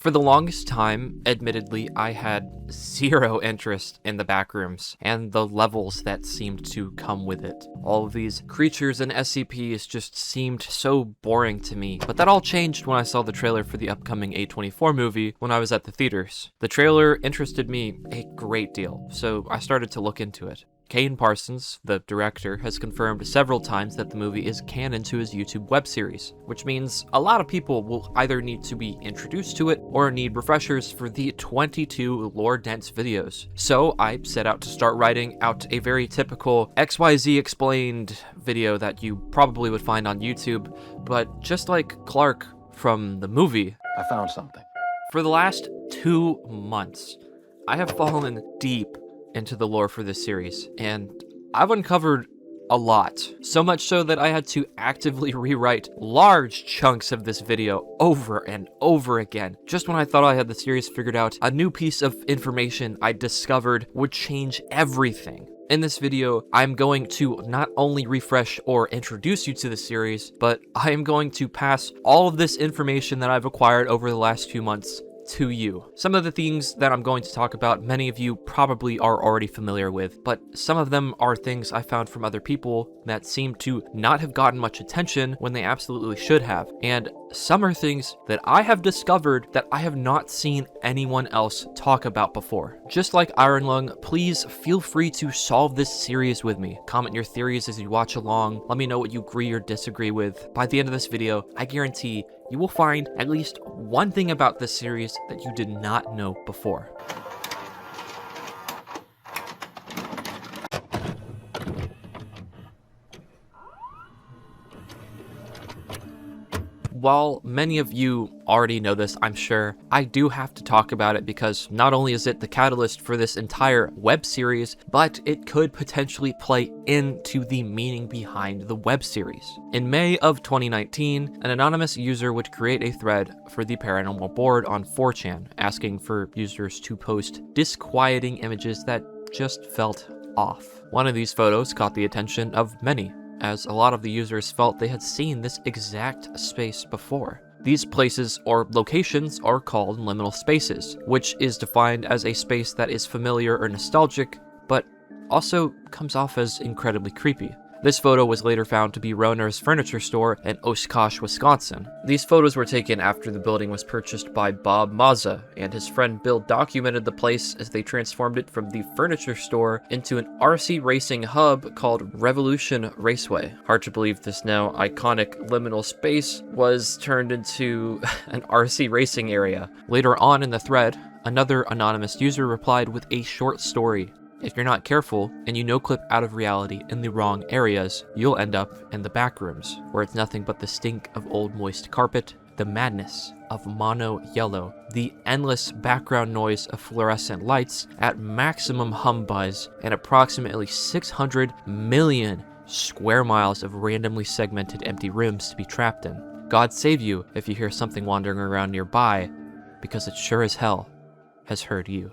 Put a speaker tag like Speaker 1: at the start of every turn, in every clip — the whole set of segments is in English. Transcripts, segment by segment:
Speaker 1: For the longest time, admittedly, I had zero interest in the Backrooms and the levels that seemed to come with it. All of these creatures and SCPs just seemed so boring to me, but that all changed when I saw the trailer for the upcoming A24 movie when I was at the theaters. The trailer interested me a great deal, so I started to look into it. Kane Parsons, the director, has confirmed several times that the movie is canon to his YouTube web series, which means a lot of people will either need to be introduced to it or need refreshers for the 22 lore-dense videos. So I set out to start writing out a very typical XYZ explained video that you probably would find on YouTube, but just like Clark from the movie,
Speaker 2: I found something.
Speaker 1: For the last 2 months, I have fallen deep into the lore for this series, and I've uncovered a lot. So much so that I had to actively rewrite large chunks of this video over and over again. Just when I thought I had the series figured out, a new piece of information I discovered would change everything. In this video, I'm going to not only refresh or introduce you to the series, but I am going to pass all of this information that I've acquired over the last few months to you. Some of the things that I'm going to talk about, many of you probably are already familiar with, but some of them are things I found from other people that seem to not have gotten much attention when they absolutely should have. And some are things that I have discovered that I have not seen anyone else talk about before. Just like Iron Lung, please feel free to solve this series with me. Comment your theories as you watch along. Let me know what you agree or disagree with. By the end of this video, I guarantee you will find at least one thing about this series that you did not know before. While many of you already know this, I'm sure, I do have to talk about it because not only is it the catalyst for this entire web series, but it could potentially play into the meaning behind the web series. In May of 2019, an anonymous user would create a thread for the paranormal board on 4chan, asking for users to post disquieting images that just felt off. One of these photos caught the attention of many, as a lot of the users felt they had seen this exact space before. These places or locations are called liminal spaces, which is defined as a space that is familiar or nostalgic, but also comes off as incredibly creepy. This photo was later found to be Roner's furniture store in Oshkosh, Wisconsin. These photos were taken after the building was purchased by Bob Mazza, and his friend Bill documented the place as they transformed it from the furniture store into an RC racing hub called Revolution Raceway. Hard to believe this now iconic liminal space was turned into an RC racing area. Later on in the thread, another anonymous user replied with a short story. If you're not careful, and you no-clip out of reality in the wrong areas, you'll end up in the backrooms, where it's nothing but the stink of old moist carpet, the madness of mono yellow, the endless background noise of fluorescent lights at maximum hum buzz, and approximately 600 million square miles of randomly segmented empty rooms to be trapped in. God save you if you hear something wandering around nearby, because it sure as hell has heard you.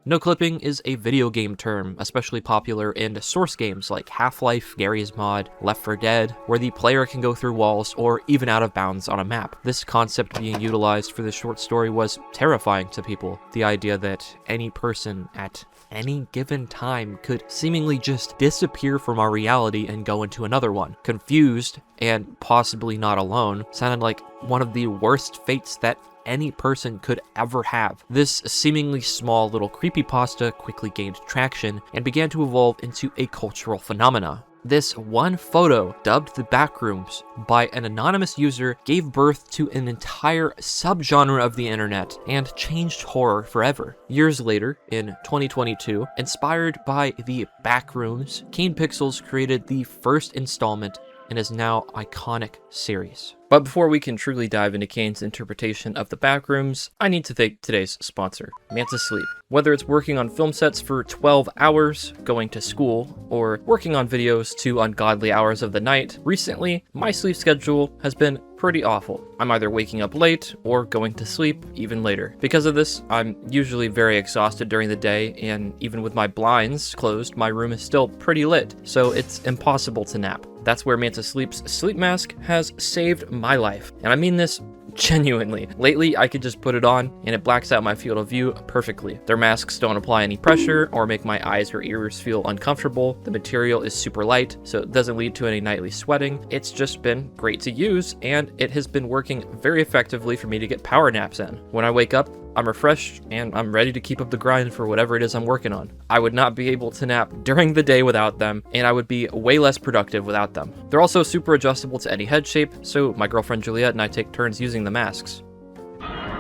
Speaker 1: No clipping is a video game term, especially popular in source games like Half-Life, Garry's Mod, Left 4 Dead, where the player can go through walls or even out of bounds on a map. This concept being utilized for this short story was terrifying to people. The idea that any person at any given time could seemingly just disappear from our reality and go into another one. Confused, and possibly not alone, sounded like one of the worst fates that any person could ever have. This seemingly small little creepypasta quickly gained traction and began to evolve into a cultural phenomena. This one photo, dubbed the Backrooms by an anonymous user, gave birth to an entire subgenre of the internet and changed horror forever. Years later, in 2022, inspired by the Backrooms, Kane Pixels created the first installment in his now iconic series. But before we can truly dive into Kane's interpretation of the Backrooms, I need to thank today's sponsor, Manta Sleep. Whether it's working on film sets for 12 hours, going to school, or working on videos to ungodly hours of the night, recently, my sleep schedule has been pretty awful. I'm either waking up late or going to sleep even later. Because of this, I'm usually very exhausted during the day, and even with my blinds closed, my room is still pretty lit, so it's impossible to nap. That's where Manta Sleep's sleep mask has saved my life. And I mean this Genuinely. Lately, I could just put it on and it blacks out my field of view perfectly. Their masks don't apply any pressure or make my eyes or ears feel uncomfortable. The material is super light, so it doesn't lead to any nightly sweating. It's just been great to use, and it has been working very effectively for me to get power naps in. When I wake up, I'm refreshed and I'm ready to keep up the grind for whatever it is I'm working on. I would not be able to nap during the day without them, and I would be way less productive without them. They're also super adjustable to any head shape, so my girlfriend Juliet and I take turns using the masks.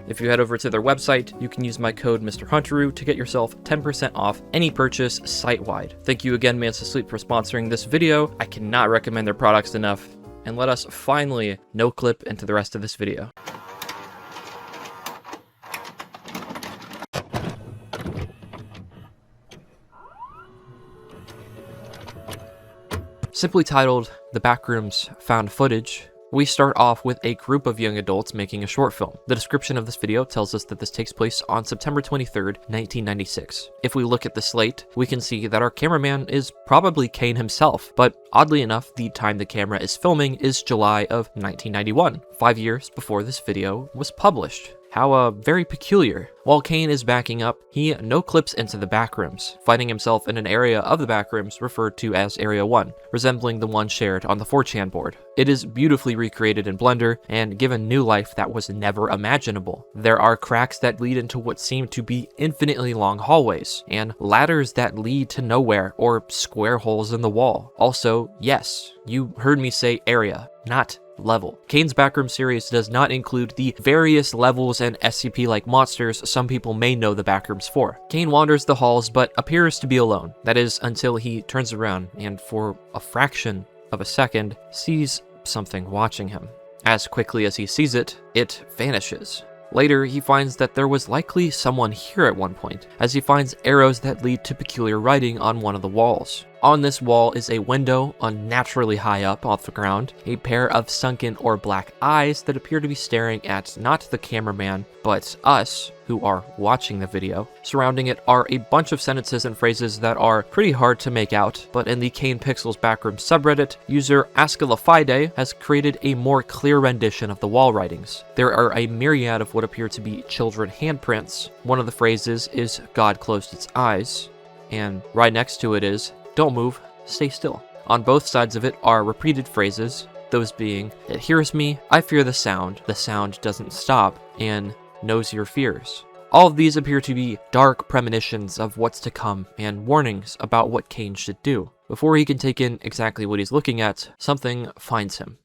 Speaker 1: If you head over to their website, you can use my code MrHunteru to get yourself 10% off any purchase site-wide. Thank you again, Mansa Sleep, for sponsoring this video. I cannot recommend their products enough. And let us finally no-clip into the rest of this video. Simply titled, The Backrooms Found Footage, we start off with a group of young adults making a short film. The description of this video tells us that this takes place on September 23rd, 1996. If we look at the slate, we can see that our cameraman is probably Kane himself, but oddly enough, the time the camera is filming is July of 1991, 5 years before this video was published. How very peculiar. While Kane is backing up, he no-clips into the backrooms, finding himself in an area of the backrooms referred to as Area 1, resembling the one shared on the 4chan board. It is beautifully recreated in Blender and given new life that was never imaginable. There are cracks that lead into what seem to be infinitely long hallways, and ladders that lead to nowhere or square holes in the wall. Also, yes, you heard me say area, not level. Kane's Backroom series does not include the various levels and SCP-like monsters some people may know the backrooms for. Kane wanders the halls but appears to be alone. That is, until he turns around and for a fraction of a second sees something watching him. As quickly as he sees it, it vanishes. Later, he finds that there was likely someone here at one point, as he finds arrows that lead to peculiar writing on one of the walls. On this wall is a window unnaturally high up off the ground, a pair of sunken or black eyes that appear to be staring at not the cameraman, but us, who are watching the video. Surrounding it are a bunch of sentences and phrases that are pretty hard to make out, but in the Kane Pixels Backrooms subreddit, user Lifeforms has created a more clear rendition of the wall writings. There are a myriad of what appear to be children handprints. One of the phrases is, "God closed its eyes," and right next to it is, "Don't move, stay still." On both sides of it are repeated phrases, those being, "It hears me, I fear the sound doesn't stop," and "knows your fears." All of these appear to be dark premonitions of what's to come and warnings about what Kane should do. Before he can take in exactly what he's looking at, something finds him.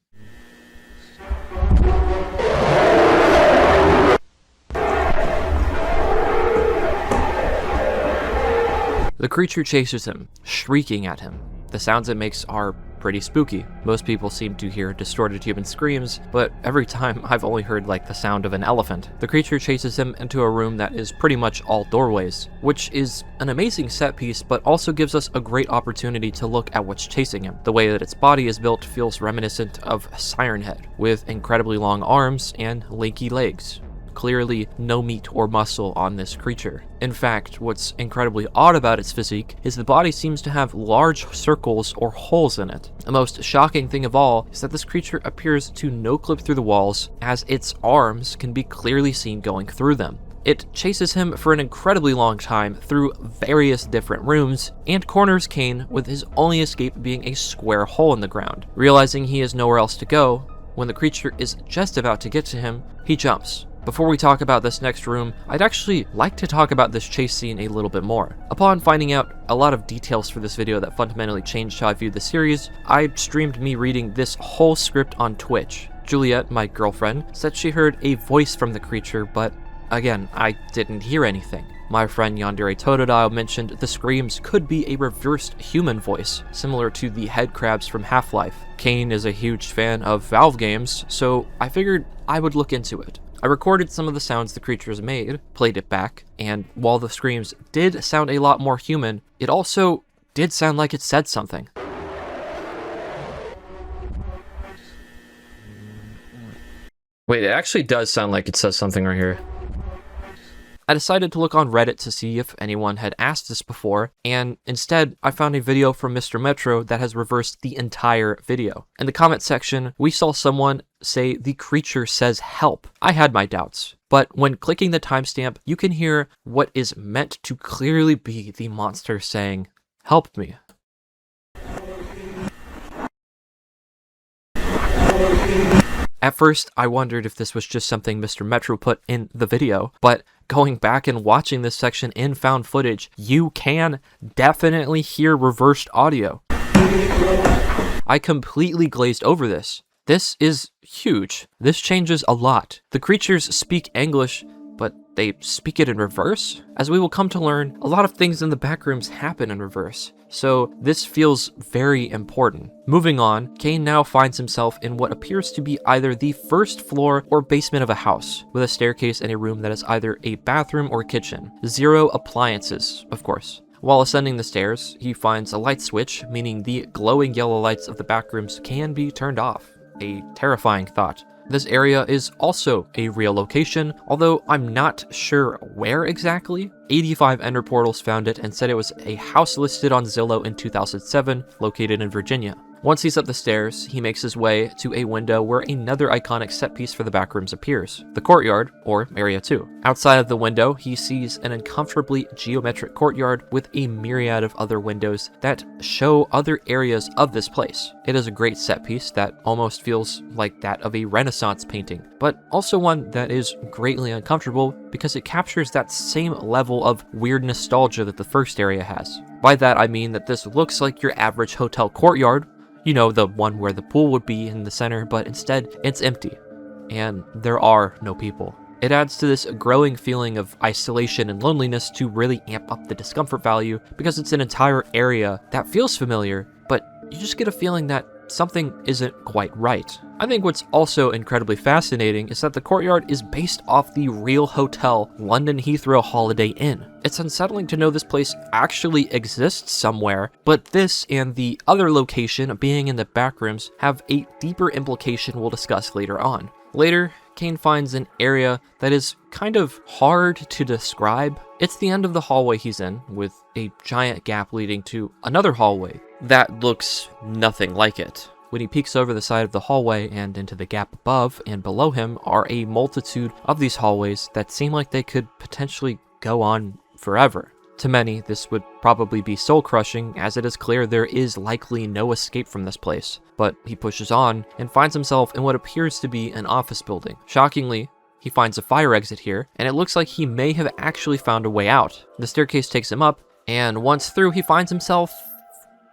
Speaker 1: The creature chases him, shrieking at him. The sounds it makes are pretty spooky. Most people seem to hear distorted human screams, but every time I've only heard like the sound of an elephant. The creature chases him into a room that is pretty much all doorways, which is an amazing set piece, but also gives us a great opportunity to look at what's chasing him. The way that its body is built feels reminiscent of Siren Head, with incredibly long arms and lanky legs. Clearly no meat or muscle on this creature. In fact, what's incredibly odd about its physique is the body seems to have large circles or holes in it. The most shocking thing of all is that this creature appears to no-clip through the walls, as its arms can be clearly seen going through them. It chases him for an incredibly long time through various different rooms, and corners Kane, with his only escape being a square hole in the ground. Realizing he has nowhere else to go, when the creature is just about to get to him, he jumps. Before we talk about this next room, I'd actually like to talk about this chase scene a little bit more. Upon finding out a lot of details for this video that fundamentally changed how I viewed the series, I streamed me reading this whole script on Twitch. Juliet, my girlfriend, said she heard a voice from the creature, but again, I didn't hear anything. My friend Yandere Totodile mentioned the screams could be a reversed human voice, similar to the head crabs from Half-Life. Kane is a huge fan of Valve games, so I figured I would look into it. I recorded some of the sounds the creatures made, played it back, and while the screams did sound a lot more human, it also did sound like it said something. Wait, it actually does sound like it says something right here. I decided to look on Reddit to see if anyone had asked this before, and instead I found a video from MrHunteru that has reversed the entire video. In the comment section, we saw someone say the creature says help. I had my doubts, but when clicking the timestamp, you can hear what is meant to clearly be the monster saying, "Help me." At first, I wondered if this was just something MrHunteru put in the video, but going back and watching this section in found footage, you can definitely hear reversed audio. I completely glazed over this. This is huge. This changes a lot. The creatures speak English, but they speak it in reverse? As we will come to learn, a lot of things in the backrooms happen in reverse, so this feels very important. Moving on, Kane now finds himself in what appears to be either the first floor or basement of a house, with a staircase and a room that is either a bathroom or kitchen. 0 appliances, of course. While ascending the stairs, he finds a light switch, meaning the glowing yellow lights of the backrooms can be turned off. A terrifying thought. This area is also a real location, although I'm not sure where exactly. 85 Ender Portals found it and said it was a house listed on Zillow in 2007, located in Virginia. Once he's up the stairs, he makes his way to a window where another iconic set piece for the backrooms appears, the courtyard, or Area 2. Outside of the window, he sees an uncomfortably geometric courtyard with a myriad of other windows that show other areas of this place. It is a great set piece that almost feels like that of a Renaissance painting, but also one that is greatly uncomfortable because it captures that same level of weird nostalgia that the first area has. By that I mean that this looks like your average hotel courtyard, you know, the one where the pool would be in the center, but instead it's empty, and there are no people. It adds to this growing feeling of isolation and loneliness to really amp up the discomfort value, because it's an entire area that feels familiar, but you just get a feeling that something isn't quite right. I think what's also incredibly fascinating is that the courtyard is based off the real hotel London Heathrow Holiday Inn. It's unsettling to know this place actually exists somewhere, but this and the other location being in the backrooms have a deeper implication we'll discuss later on. Later, Kane finds an area that is kind of hard to describe. It's the end of the hallway he's in, with a giant gap leading to another hallway that looks nothing like it. When he peeks over the side of the hallway and into the gap above and below him are a multitude of these hallways that seem like they could potentially go on forever. To many, this would probably be soul-crushing, as it is clear there is likely no escape from this place. But he pushes on and finds himself in what appears to be an office building. Shockingly, he finds a fire exit here, and it looks like he may have actually found a way out. The staircase takes him up, and once through, he finds himself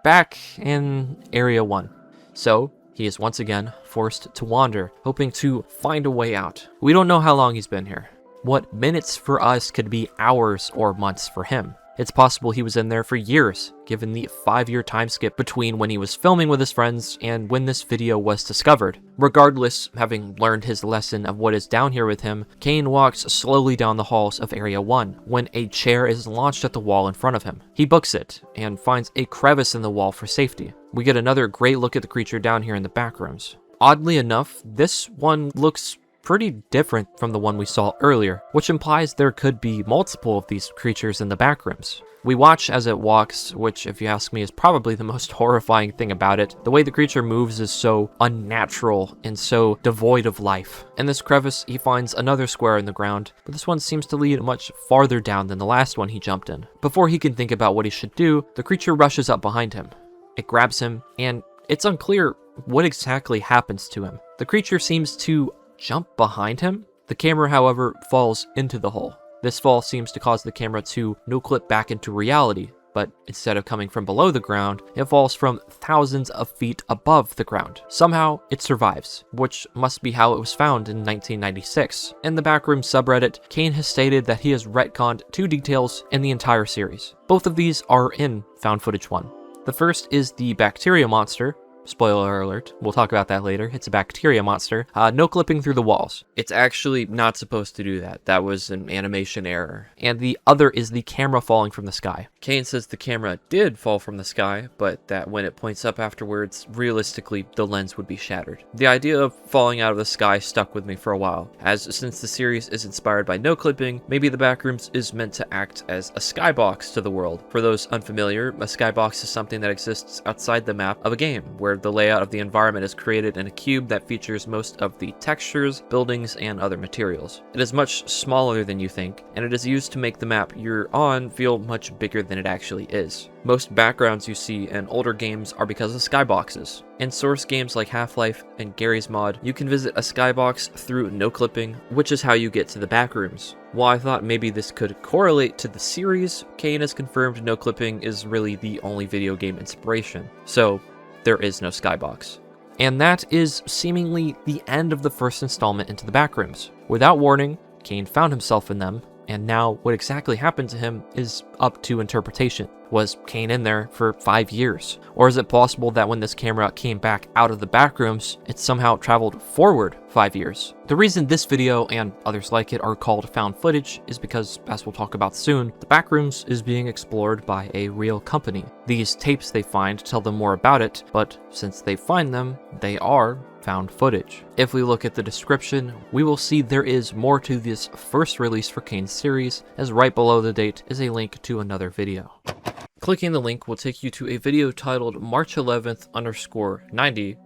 Speaker 1: back in Area 1. So, he is once again forced to wander, hoping to find a way out. We don't know how long he's been here. What minutes for us could be hours or months for him. It's possible he was in there for years, given the 5-year time skip between when he was filming with his friends and when this video was discovered. Regardless, having learned his lesson of what is down here with him, Kane walks slowly down the halls of Area 1 when a chair is launched at the wall in front of him. He books it and finds a crevice in the wall for safety. We get another great look at the creature down here in the backrooms. Oddly enough, this one looks pretty different from the one we saw earlier, which implies there could be multiple of these creatures in the backrooms. We watch as it walks, which, if you ask me, is probably the most horrifying thing about it. The way the creature moves is so unnatural and so devoid of life. In this crevice, he finds another square in the ground, but this one seems to lead much farther down than the last one he jumped in. Before he can think about what he should do, the creature rushes up behind him. It grabs him, and it's unclear what exactly happens to him. The creature seems to jump behind him. The camera, however, falls into the hole. This fall seems to cause the camera to no-clip back into reality, but instead of coming from below the ground, it falls from thousands of feet above the ground. Somehow, it survives, which must be how it was found in 1996. In the Backroom subreddit, Kane has stated that he has retconned 2 details in the entire series. Both of these are in Found Footage 1. The first is the bacteria monster. Spoiler alert, we'll talk about that later. It's a bacteria monster. No clipping through the walls. It's actually not supposed to do that. That was an animation error. And the other is the camera falling from the sky. Kane says the camera did fall from the sky, but that when it points up afterwards, realistically, the lens would be shattered. The idea of falling out of the sky stuck with me for a while, as since the series is inspired by no-clipping, maybe the Backrooms is meant to act as a skybox to the world. For those unfamiliar, a skybox is something that exists outside the map of a game, where the layout of the environment is created in a cube that features most of the textures, buildings, and other materials. It is much smaller than you think, and it is used to make the map you're on feel much bigger than it actually is. Most backgrounds you see in older games are because of skyboxes. In source games like Half-Life and Gary's mod, you can visit a skybox through no clipping, which is how you get to the Backrooms. While I thought maybe this could correlate to the series, Kane has confirmed no clipping is really the only video game inspiration, so there is no skybox. And that is seemingly the end of the first installment into the Backrooms. Without warning, Kane found himself in them, and now what exactly happened to him is up to interpretation. Was Kane in there for 5 years? Or is it possible that when this camera came back out of the Backrooms, it somehow traveled forward 5 years? The reason this video and others like it are called found footage is because, as we'll talk about soon, the Backrooms is being explored by a real company. These tapes they find tell them more about it, but since they find them, they are found footage. If we look at the description, we will see there is more to this first release for Kane's series, as right below the date is a link to another video. Clicking the link will take you to a video titled March 11th _90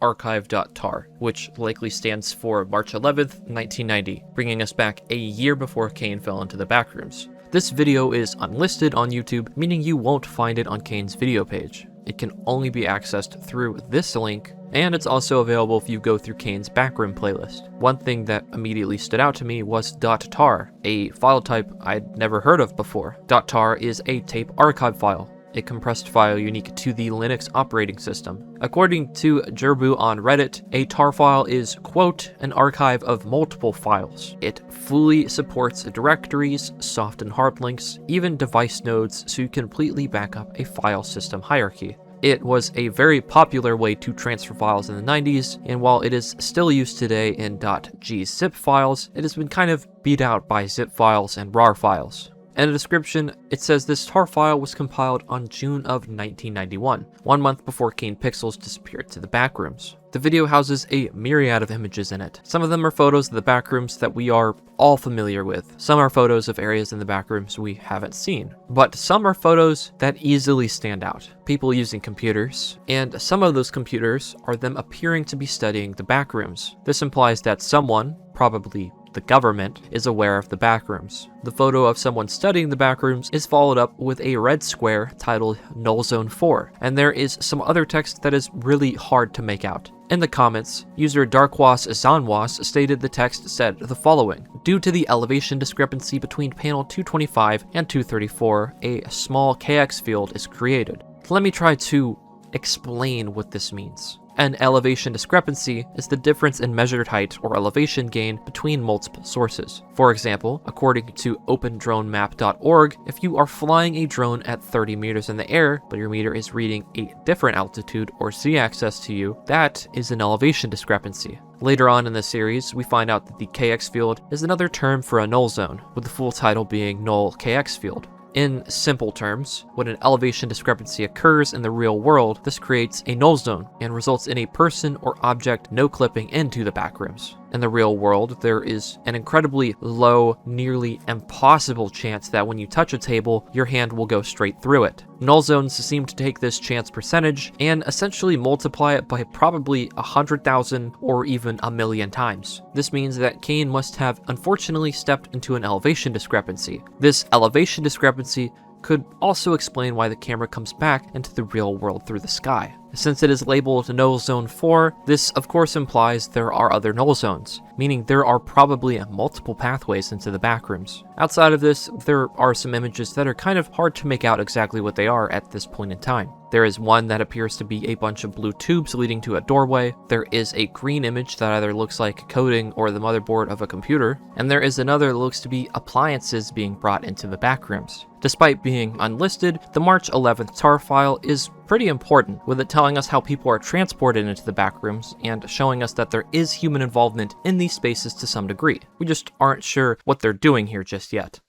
Speaker 1: archive.tar, which likely stands for March 11th, 1990, bringing us back a year before Kane fell into the Backrooms. This video is unlisted on YouTube, meaning you won't find it on Kane's video page. It can only be accessed through this link, and it's also available if you go through Kane's Backroom playlist. One thing that immediately stood out to me was .tar, a file type I'd never heard of before. .tar is a tape archive file, a compressed file unique to the Linux operating system. According to Gerbu on Reddit, a tar file is, quote, an archive of multiple files. It fully supports directories, soft and hard links, even device nodes, so you can completely back up a file system hierarchy. It was a very popular way to transfer files in the 90s, and while it is still used today in .gzip files, it has been kind of beat out by zip files and RAR files. In the description, it says this tar file was compiled on June of 1991, 1 month before Kane Pixels disappeared to the Backrooms. The video houses a myriad of images in it. Some of them are photos of the Backrooms that we are all familiar with. Some are photos of areas in the Backrooms we haven't seen. But some are photos that easily stand out. People using computers, and some of those computers are them appearing to be studying the Backrooms. This implies that someone, probably the government, is aware of the Backrooms. The photo of someone studying the Backrooms is followed up with a red square titled Null Zone 4, and there is some other text that is really hard to make out. In the comments, user Darkwas Zanwas stated the text said the following: due to the elevation discrepancy between panel 225 and 234, a small KX field is created. Let me try to explain what this means. An elevation discrepancy is the difference in measured height or elevation gain between multiple sources. For example, according to opendronemap.org, if you are flying a drone at 30 meters in the air, but your meter is reading a different altitude or z-axis to you, that is an elevation discrepancy. Later on in the series, we find out that the KX field is another term for a null zone, with the full title being null KX field. In simple terms, when an elevation discrepancy occurs in the real world, this creates a null zone and results in a person or object no-clipping into the Backrooms. In the real world, there is an incredibly low, nearly impossible chance that when you touch a table, your hand will go straight through it. Null zones seem to take this chance percentage and essentially multiply it by probably 100,000 or even a million times. This means that Kane must have unfortunately stepped into an elevation discrepancy. This elevation discrepancy could also explain why the camera comes back into the real world through the sky. Since it is labeled Null Zone 4, this of course implies there are other null zones, meaning there are probably multiple pathways into the Backrooms. Outside of this, there are some images that are kind of hard to make out exactly what they are at this point in time. There is one that appears to be a bunch of blue tubes leading to a doorway. There is a green image that either looks like coding or the motherboard of a computer, and there is another that looks to be appliances being brought into the Backrooms. Despite being unlisted, the March 11th tar file is pretty important, with it telling us how people are transported into the Backrooms and showing us that there is human involvement in these spaces to some degree. We just aren't sure what they're doing here just yet.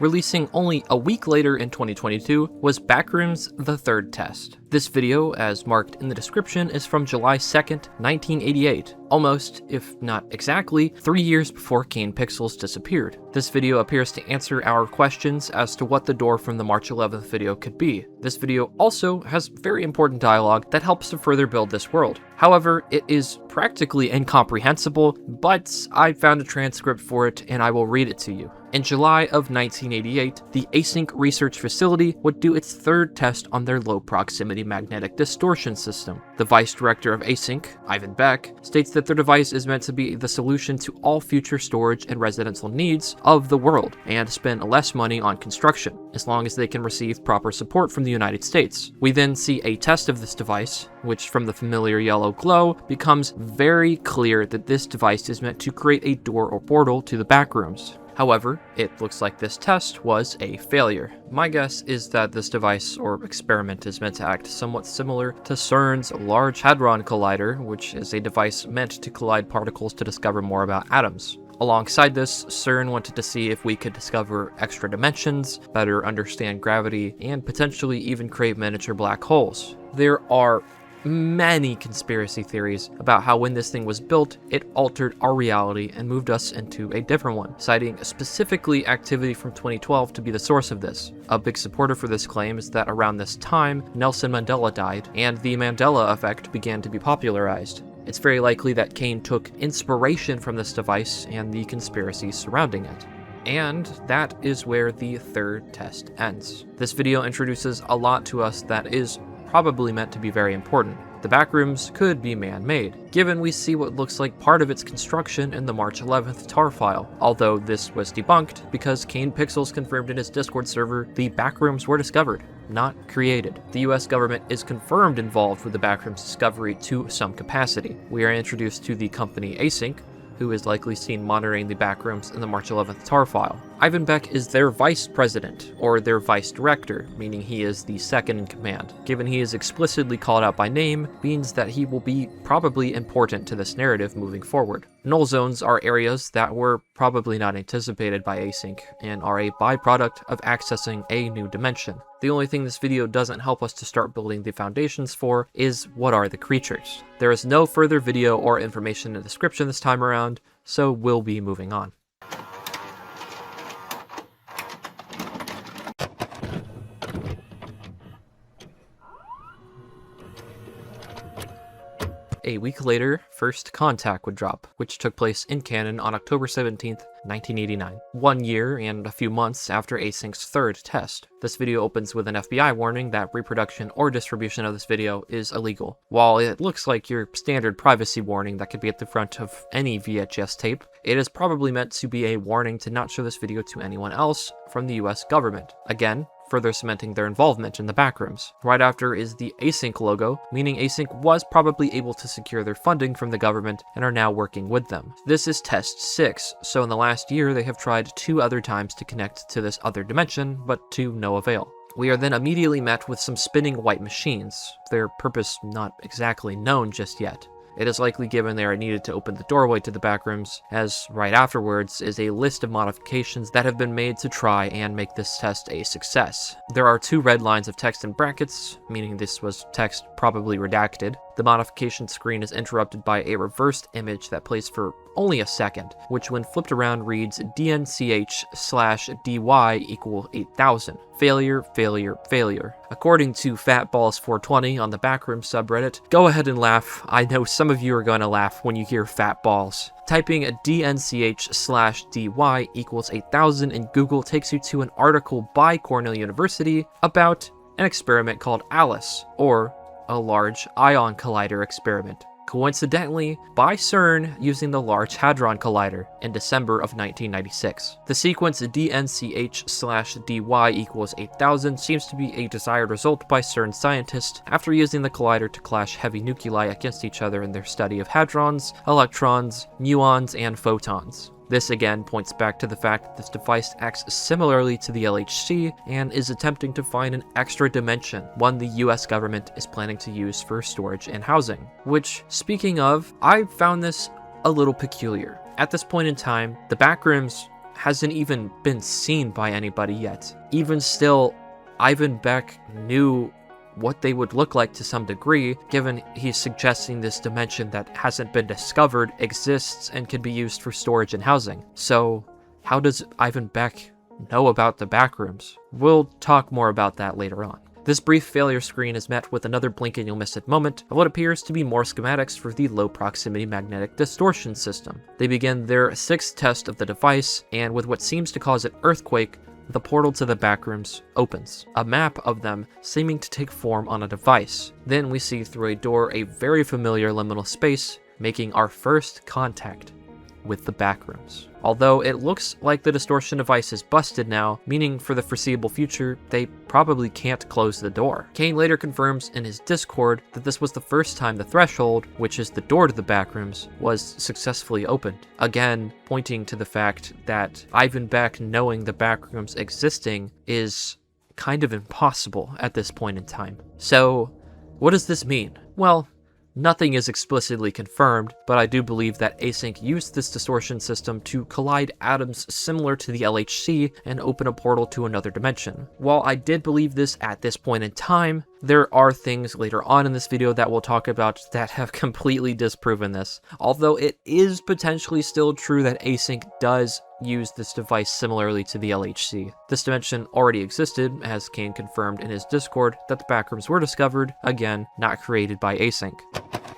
Speaker 1: Releasing only a week later in 2022 was Backrooms The Third Test. This video, as marked in the description, is from July 2nd, 1988, almost, if not exactly, 3 years before Kane Pixels disappeared. This video appears to answer our questions as to what the door from the March 11th video could be. This video also has very important dialogue that helps to further build this world. However, it is practically incomprehensible, but I found a transcript for it and I will read it to you. In July of 1988, the Async research facility would do its third test on their low proximity magnetic distortion system. The vice director of Async, Ivan Beck, states that their device is meant to be the solution to all future storage and residential needs of the world, and spend less money on construction, as long as they can receive proper support from the United States. We then see a test of this device, which from the familiar yellow glow becomes very clear that this device is meant to create a door or portal to the backrooms. However, it looks like this test was a failure. My guess is that this device or experiment is meant to act somewhat similar to CERN's Large Hadron Collider, which is a device meant to collide particles to discover more about atoms. Alongside this, CERN wanted to see if we could discover extra dimensions, better understand gravity, and potentially even create miniature black holes. There are many conspiracy theories about how when this thing was built, it altered our reality and moved us into a different one, citing specifically activity from 2012 to be the source of this. A big supporter for this claim is that around this time, Nelson Mandela died, and the Mandela effect began to be popularized. It's very likely that Kane took inspiration from this device and the conspiracy surrounding it. And that is where the third test ends. This video introduces a lot to us that is probably meant to be very important. The backrooms could be man-made, given we see what looks like part of its construction in the March 11th tar file, although this was debunked because Kane Pixels confirmed in his Discord server the backrooms were discovered, not created. The US government is confirmed involved with the backrooms discovery to some capacity. We are introduced to the company Async, who is likely seen monitoring the backrooms in the March 11th tar file. Ivan Beck is their vice president, or their vice director, meaning he is the second in command. Given he is explicitly called out by name, means that he will be probably important to this narrative moving forward. Null zones are areas that were probably not anticipated by Async, and are a byproduct of accessing a new dimension. The only thing this video doesn't help us to start building the foundations for is what are the creatures. There is no further video or information in the description this time around, so we'll be moving on. A week later, First Contact would drop, which took place in canon on October 17th, 1989, 1 year and a few months after Async's third test. This video opens with an FBI warning that reproduction or distribution of this video is illegal. While it looks like your standard privacy warning that could be at the front of any VHS tape, it is probably meant to be a warning to not show this video to anyone else from the US government. Again, further cementing their involvement in the backrooms. Right after is the Async logo, meaning Async was probably able to secure their funding from the government and are now working with them. This is test 6, so in the last year they have tried 2 other times to connect to this other dimension, but to no avail. We are then immediately met with some spinning white machines, their purpose not exactly known just yet. It is likely given they are needed to open the doorway to the backrooms, as right afterwards is a list of modifications that have been made to try and make this test a success. There are 2 red lines of text in brackets, meaning this was text probably redacted. The modification screen is interrupted by a reversed image that plays for only a second, which when flipped around reads DNCH/DY equal 8000. Failure, failure, failure. According to Fatballs420 on the Backrooms subreddit, go ahead and laugh. I know some of you are going to laugh when you hear Fatballs. Typing DNCH/DY equals 8000 in Google takes you to an article by Cornell University about an experiment called ALICE, or a Large Ion Collider experiment, coincidentally by CERN using the Large Hadron Collider in December of 1996. The sequence DNCH/DY equals 8000 seems to be a desired result by CERN scientists after using the collider to clash heavy nuclei against each other in their study of hadrons, electrons, muons, and photons. This again points back to the fact that this device acts similarly to the LHC and is attempting to find an extra dimension, one the US government is planning to use for storage and housing. Which, speaking of, I found this a little peculiar. At this point in time, the backrooms hasn't even been seen by anybody yet. Even still, Ivan Beck knew what they would look like to some degree, given he's suggesting this dimension that hasn't been discovered exists and can be used for storage and housing. So how does Ivan Beck know about the backrooms? We'll talk more about that later on. This brief failure screen is met with another blink and you'll miss it moment of what appears to be more schematics for the low proximity magnetic distortion system. They begin their 6th test of the device, and with what seems to cause an earthquake, the portal to the backrooms opens, a map of them seeming to take form on a device. Then we see through a door a very familiar liminal space, making our first contact with the backrooms. Although it looks like the distortion device is busted now, meaning for the foreseeable future, they probably can't close the door. Kane later confirms in his Discord that this was the first time the threshold, which is the door to the backrooms, was successfully opened. Again, pointing to the fact that Ivan Beck knowing the backrooms existing is kind of impossible at this point in time. So, what does this mean? Well, nothing is explicitly confirmed, but I do believe that Async used this distortion system to collide atoms similar to the LHC and open a portal to another dimension. While I did believe this at this point in time, there are things later on in this video that we'll talk about that have completely disproven this. Although it is potentially still true that Async does use this device similarly to the LHC. This dimension already existed, as Kane confirmed in his Discord that the backrooms were discovered, again, not created by Async.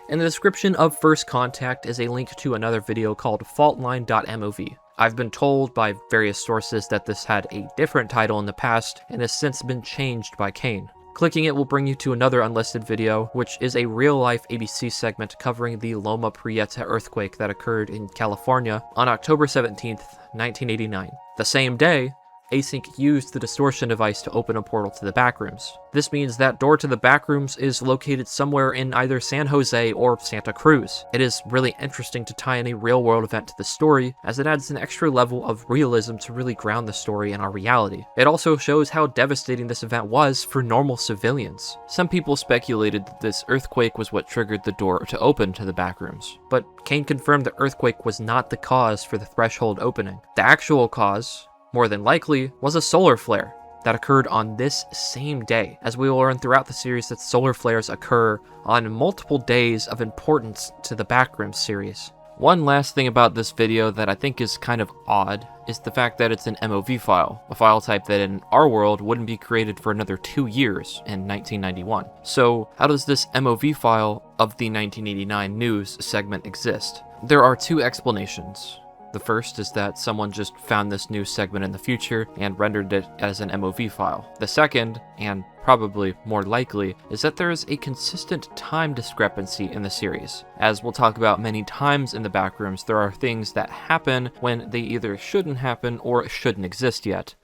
Speaker 1: In the description of First Contact is a link to another video called faultline.mov. I've been told by various sources that this had a different title in the past and has since been changed by Kane. Clicking it will bring you to another unlisted video, which is a real-life ABC segment covering the Loma Prieta earthquake that occurred in California on October 17th, 1989. The same day, Async used the distortion device to open a portal to the backrooms. This means that door to the backrooms is located somewhere in either San Jose or Santa Cruz. It is really interesting to tie in a real-world event to the story, as it adds an extra level of realism to really ground the story in our reality. It also shows how devastating this event was for normal civilians. Some people speculated that this earthquake was what triggered the door to open to the backrooms, but Kane confirmed the earthquake was not the cause for the threshold opening. The actual cause, more than likely, was a solar flare that occurred on this same day, as we will learn throughout the series that solar flares occur on multiple days of importance to the Backrooms series. One last thing about this video that I think is kind of odd is the fact that it's an MOV file, a file type that in our world wouldn't be created for another 2 years in 1991. So how does this MOV file of the 1989 news segment exist? There are 2 explanations. The first is that someone just found this new segment in the future and rendered it as an MOV file. The second, and probably more likely, is that there is a consistent time discrepancy in the series. As we'll talk about many times in the Backrooms, there are things that happen when they either shouldn't happen or shouldn't exist yet.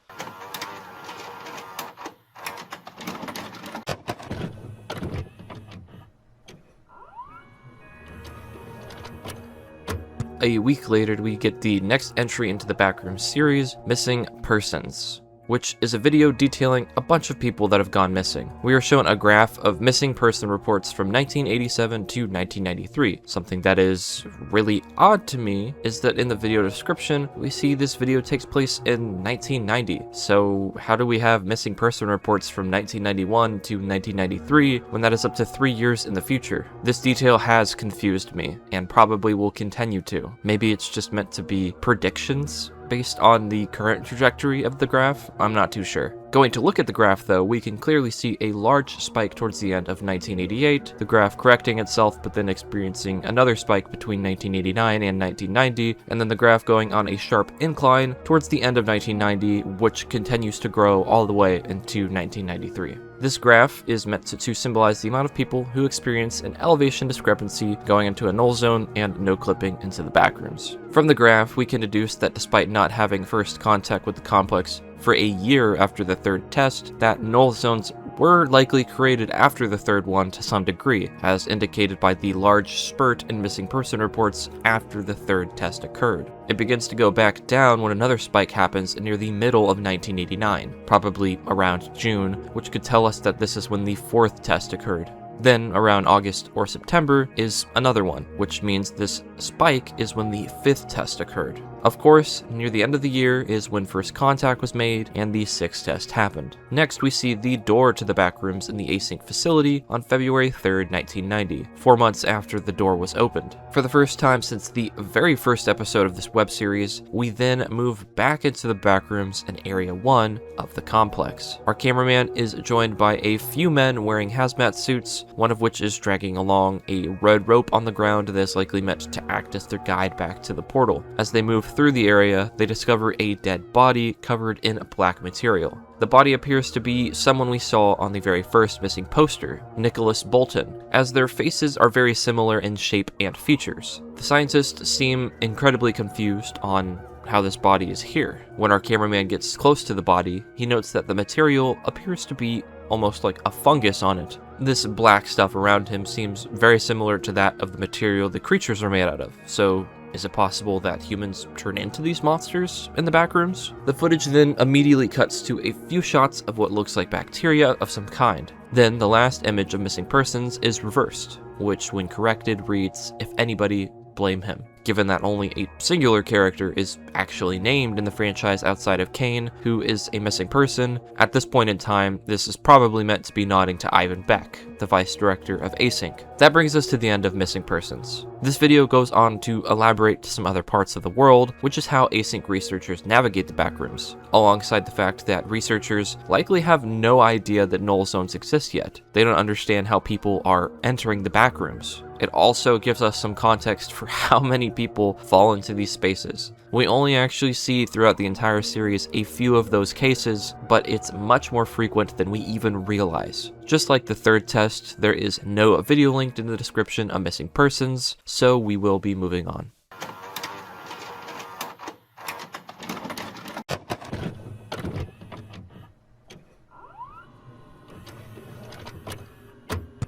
Speaker 1: A week later, we get the next entry into the Backrooms series, Missing Persons, which is a video detailing a bunch of people that have gone missing. We are shown a graph of missing person reports from 1987 to 1993. Something that is really odd to me is that in the video description, we see this video takes place in 1990. So how do we have missing person reports from 1991 to 1993 when that is up to 3 years in the future? This detail has confused me and probably will continue to. Maybe it's just meant to be predictions based on the current trajectory of the graph. I'm not too sure. Going to look at the graph though, we can clearly see a large spike towards the end of 1988, the graph correcting itself but then experiencing another spike between 1989 and 1990, and then the graph going on a sharp incline towards the end of 1990, which continues to grow all the way into 1993. This graph is meant to symbolize the amount of people who experience an elevation discrepancy going into a null zone and no clipping into the backrooms. From the graph, we can deduce that despite not having first contact with the complex for a year after the third test, that null zones were likely created after the third one to some degree, as indicated by the large spurt in missing person reports after the third test occurred. It begins to go back down when another spike happens near the middle of 1989, probably around June, which could tell us that this is when the fourth test occurred. Then, around August or September, is another one, which means this spike is when the fifth test occurred. Of course, near the end of the year is when first contact was made and the 6th test happened. Next, we see the door to the backrooms in the Async facility on February 3rd, 1990, 4 months after the door was opened. For the first time since the very first episode of this web series, we then move back into the backrooms in Area 1 of the complex. Our cameraman is joined by a few men wearing hazmat suits, one of which is dragging along a red rope on the ground that is likely meant to act as their guide back to the portal. As they move through the area, they discover a dead body covered in black material. The body appears to be someone we saw on the very first missing poster, Nicholas Bolton, as their faces are very similar in shape and features. The scientists seem incredibly confused on how this body is here. When our cameraman gets close to the body, he notes that the material appears to be almost like a fungus on it. This black stuff around him seems very similar to that of the material the creatures are made out of, so is it possible that humans turn into these monsters in the backrooms? The footage then immediately cuts to a few shots of what looks like bacteria of some kind. Then the last image of missing persons is reversed, which when corrected reads, "If anybody, blame him." Given that only a singular character is actually named in the franchise outside of Kane, who is a missing person, at this point in time, this is probably meant to be nodding to Ivan Beck, the vice director of Async. That brings us to the end of Missing Persons. This video goes on to elaborate some other parts of the world, which is how Async researchers navigate the backrooms, alongside the fact that researchers likely have no idea that null zones exist yet. They don't understand how people are entering the backrooms. It also gives us some context for how many people fall into these spaces. We only actually see throughout the entire series a few of those cases, but it's much more frequent than we even realize. Just like the 3rd test, there is no video linked in the description of Missing Persons, so we will be moving on.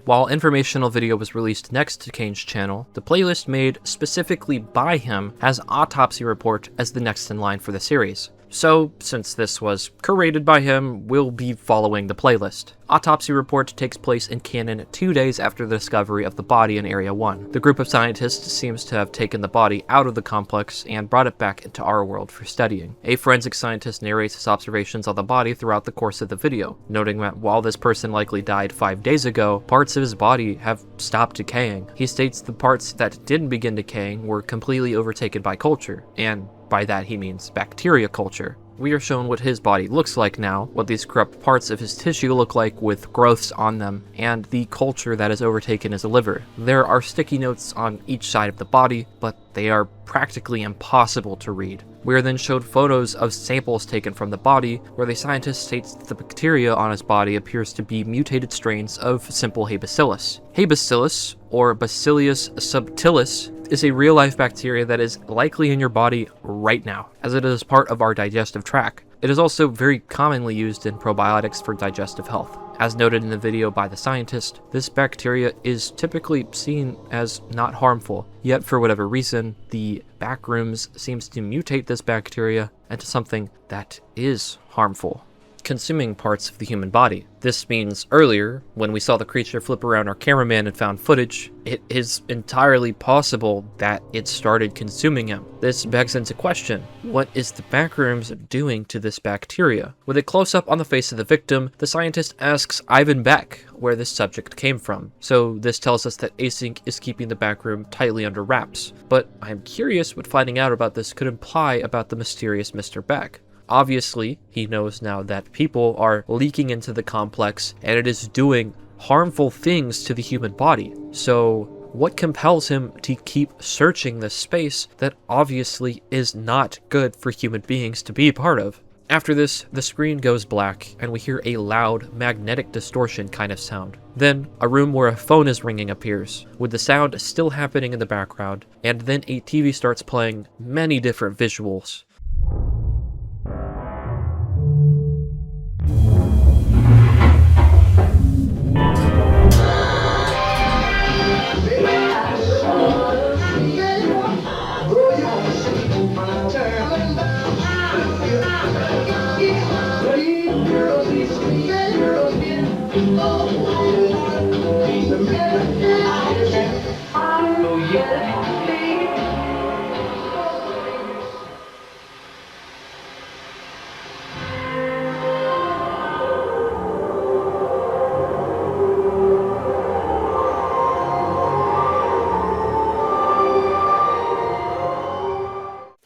Speaker 1: While Informational video was released next to Kane's channel, the playlist made specifically by him has Autopsy Report as the next in line for the series. So, since this was curated by him, we'll be following the playlist. Autopsy Report takes place in canon 2 days after the discovery of the body in Area 1. The group of scientists seems to have taken the body out of the complex and brought it back into our world for studying. A forensic scientist narrates his observations on the body throughout the course of the video, noting that while this person likely died 5 days ago, parts of his body have stopped decaying. He states the parts that didn't begin decaying were completely overtaken by culture, and by that he means bacteria culture. We are shown what his body looks like now, what these corrupt parts of his tissue look like with growths on them, and the culture that has overtaken his liver. There are sticky notes on each side of the body, but they are practically impossible to read. We are then showed photos of samples taken from the body, where the scientist states that the bacteria on his body appears to be mutated strains of simple Hay bacillus. Hay bacillus, or Bacillus subtilis, is a real-life bacteria that is likely in your body right now, as it is part of our digestive tract. It is also very commonly used in probiotics for digestive health. As noted in the video by the scientist, this bacteria is typically seen as not harmful, yet for whatever reason, the backrooms seems to mutate this bacteria into something that is harmful, consuming parts of the human body. This means earlier, when we saw the creature flip around our cameraman and found footage, it is entirely possible that it started consuming him. This begs into question, what is the backrooms doing to this bacteria? With a close-up on the face of the victim, the scientist asks Ivan Beck where this subject came from. So this tells us that Async is keeping the backroom tightly under wraps. But I'm curious what finding out about this could imply about the mysterious Mr. Beck. Obviously, he knows now that people are leaking into the complex and it is doing harmful things to the human body. So what compels him to keep searching this space that obviously is not good for human beings to be part of? After this, the screen goes black and we hear a loud magnetic distortion kind of sound. Then, a room where a phone is ringing appears, with the sound still happening in the background, and then a TV starts playing many different visuals.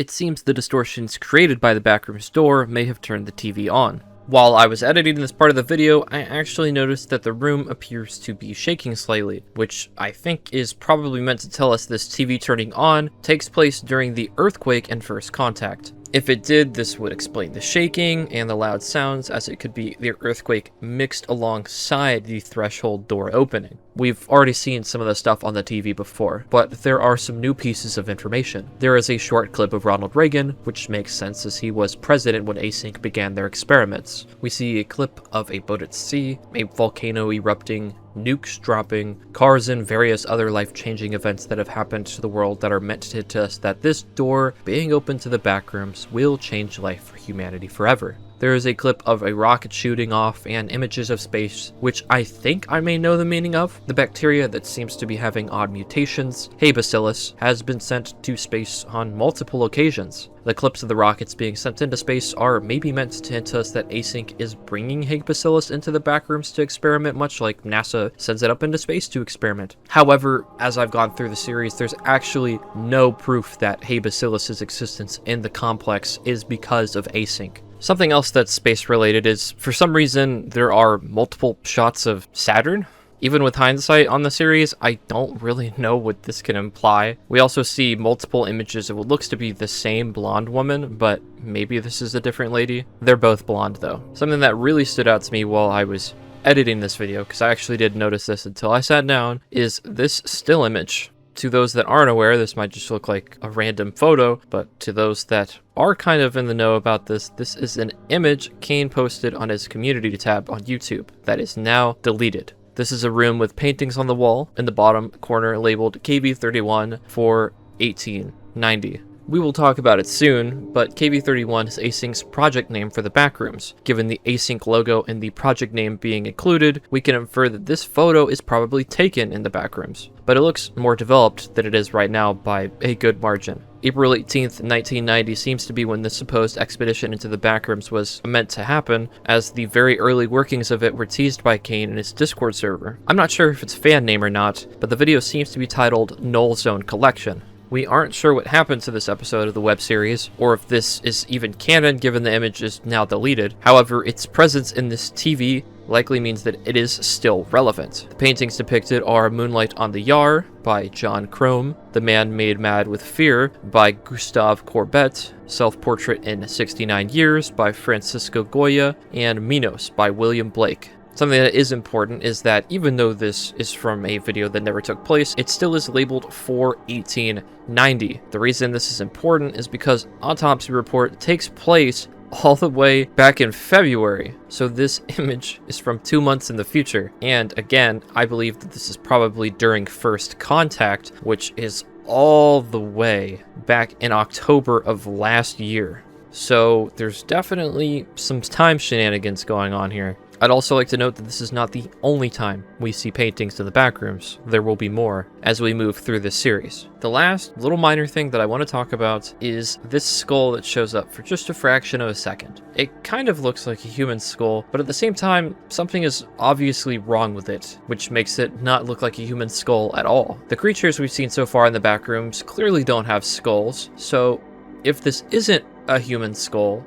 Speaker 1: it seems the distortions created by the Backrooms door may have turned the TV on. While I was editing this part of the video, I actually noticed that the room appears to be shaking slightly, which I think is probably meant to tell us this TV turning on takes place during the earthquake and first contact. If it did, this would explain the shaking and the loud sounds, as it could be the earthquake mixed alongside the threshold door opening. We've already seen some of the stuff on the TV before, but there are some new pieces of information. There is a short clip of Ronald Reagan, which makes sense as he was president when Async began their experiments. We see a clip of a boat at sea, a volcano erupting, nukes dropping, cars, and various other life-changing events that have happened to the world that are meant to tell us that this door being open to the backrooms will change life for humanity forever. There is a clip of a rocket shooting off and images of space, which I think I may know the meaning of. The bacteria that seems to be having odd mutations, Hey Bacillus, has been sent to space on multiple occasions. The clips of the rockets being sent into space are maybe meant to hint us that Async is bringing Hey Bacillus into the backrooms to experiment, much like NASA sends it up into space to experiment. However, as I've gone through the series, there's actually no proof that Hey Bacillus' existence in the complex is because of Async. Something else that's space-related is, for some reason, there are multiple shots of Saturn. Even with hindsight on the series, I don't really know what this can imply. We also see multiple images of what looks to be the same blonde woman, but maybe this is a different lady. They're both blonde, though. Something that really stood out to me while I was editing this video, because I actually didn't notice this until I sat down, is this still image. To those that aren't aware, this might just look like a random photo, but to those that are kind of in the know about this, this is an image Kane posted on his community tab on YouTube that is now deleted. This is a room with paintings on the wall in the bottom corner labeled KV31 for 1890. We will talk about it soon, but KV31 is Async's project name for the Backrooms. Given the Async logo and the project name being included, we can infer that this photo is probably taken in the Backrooms, but it looks more developed than it is right now by a good margin. April 18th, 1990 seems to be when this supposed expedition into the Backrooms was meant to happen, as the very early workings of it were teased by Kane in his Discord server. I'm not sure if it's fan name or not, but the video seems to be titled Null Zone Collection. We aren't sure what happened to this episode of the web series, or if this is even canon given the image is now deleted. However, its presence in this TV likely means that it is still relevant. The paintings depicted are Moonlight on the Yar by John Crome, The Man Made Mad with Fear by Gustave Courbet, Self-Portrait in 69 Years by Francisco Goya, and Minos by William Blake. Something that is important is that even though this is from a video that never took place, it still is labeled for 1890. The reason this is important is because Autopsy Report takes place all the way back in February, so this image is from 2 months in the future. And again, I believe that this is probably during first contact, which is all the way back in October of last year. So there's definitely some time shenanigans going on here. I'd also like to note that this is not the only time we see paintings in the Backrooms. There will be more as we move through this series. The last little minor thing that I want to talk about is this skull that shows up for just a fraction of a second. It kind of looks like a human skull, but at the same time, something is obviously wrong with it, which makes it not look like a human skull at all. The creatures we've seen so far in the Backrooms clearly don't have skulls, so if this isn't a human skull,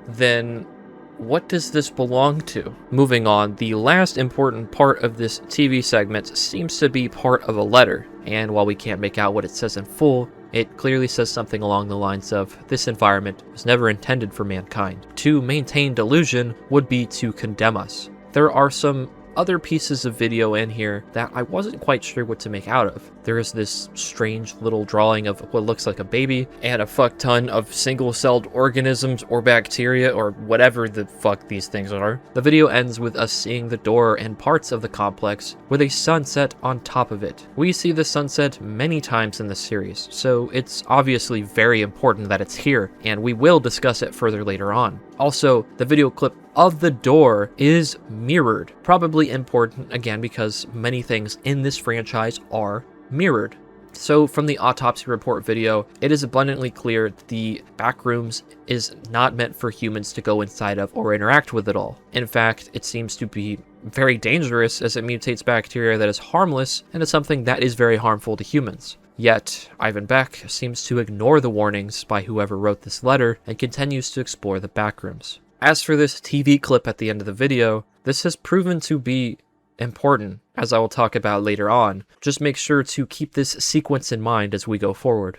Speaker 1: then what does this belong to? Moving on, the last important part of this TV segment seems to be part of a letter, and while we can't make out what it says in full, it clearly says something along the lines of, this environment was never intended for mankind. To maintain delusion would be to condemn us. There are some other pieces of video in here that I wasn't quite sure what to make out of. There is this strange little drawing of what looks like a baby and a fuck ton of single-celled organisms or bacteria or whatever the fuck these things are. The video ends with us seeing the door and parts of the complex with a sunset on top of it. We see the sunset many times in the series, so it's obviously very important that it's here, and we will discuss it further later on. Also, the video clip of the door is mirrored. Probably important, again, because many things in this franchise are mirrored. So from the Autopsy Report video, it is abundantly clear that the Backrooms is not meant for humans to go inside of or interact with at all. In fact, it seems to be very dangerous as it mutates bacteria that is harmless into something that is very harmful to humans. Yet, Ivan Beck seems to ignore the warnings by whoever wrote this letter and continues to explore the backrooms. As for this TV clip at the end of the video, this has proven to be important, as I will talk about later on. Just make sure to keep this sequence in mind as we go forward.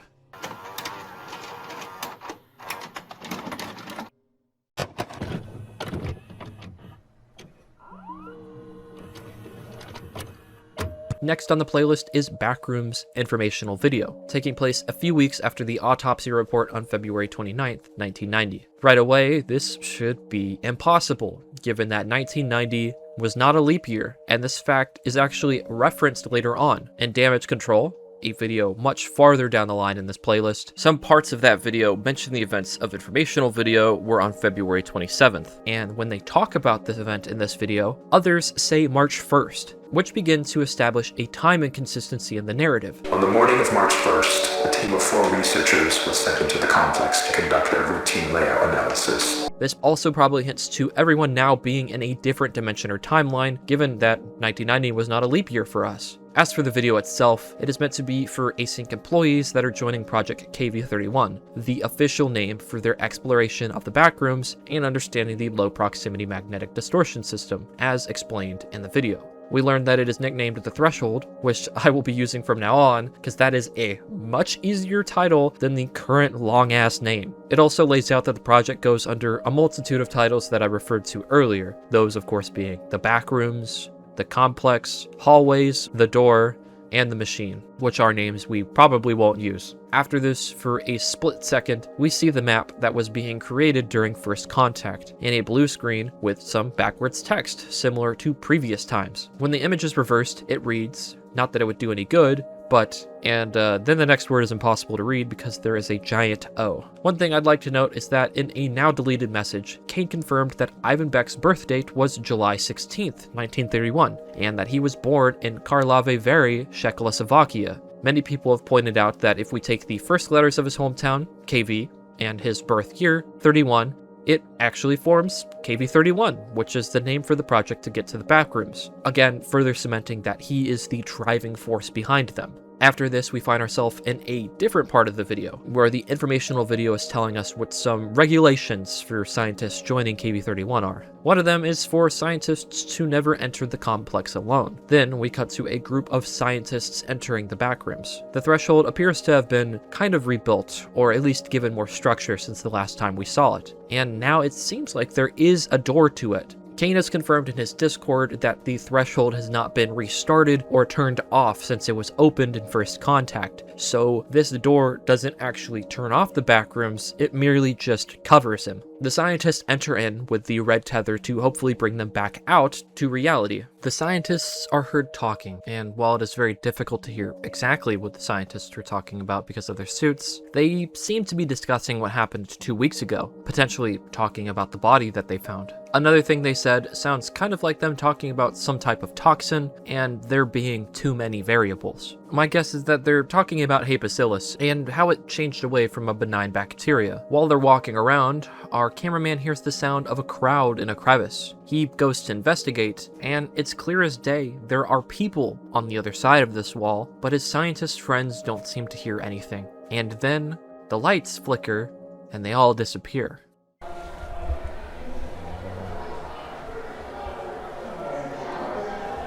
Speaker 1: Next on the playlist is Backrooms Informational Video, taking place a few weeks after the Autopsy Report on February 29th, 1990. Right away, this should be impossible, given that 1990 was not a leap year, and this fact is actually referenced later on in Damage Control, a video much farther down the line in this playlist. Some parts of that video mention the events of Informational Video were on February 27th, and when they talk about this event in this video, others say March 1st, which begins to establish a time inconsistency in the narrative.
Speaker 2: On the morning of March 1st, a team of 4 researchers was sent into the complex to conduct their routine layout analysis.
Speaker 1: This also probably hints to everyone now being in a different dimension or timeline, given that 1990 was not a leap year for us. As for the video itself, it is meant to be for Async employees that are joining Project KV-31, the official name for their exploration of the backrooms and understanding the low proximity magnetic distortion system, as explained in the video. We learned that it is nicknamed The Threshold, which I will be using from now on, because that is a much easier title than the current long-ass name. It also lays out that the project goes under a multitude of titles that I referred to earlier, those of course being the backrooms, the complex, hallways, the door, and the machine, which are names we probably won't use. After this, for a split second, we see the map that was being created during first contact, in a blue screen with some backwards text, similar to previous times. When the image is reversed, it reads, not that it would do any good, but, and then the next word is impossible to read because there is a giant O. One thing I'd like to note is that in a now deleted message, Kane confirmed that Ivan Beck's birth date was July 16th, 1931, and that he was born in Karlovy Vary, Czechoslovakia. Many people have pointed out that if we take the first letters of his hometown, KV, and his birth year, 31, it actually forms KV-31, which is the name for the project to get to the backrooms. Again, further cementing that he is the driving force behind them. After this, we find ourselves in a different part of the video, where the informational video is telling us what some regulations for scientists joining KV-31 are. One of them is for scientists to never enter the complex alone. Then we cut to a group of scientists entering the backrooms. The threshold appears to have been kind of rebuilt, or at least given more structure since the last time we saw it. And now it seems like there is a door to it. Kane has confirmed in his Discord that the threshold has not been restarted or turned off since it was opened in first contact, so this door doesn't actually turn off the backrooms, it merely just covers him. The scientists enter in with the red tether to hopefully bring them back out to reality. The scientists are heard talking, and while it is very difficult to hear exactly what the scientists are talking about because of their suits, they seem to be discussing what happened 2 weeks ago, potentially talking about the body that they found. Another thing they said sounds kind of like them talking about some type of toxin and there being too many variables. My guess is that they're talking about Hey Bacillus and how it changed away from a benign bacteria. While they're walking around, our cameraman hears the sound of a crowd in a crevice. He goes to investigate, and it's clear as day there are people on the other side of this wall, but his scientist friends don't seem to hear anything. And then the lights flicker and they all disappear.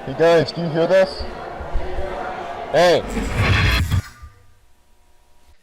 Speaker 3: Hey guys, can you hear this? Hey!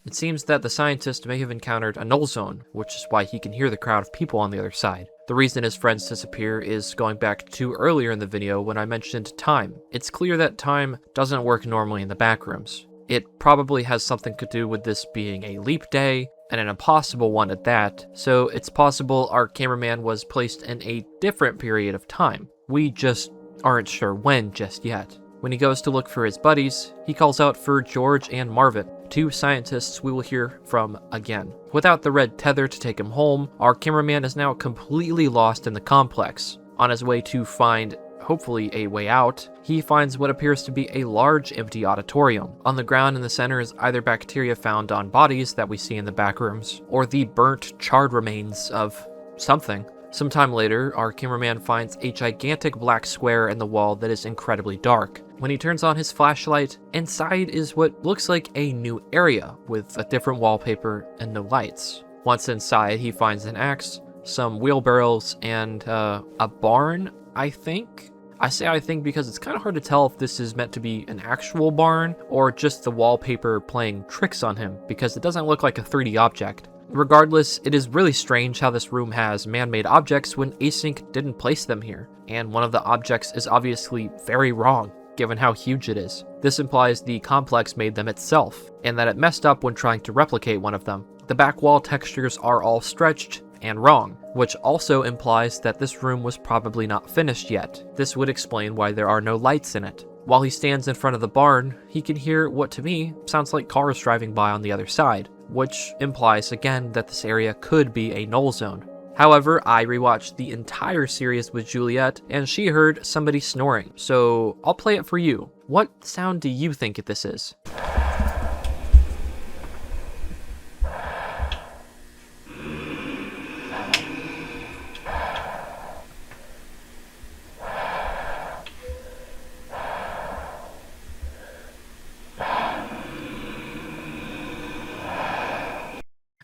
Speaker 1: It seems that the scientist may have encountered a null zone, which is why he can hear the crowd of people on the other side. The reason his friends disappear is going back to earlier in the video when I mentioned time. It's clear that time doesn't work normally in the backrooms. It probably has something to do with this being a leap day, and an impossible one at that, so it's possible our cameraman was placed in a different period of time. We just aren't sure when just yet. When he goes to look for his buddies, he calls out for George and Marvin, 2 scientists we will hear from again. Without the red tether to take him home, our cameraman is now completely lost in the complex. On his way to find, hopefully, a way out, he finds what appears to be a large empty auditorium. On the ground in the center is either bacteria found on bodies that we see in the backrooms, or the burnt, charred remains of something. Sometime later, our cameraman finds a gigantic black square in the wall that is incredibly dark. When he turns on his flashlight, inside is what looks like a new area with a different wallpaper and no lights. Once inside, he finds an axe, some wheelbarrows, and a barn, I think? I say I think because it's kind of hard to tell if this is meant to be an actual barn or just the wallpaper playing tricks on him, because it doesn't look like a 3D object. Regardless, it is really strange how this room has man-made objects when Async didn't place them here, and one of the objects is obviously very wrong, given how huge it is. This implies the complex made them itself, and that it messed up when trying to replicate one of them. The back wall textures are all stretched and wrong, which also implies that this room was probably not finished yet. This would explain why there are no lights in it. While he stands in front of the barn, he can hear what to me sounds like cars driving by on the other side, which implies again that this area could be a null zone. However, I rewatched the entire series with Juliet, and she heard somebody snoring, so I'll play it for you. What sound do you think this is?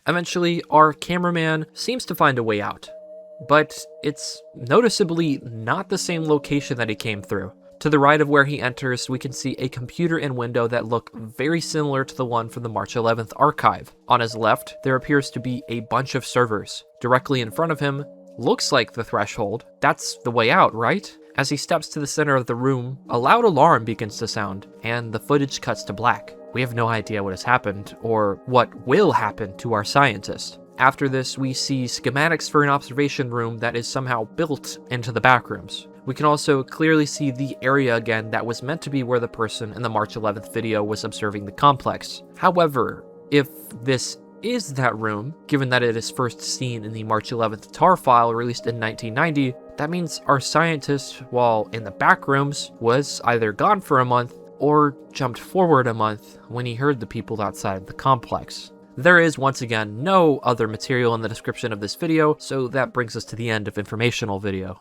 Speaker 1: Eventually, our cameraman seems to find a way out, but it's noticeably not the same location that he came through. To the right of where he enters, we can see a computer and window that look very similar to the one from the March 11th archive. On his left, there appears to be a bunch of servers. Directly in front of him, looks like the threshold. That's the way out, right? As he steps to the center of the room, a loud alarm begins to sound, and the footage cuts to black. We have no idea what has happened, or what will happen to our scientist. After this, we see schematics for an observation room that is somehow built into the backrooms. We can also clearly see the area again that was meant to be where the person in the March 11th video was observing the complex. However, if this is that room, given that it is first seen in the March 11th tar file released in 1990, that means our scientist, while in the backrooms, was either gone for a month or jumped forward a month when he heard the people outside the complex. There is, once again, no other material in the description of this video, so that brings us to the end of Informational video.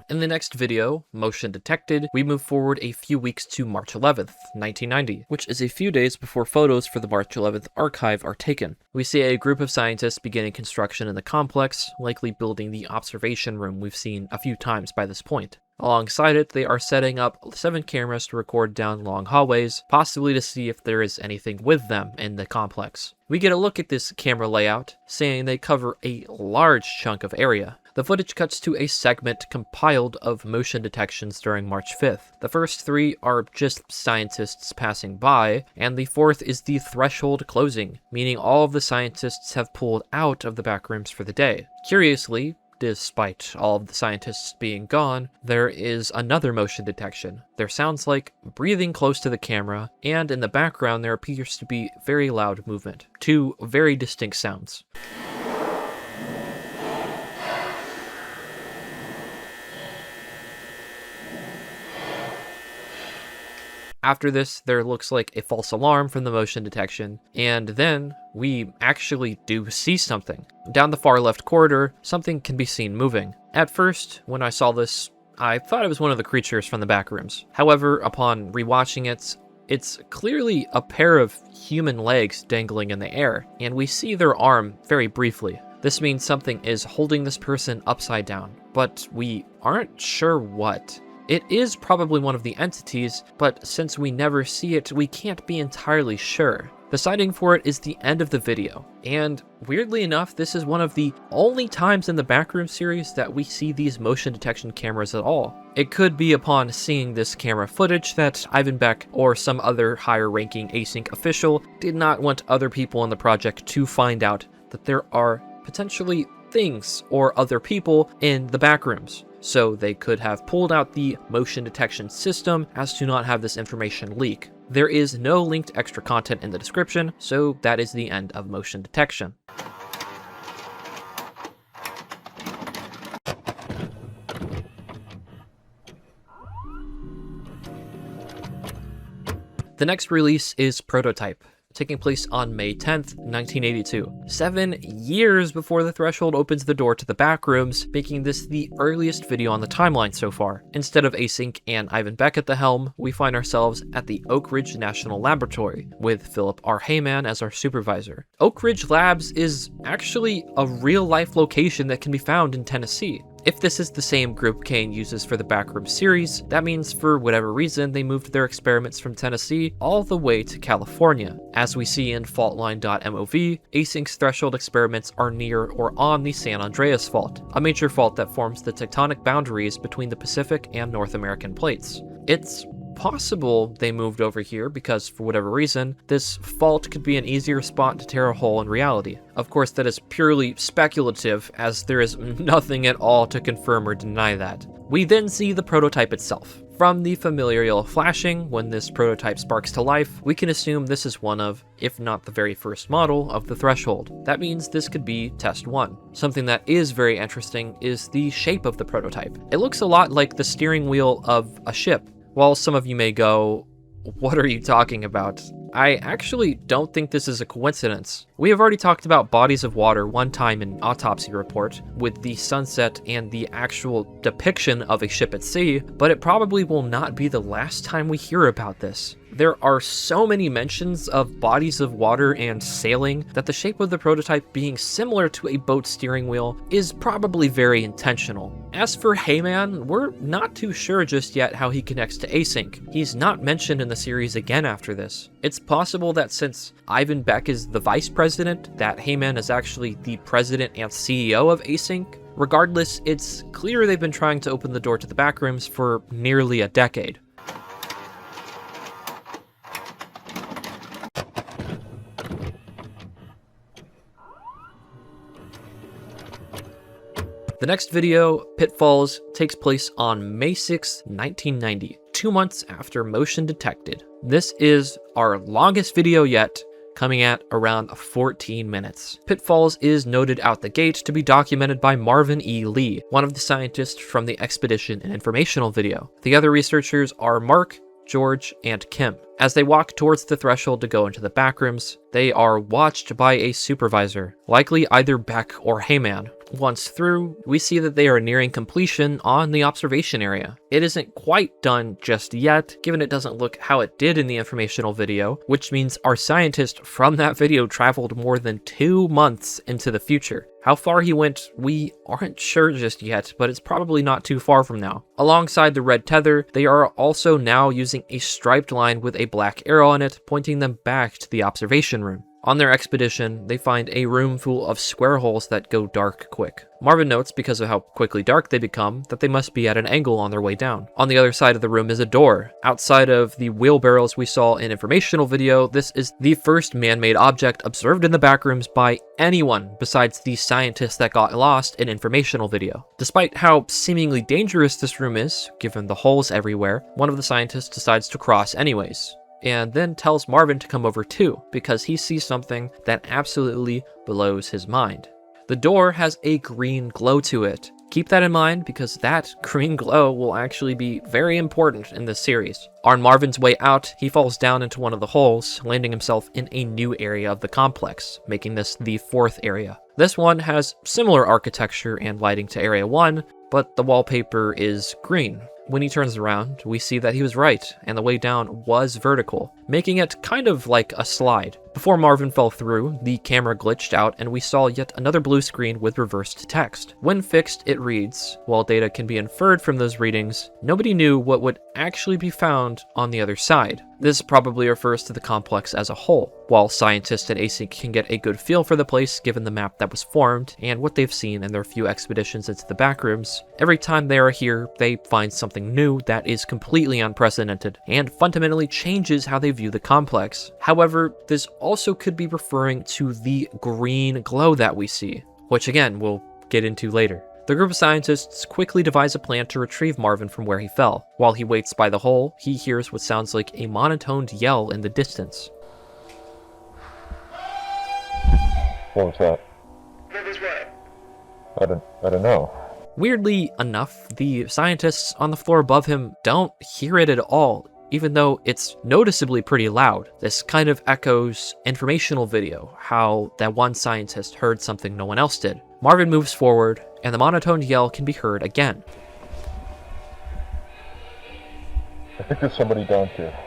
Speaker 1: In the next video, Motion Detected, we move forward a few weeks to March 11th, 1990, which is a few days before photos for the March 11th archive are taken. We see a group of scientists beginning construction in the complex, likely building the observation room we've seen a few times by this point. Alongside it, they are setting up 7 cameras to record down long hallways, possibly to see if there is anything with them in the complex. We get a look at this camera layout, saying they cover a large chunk of area. The footage cuts to a segment compiled of motion detections during March 5th. The first 3 are just scientists passing by, and the 4th is the threshold closing, meaning all of the scientists have pulled out of the backrooms for the day. Curiously, despite all of the scientists being gone, there is another motion detection. There sounds like breathing close to the camera, and in the background there appears to be very loud movement. 2 very distinct sounds. After this, there looks like a false alarm from the motion detection, and then we actually do see something. Down the far left corridor, something can be seen moving. At first, when I saw this, I thought it was one of the creatures from the backrooms. However, upon rewatching it, it's clearly a pair of human legs dangling in the air, and we see their arm very briefly. This means something is holding this person upside down, but we aren't sure what. It is probably one of the entities, but since we never see it, we can't be entirely sure. The sighting for it is the end of the video, and weirdly enough, this is one of the only times in the Backroom series that we see these motion detection cameras at all. It could be upon seeing this camera footage that Ivan Beck or some other higher-ranking Async official did not want other people in the project to find out that there are potentially things or other people in the backrooms. So they could have pulled out the motion detection system as to not have this information leak. There is no linked extra content in the description, so that is the end of motion detection. The next release is Prototype. taking place on May 10th, 1982. 7 years before the threshold opens the door to the backrooms, making this the earliest video on the timeline so far. Instead of Async and Ivan Beck at the helm, we find ourselves at the Oak Ridge National Laboratory, with Philip R. Heyman as our supervisor. Oak Ridge Labs is actually a real-life location that can be found in Tennessee. If this is the same group Kane uses for the Backrooms series, that means for whatever reason they moved their experiments from Tennessee all the way to California. As we see in faultline.mov, Async's threshold experiments are near or on the San Andreas Fault, a major fault that forms the tectonic boundaries between the Pacific and North American plates. It's possible they moved over here because, for whatever reason, this fault could be an easier spot to tear a hole in reality. Of course, that is purely speculative, as there is nothing at all to confirm or deny that. We then see the prototype itself. From the familiar yellow flashing, when this prototype sparks to life, we can assume this is one of, if not the very first model, of the threshold. That means this could be test 1. Something that is very interesting is the shape of the prototype. It looks a lot like the steering wheel of a ship. While some of you may go, what are you talking about? I actually don't think this is a coincidence. We have already talked about bodies of water one time in Autopsy Report, with the sunset and the actual depiction of a ship at sea, but it probably will not be the last time we hear about this. There are so many mentions of bodies of water and sailing that the shape of the prototype being similar to a boat steering wheel is probably very intentional. As for Heyman, we're not too sure just yet how he connects to Async. He's not mentioned in the series again after this. It's possible that since Ivan Beck is the vice president, that Heyman is actually the president and CEO of Async. Regardless, it's clear they've been trying to open the door to the backrooms for nearly a decade. The next video, Pitfalls, takes place on May 6, 1990, 2 months after Motion Detected. This is our longest video yet, coming at around 14 minutes. Pitfalls is noted out the gate to be documented by Marvin E. Lee, one of the scientists from the Expedition and Informational video. The other researchers are Mark, George, and Kim. As they walk towards the threshold to go into the backrooms, they are watched by a supervisor, likely either Beck or Heyman. Once through, we see that they are nearing completion on the observation area. It isn't quite done just yet, given it doesn't look how it did in the informational video, which means our scientist from that video traveled more than 2 months into the future. How far he went, we aren't sure just yet, but it's probably not too far from now. Alongside the red tether, they are also now using a striped line with a black arrow on it, pointing them back to the observation room. On their expedition, they find a room full of square holes that go dark quick. Marvin notes, because of how quickly dark they become, that they must be at an angle on their way down. On the other side of the room is a door. Outside of the wheelbarrows we saw in informational video, this is the first man-made object observed in the backrooms by anyone besides the scientists that got lost in informational video. Despite how seemingly dangerous this room is, given the holes everywhere, one of the scientists decides to cross anyways, and then tells Marvin to come over too, because he sees something that absolutely blows his mind. The door has a green glow to it. Keep that in mind, because that green glow will actually be very important in this series. On Marvin's way out, he falls down into one of the holes, landing himself in a new area of the complex, making this the 4th area. This one has similar architecture and lighting to Area 1, but the wallpaper is green. When he turns around, we see that he was right, and the way down was vertical, making it kind of like a slide. Before Marvin fell through, the camera glitched out and we saw yet another blue screen with reversed text. When fixed, it reads, while data can be inferred from those readings, nobody knew what would actually be found on the other side. This probably refers to the complex as a whole. While scientists at Async can get a good feel for the place given the map that was formed and what they've seen in their few expeditions into the backrooms, every time they are here, they find something new that is completely unprecedented and fundamentally changes how they view the complex. However, this also could be referring to the green glow that we see, which again, we'll get into later. The group of scientists quickly devise a plan to retrieve Marvin from where he fell. While he waits by the hole, he hears what sounds like a monotoned yell in the distance.
Speaker 3: What was that?
Speaker 4: What was what?
Speaker 3: I don't know.
Speaker 1: Weirdly enough, the scientists on the floor above him don't hear it at all. even though it's noticeably pretty loud. This kind of echoes Informational video, how that one scientist heard something no one else did. Marvin moves forward, and the monotone yell can be heard again.
Speaker 3: I think there's somebody down here.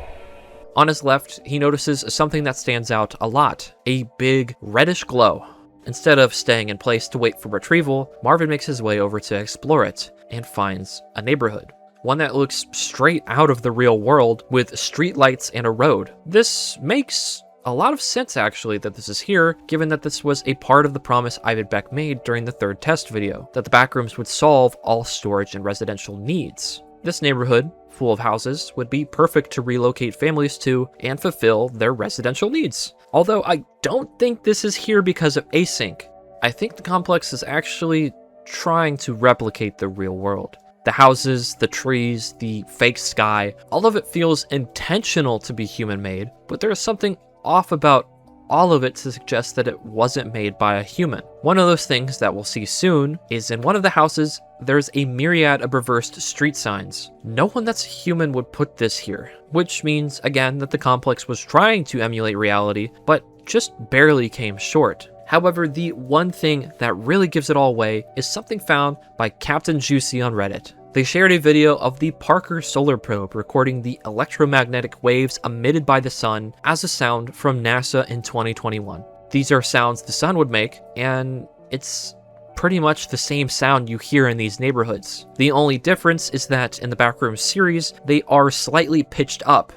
Speaker 1: On his left, he notices something that stands out a lot, a big reddish glow. Instead of staying in place to wait for retrieval, Marvin makes his way over to explore it and finds a neighborhood. One that looks straight out of the real world with streetlights and a road. This makes a lot of sense actually that this is here, given that this was a part of the promise Ivan Beck made during the third test video, that the Backrooms would solve all storage and residential needs. This neighborhood, full of houses, would be perfect to relocate families to and fulfill their residential needs. Although I don't think this is here because of Async. I think the complex is actually trying to replicate the real world. The houses, the trees, the fake sky, all of it feels intentional to be human-made, but there is something off about all of it to suggest that it wasn't made by a human. One of those things that we'll see soon is in one of the houses, there's a myriad of reversed street signs. No one that's human would put this here, which means, again, that the complex was trying to emulate reality, but just barely came short. However, the one thing that really gives it all away is something found by Captain Juicy on Reddit. They shared a video of the Parker Solar Probe recording the electromagnetic waves emitted by the sun as a sound from NASA in 2021. These are sounds the sun would make, and it's pretty much the same sound you hear in these neighborhoods. The only difference is that in the Backrooms series, they are slightly pitched up.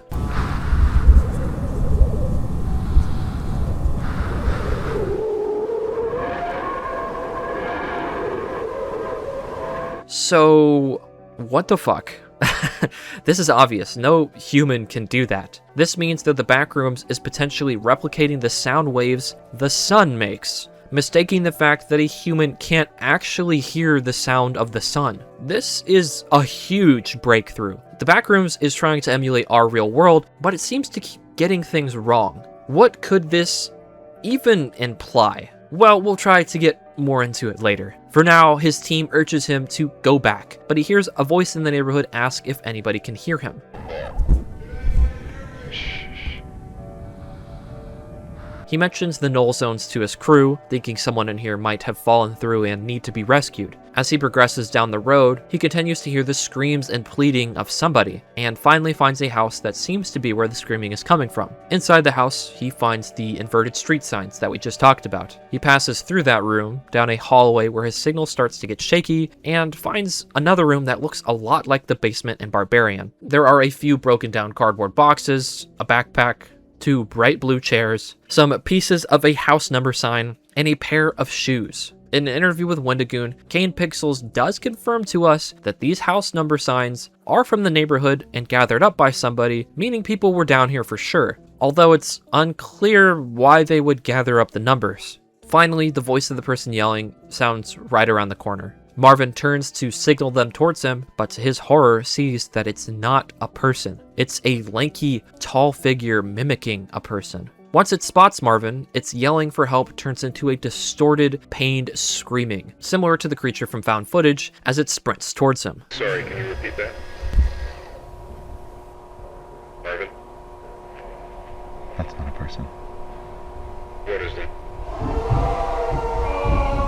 Speaker 1: So, what the fuck? This is obvious. No human can do that. This means that the Backrooms is potentially replicating the sound waves the sun makes, mistaking the fact that a human can't actually hear the sound of the sun. This is a huge breakthrough. The Backrooms is trying to emulate our real world, but it seems to keep getting things wrong. What could this even imply? Well, we'll try to get more into it later. For now, his team urges him to go back, but he hears a voice in the neighborhood ask if anybody can hear him. He mentions the null zones to his crew, thinking someone in here might have fallen through and need to be rescued. As he progresses down the road, he continues to hear the screams and pleading of somebody, and finally finds a house that seems to be where the screaming is coming from. Inside the house, he finds the inverted street signs that we just talked about. He passes through that room, down a hallway where his signal starts to get shaky, and finds another room that looks a lot like the basement in Barbarian. There are a few broken down cardboard boxes, a backpack, 2 bright blue chairs, some pieces of a house number sign, and a pair of shoes. In an interview with Wendigoon, Kane Pixels does confirm to us that these house number signs are from the neighborhood and gathered up by somebody, meaning people were down here for sure, although it's unclear why they would gather up the numbers. Finally, the voice of the person yelling sounds right around the corner. Marvin turns to signal them towards him, but to his horror sees that it's not a person. It's a lanky, tall figure mimicking a person. Once it spots Marvin, its yelling for help turns into a distorted, pained screaming, similar to the creature from found footage as it sprints towards him.
Speaker 4: Sorry, can you repeat that? Marvin?
Speaker 5: That's not a person.
Speaker 4: What is that?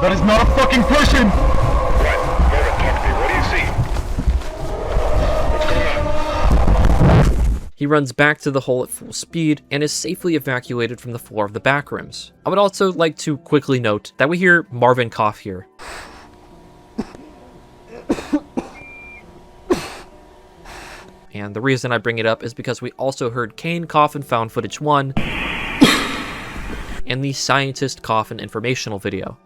Speaker 5: That is not a fucking person!
Speaker 4: What? Marvin, talk to me. What do you see? What's going on?
Speaker 1: He runs back to the hole at full speed and is safely evacuated from the floor of the Backrooms. I would also like to quickly note that we hear Marvin cough here. And the reason I bring it up is because we also heard Kane cough in Found Footage 1 and the Scientist cough in Informational video.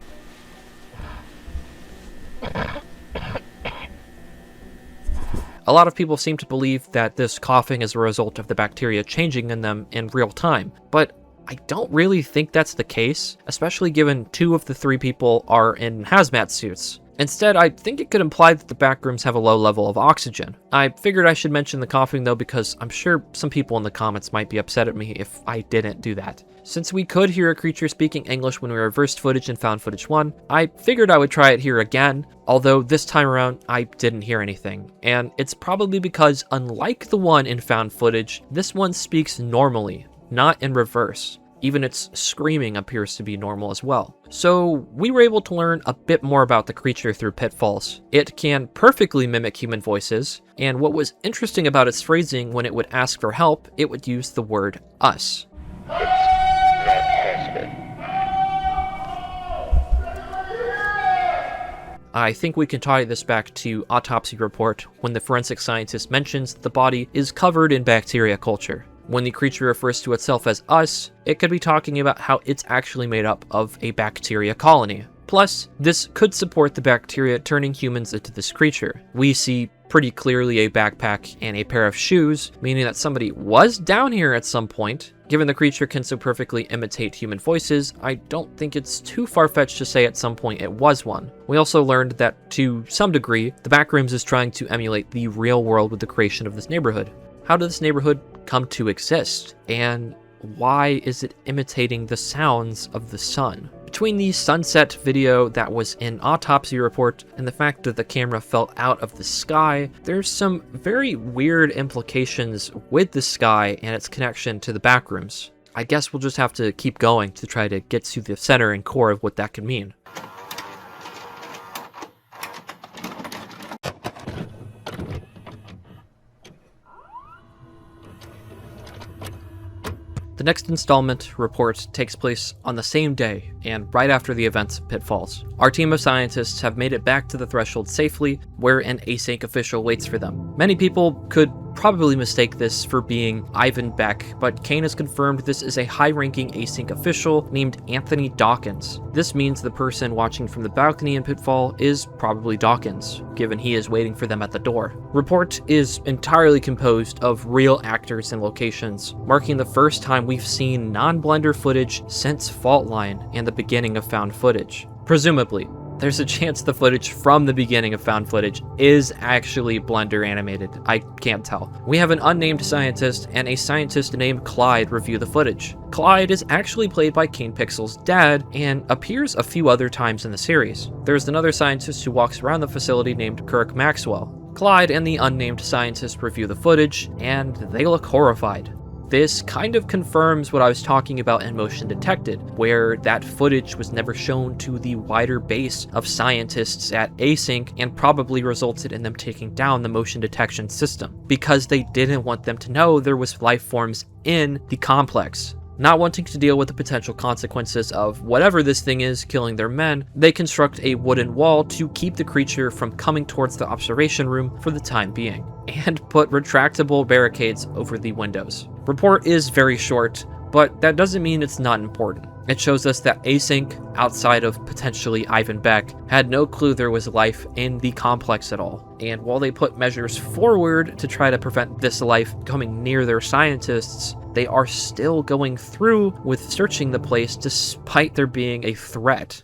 Speaker 1: A lot of people seem to believe that this coughing is a result of the bacteria changing in them in real time, but I don't really think that's the case, especially given 2 of the 3 people are in hazmat suits. Instead, I think it could imply that the Backrooms have a low level of oxygen. I figured I should mention the coughing though because I'm sure some people in the comments might be upset at me if I didn't do that. Since we could hear a creature speaking English when we reversed footage in found footage 1, I figured I would try it here again, although this time around I didn't hear anything. And it's probably because, unlike the one in found footage, this one speaks normally, not in reverse. Even its screaming appears to be normal as well. So we were able to learn a bit more about the creature through Pitfalls. It can perfectly mimic human voices, and what was interesting about its phrasing when it would ask for help, it would use the word us. I think we can tie this back to Autopsy Report when the forensic scientist mentions that the body is covered in bacteria culture. When the creature refers to itself as us, it could be talking about how it's actually made up of a bacteria colony. Plus, this could support the bacteria turning humans into this creature. We see pretty clearly a backpack and a pair of shoes, meaning that somebody was down here at some point. Given the creature can so perfectly imitate human voices, I don't think it's too far-fetched to say at some point it was one. We also learned that, to some degree, the Backrooms is trying to emulate the real world with the creation of this neighborhood. How did this neighborhood come to exist? And why is it imitating the sounds of the sun? Between the sunset video that was in Autopsy Report and the fact that the camera fell out of the sky, there's some very weird implications with the sky and its connection to the Backrooms. I guess we'll just have to keep going to try to get to the center and core of what that could mean. The next installment, Report, takes place on the same day and right after the events of Pitfalls. Our team of scientists have made it back to the threshold safely, where an Async official waits for them. Many people could probably mistake this for being Ivan Beck, but Kane has confirmed this is a high-ranking Async official named Anthony Dawkins. This means the person watching from the balcony in Pitfall is probably Dawkins, given he is waiting for them at the door. Report is entirely composed of real actors and locations, marking the first time we've seen non-Blender footage since Faultline and the beginning of found footage. Presumably, there's a chance the footage from the beginning of found footage is actually Blender animated. I can't tell. We have an unnamed scientist and a scientist named Clyde review the footage. Clyde is actually played by Kane Pixels' dad and appears a few other times in the series. There's another scientist who walks around the facility named Kirk Maxwell. Clyde and the unnamed scientist review the footage, and they look horrified. This kind of confirms what I was talking about in Motion Detected, where that footage was never shown to the wider base of scientists at Async and probably resulted in them taking down the motion detection system, because they didn't want them to know there was life forms in the complex. Not wanting to deal with the potential consequences of whatever this thing is killing their men, they construct a wooden wall to keep the creature from coming towards the observation room for the time being, and put retractable barricades over the windows. Report is very short, but that doesn't mean it's not important. It shows us that Async, outside of potentially Ivan Beck, had no clue there was life in the complex at all. And while they put measures forward to try to prevent this life coming near their scientists, they are still going through with searching the place despite there being a threat.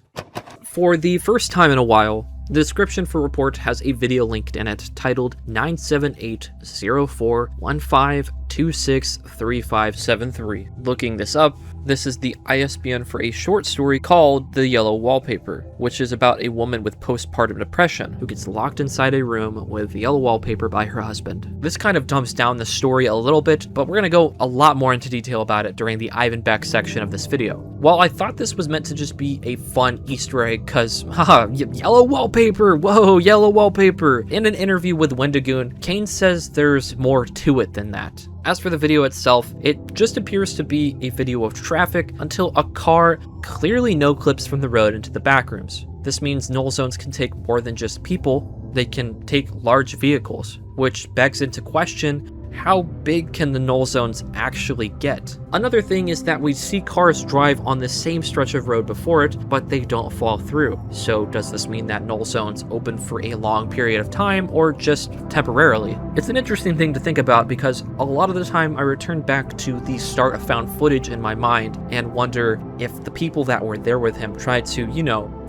Speaker 1: For the first time in a while, the description for Report has a video linked in it titled 9780415263573. Looking this up, this is the ISBN for a short story called The Yellow Wallpaper, which is about a woman with postpartum depression who gets locked inside a room with yellow wallpaper by her husband. This kind of dumps down the story a little bit, but we're going to go a lot more into detail about it during the Ivan Beck section of this video. While I thought this was meant to just be a fun Easter egg, cause haha, yellow wallpaper, whoa, yellow wallpaper. In an interview with Wendigoon, Kane says there's more to it than that. As for the video itself, it just appears to be a video of traffic until a car clearly no-clips from the road into the backrooms. This means null zones can take more than just people, they can take large vehicles, which begs into question, how big can the null zones actually get? Another thing is that we see cars drive on the same stretch of road before it, but they don't fall through. So does this mean that null zones open for a long period of time or just temporarily? It's an interesting thing to think about because a lot of the time I return back to the start of found footage in my mind and wonder if the people that were there with him tried to,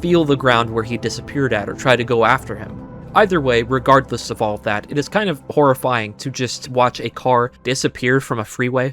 Speaker 1: feel the ground where he disappeared at or try to go after him. Either way, regardless of all of that, it is kind of horrifying to just watch a car disappear from a freeway.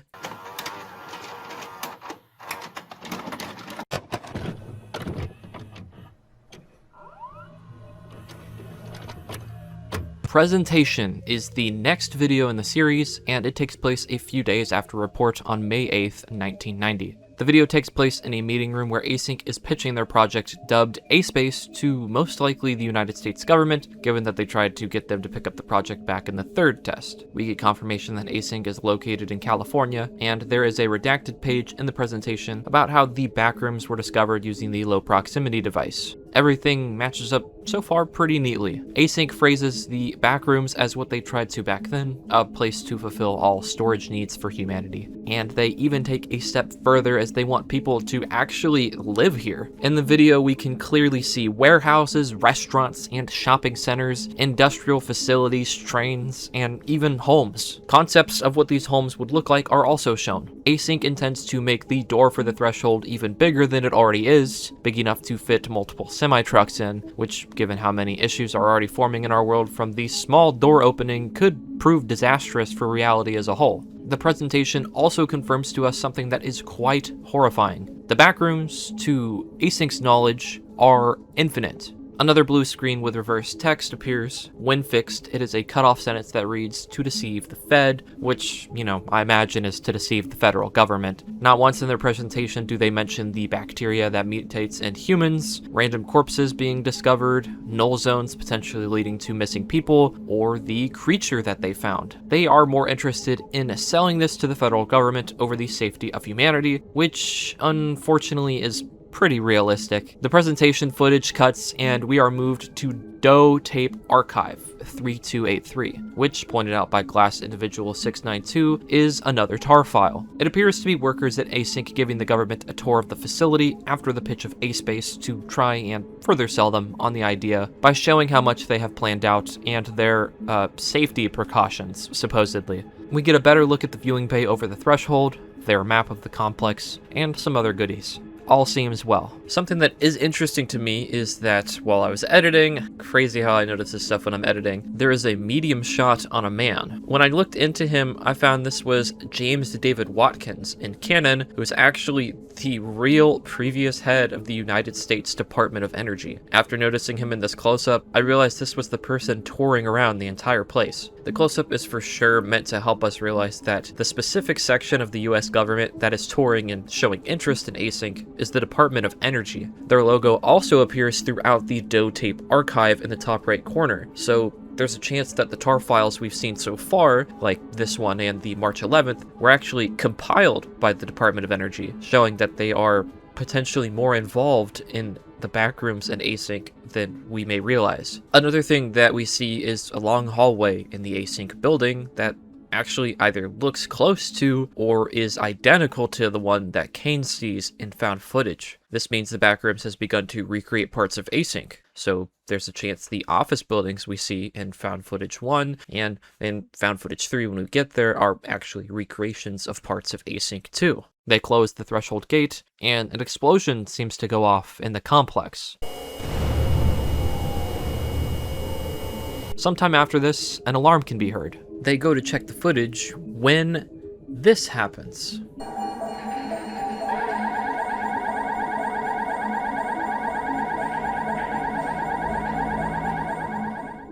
Speaker 1: Presentation is the next video in the series, and it takes place a few days after report on May 8th, 1990. The video takes place in a meeting room where Async is pitching their project dubbed A-Space to most likely the United States government, given that they tried to get them to pick up the project back in the third test. We get confirmation that Async is located in California, and there is a redacted page in the presentation about how the backrooms were discovered using the low proximity device. Everything matches up so far pretty neatly. Async phrases the backrooms as what they tried to back then, a place to fulfill all storage needs for humanity. And they even take a step further as they want people to actually live here. In the video, we can clearly see warehouses, restaurants, and shopping centers, industrial facilities, trains, and even homes. Concepts of what these homes would look like are also shown. Async intends to make the door for the threshold even bigger than it already is, big enough to fit multiple semi-trucks in, which, given how many issues are already forming in our world from the small door opening, could prove disastrous for reality as a whole. The presentation also confirms to us something that is quite horrifying. The backrooms, to Async's knowledge, are infinite. Another blue screen with reverse text appears. When fixed, it is a cutoff sentence that reads, "to deceive the Fed," which, I imagine is to deceive the federal government. Not once in their presentation do they mention the bacteria that mutates in humans, random corpses being discovered, null zones potentially leading to missing people, or the creature that they found. They are more interested in selling this to the federal government over the safety of humanity, which unfortunately is pretty realistic. The presentation footage cuts and we are moved to DOE Tape Archive 3283, which, pointed out by Glass Individual 692, is another tar file. It appears to be workers at Async giving the government a tour of the facility after the pitch of A-Space to try and further sell them on the idea by showing how much they have planned out and their safety precautions, supposedly. We get a better look at the viewing bay over the threshold, their map of the complex, and some other goodies. All seems well. Something that is interesting to me is that while I was editing, crazy how I notice this stuff when I'm editing, there is a medium shot on a man. When I looked into him, I found this was James David Watkins in canon, who is actually the real previous head of the United States Department of Energy. After noticing him in this close-up, I realized this was the person touring around the entire place. The close-up is for sure meant to help us realize that the specific section of the US government that is touring and showing interest in Async is the Department of Energy. Their logo also appears throughout the DOE Tape Archive in the top right corner, so there's a chance that the tar files we've seen so far, like this one and the March 11th, were actually compiled by the Department of Energy, showing that they are potentially more involved in the backrooms and Async than we may realize. Another thing that we see is a long hallway in the Async building that actually either looks close to or is identical to the one that Kane sees in found footage. This means the backrooms has begun to recreate parts of Async, so there's a chance the office buildings we see in found footage 1 and in found footage 3 when we get there are actually recreations of parts of Async 2. They close the threshold gate, and an explosion seems to go off in the complex. Sometime after this, an alarm can be heard. They go to check the footage when this happens.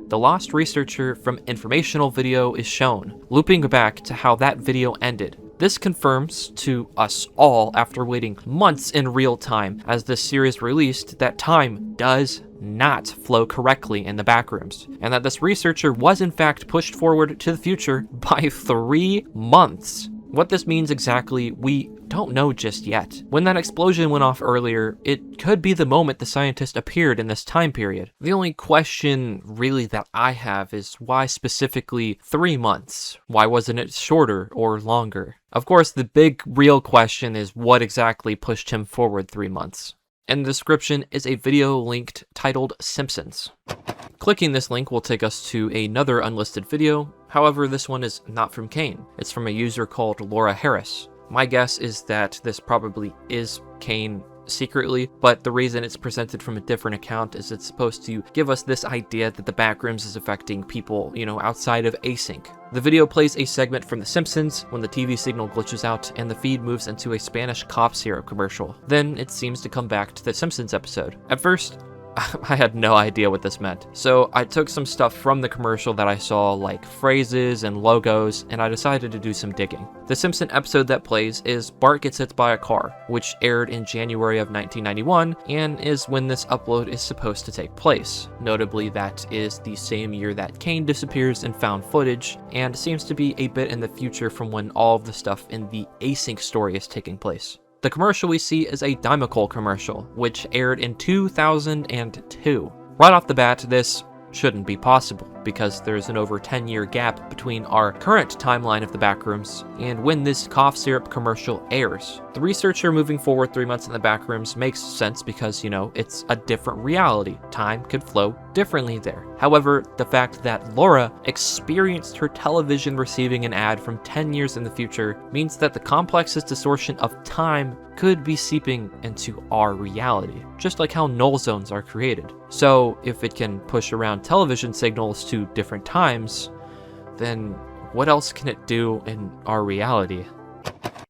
Speaker 1: The lost researcher from Informational video is shown, looping back to how that video ended. This confirms to us all, after waiting months in real time as this series released, that time does not flow correctly in the backrooms, and that this researcher was in fact pushed forward to the future by 3 months. What this means exactly, we don't know just yet. When that explosion went off earlier, it could be the moment the scientist appeared in this time period. The only question really that I have is why specifically 3 months? Why wasn't it shorter or longer? Of course, the big real question is what exactly pushed him forward 3 months. In the description is a video linked titled Simpsons. Clicking this link will take us to another unlisted video. However, this one is not from Kane. It's from a user called Laura Harris. My guess is that this probably is Kane secretly, but the reason it's presented from a different account is it's supposed to give us this idea that the backrooms is affecting people, outside of Async. The video plays a segment from The Simpsons when the TV signal glitches out and the feed moves into a Spanish cough syrup commercial. Then it seems to come back to the Simpsons episode. At first, I had no idea what this meant. So I took some stuff from the commercial that I saw, like phrases and logos, and I decided to do some digging. The Simpson episode that plays is Bart Gets Hit by a Car, which aired in January of 1991, and is when this upload is supposed to take place. Notably, that is the same year that Kane disappears in found footage, and seems to be a bit in the future from when all of the stuff in the Async story is taking place. The commercial we see is a Dimacol commercial, which aired in 2002. Right off the bat, this shouldn't be possible, because there's an over 10-year gap between our current timeline of the Backrooms and when this cough syrup commercial airs. The researcher moving forward 3 months in the Backrooms makes sense because, it's a different reality. Time could flow differently there. However, the fact that Laura experienced her television receiving an ad from 10 years in the future means that the complex's distortion of time could be seeping into our reality, just like how null zones are created. So if it can push around television signals to different times, then what else can it do in our reality?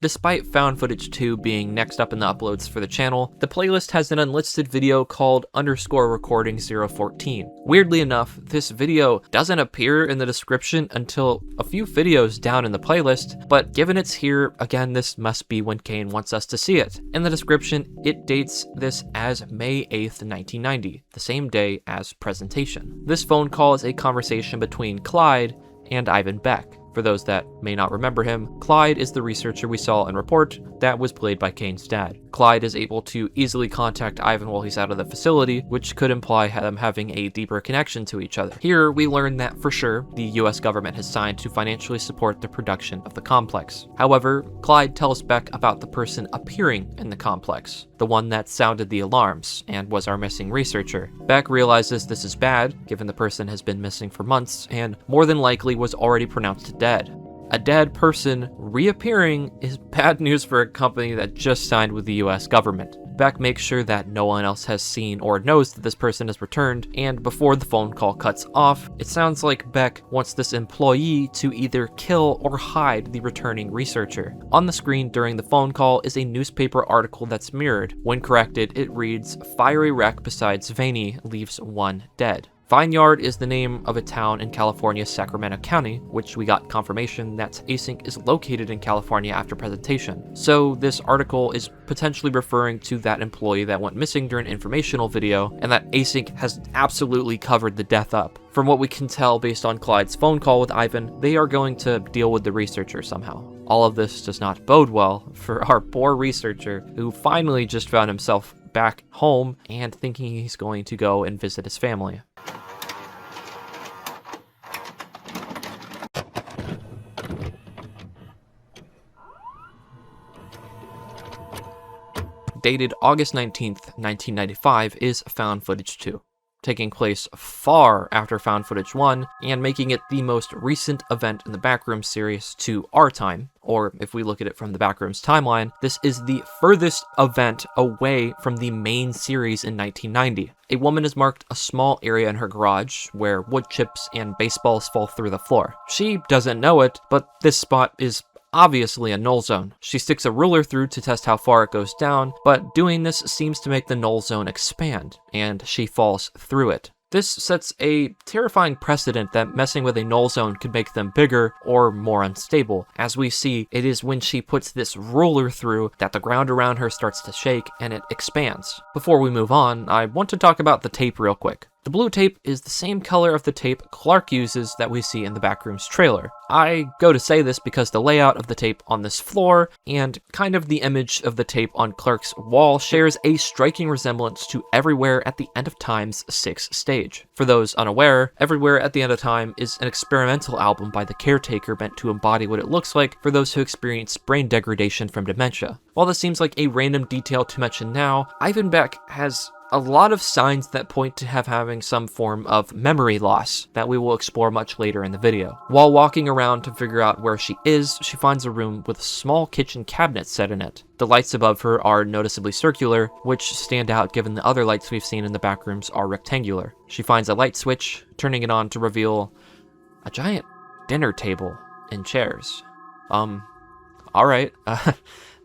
Speaker 1: Despite Found Footage 2 being next up in the uploads for the channel, the playlist has an unlisted video called _recording 014. Weirdly enough, this video doesn't appear in the description until a few videos down in the playlist, but given it's here, again, this must be when Kane wants us to see it. In the description, it dates this as May 8th, 1990, the same day as presentation. This phone call is a conversation between Clyde and Ivan Beck. For those that may not remember him, Clyde is the researcher we saw in Report that was played by Kane's dad. Clyde is able to easily contact Ivan while he's out of the facility, which could imply them having a deeper connection to each other. Here, we learn that for sure, the US government has signed to financially support the production of the complex. However, Clyde tells Beck about the person appearing in the complex, the one that sounded the alarms and was our missing researcher. Beck realizes this is bad, given the person has been missing for months and more than likely was already pronounced dead. A dead person reappearing is bad news for a company that just signed with the US government. Beck makes sure that no one else has seen or knows that this person has returned, and before the phone call cuts off, it sounds like Beck wants this employee to either kill or hide the returning researcher. On the screen during the phone call is a newspaper article that's mirrored. When corrected, it reads, "Fiery wreck besides Vaney leaves one dead." Vineyard is the name of a town in California's Sacramento County, which we got confirmation that Async is located in California after presentation. So this article is potentially referring to that employee that went missing during an informational video, and that Async has absolutely covered the death up. From what we can tell based on Clyde's phone call with Ivan, they are going to deal with the researcher somehow. All of this does not bode well for our poor researcher, who finally just found himself back home and thinking he's going to go and visit his family. Dated August 19th, 1995 is Found Footage 2, taking place far after Found Footage 1 and making it the most recent event in the Backrooms series to our time, or if we look at it from the Backrooms timeline, this is the furthest event away from the main series in 1990. A woman has marked a small area in her garage where wood chips and baseballs fall through the floor. She doesn't know it, but this spot is obviously a null zone. She sticks a ruler through to test how far it goes down, but doing this seems to make the null zone expand, and she falls through it. This sets a terrifying precedent that messing with a null zone could make them bigger or more unstable. As we see, it is when she puts this ruler through that the ground around her starts to shake and it expands. Before we move on, I want to talk about the tape real quick. The blue tape is the same color of the tape Clark uses that we see in the Backrooms trailer. I go to say this because the layout of the tape on this floor and kind of the image of the tape on Clark's wall shares a striking resemblance to Everywhere at the End of Time's 6th stage. For those unaware, Everywhere at the End of Time is an experimental album by The Caretaker meant to embody what it looks like for those who experience brain degradation from dementia. While this seems like a random detail to mention now, Ivan Beck has a lot of signs that point to having some form of memory loss that we will explore much later in the video. While walking around to figure out where she is, she finds a room with a small kitchen cabinet set in it. The lights above her are noticeably circular, which stand out given the other lights we've seen in the Backrooms are rectangular. She finds a light switch, turning it on to reveal a giant dinner table and chairs. Alright.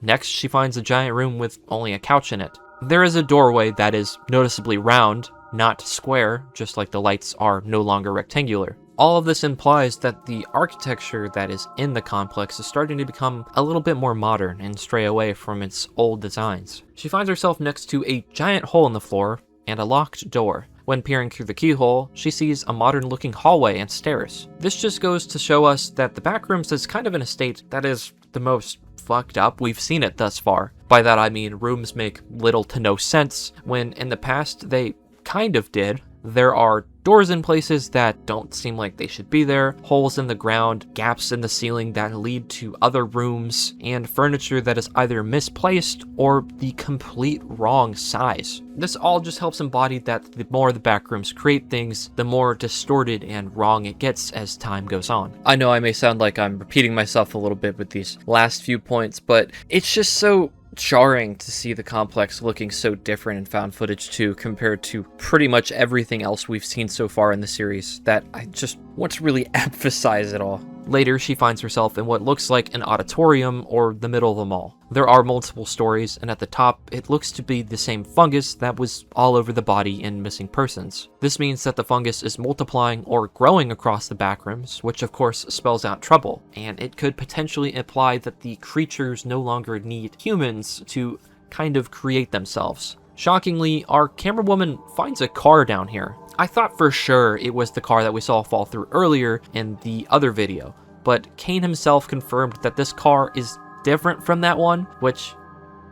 Speaker 1: Next, she finds a giant room with only a couch in it. There is a doorway that is noticeably round, not square, just like the lights are no longer rectangular. All of this implies that the architecture that is in the complex is starting to become a little bit more modern and stray away from its old designs. She finds herself next to a giant hole in the floor and a locked door. When peering through the keyhole, she sees a modern-looking hallway and stairs. This just goes to show us that the Backrooms is kind of in a state that is the most fucked up we've seen it thus far. By that I mean rooms make little to no sense, when in the past they kind of did. There are doors in places that don't seem like they should be there, holes in the ground, gaps in the ceiling that lead to other rooms, and furniture that is either misplaced or the complete wrong size. This all just helps embody that the more the Backrooms create things, the more distorted and wrong it gets as time goes on. I know I may sound like I'm repeating myself a little bit with these last few points, but it's just so jarring to see the complex looking so different in found footage 2 compared to pretty much everything else we've seen so far in the series that I just want to really emphasize it all. Later, she finds herself in what looks like an auditorium or the middle of the mall. There are multiple stories, and at the top, it looks to be the same fungus that was all over the body in Missing Persons. This means that the fungus is multiplying or growing across the Backrooms, which of course spells out trouble, and it could potentially imply that the creatures no longer need humans to kind of create themselves. Shockingly, our camerawoman finds a car down here. I thought for sure it was the car that we saw fall through earlier in the other video, but Kane himself confirmed that this car is different from that one, which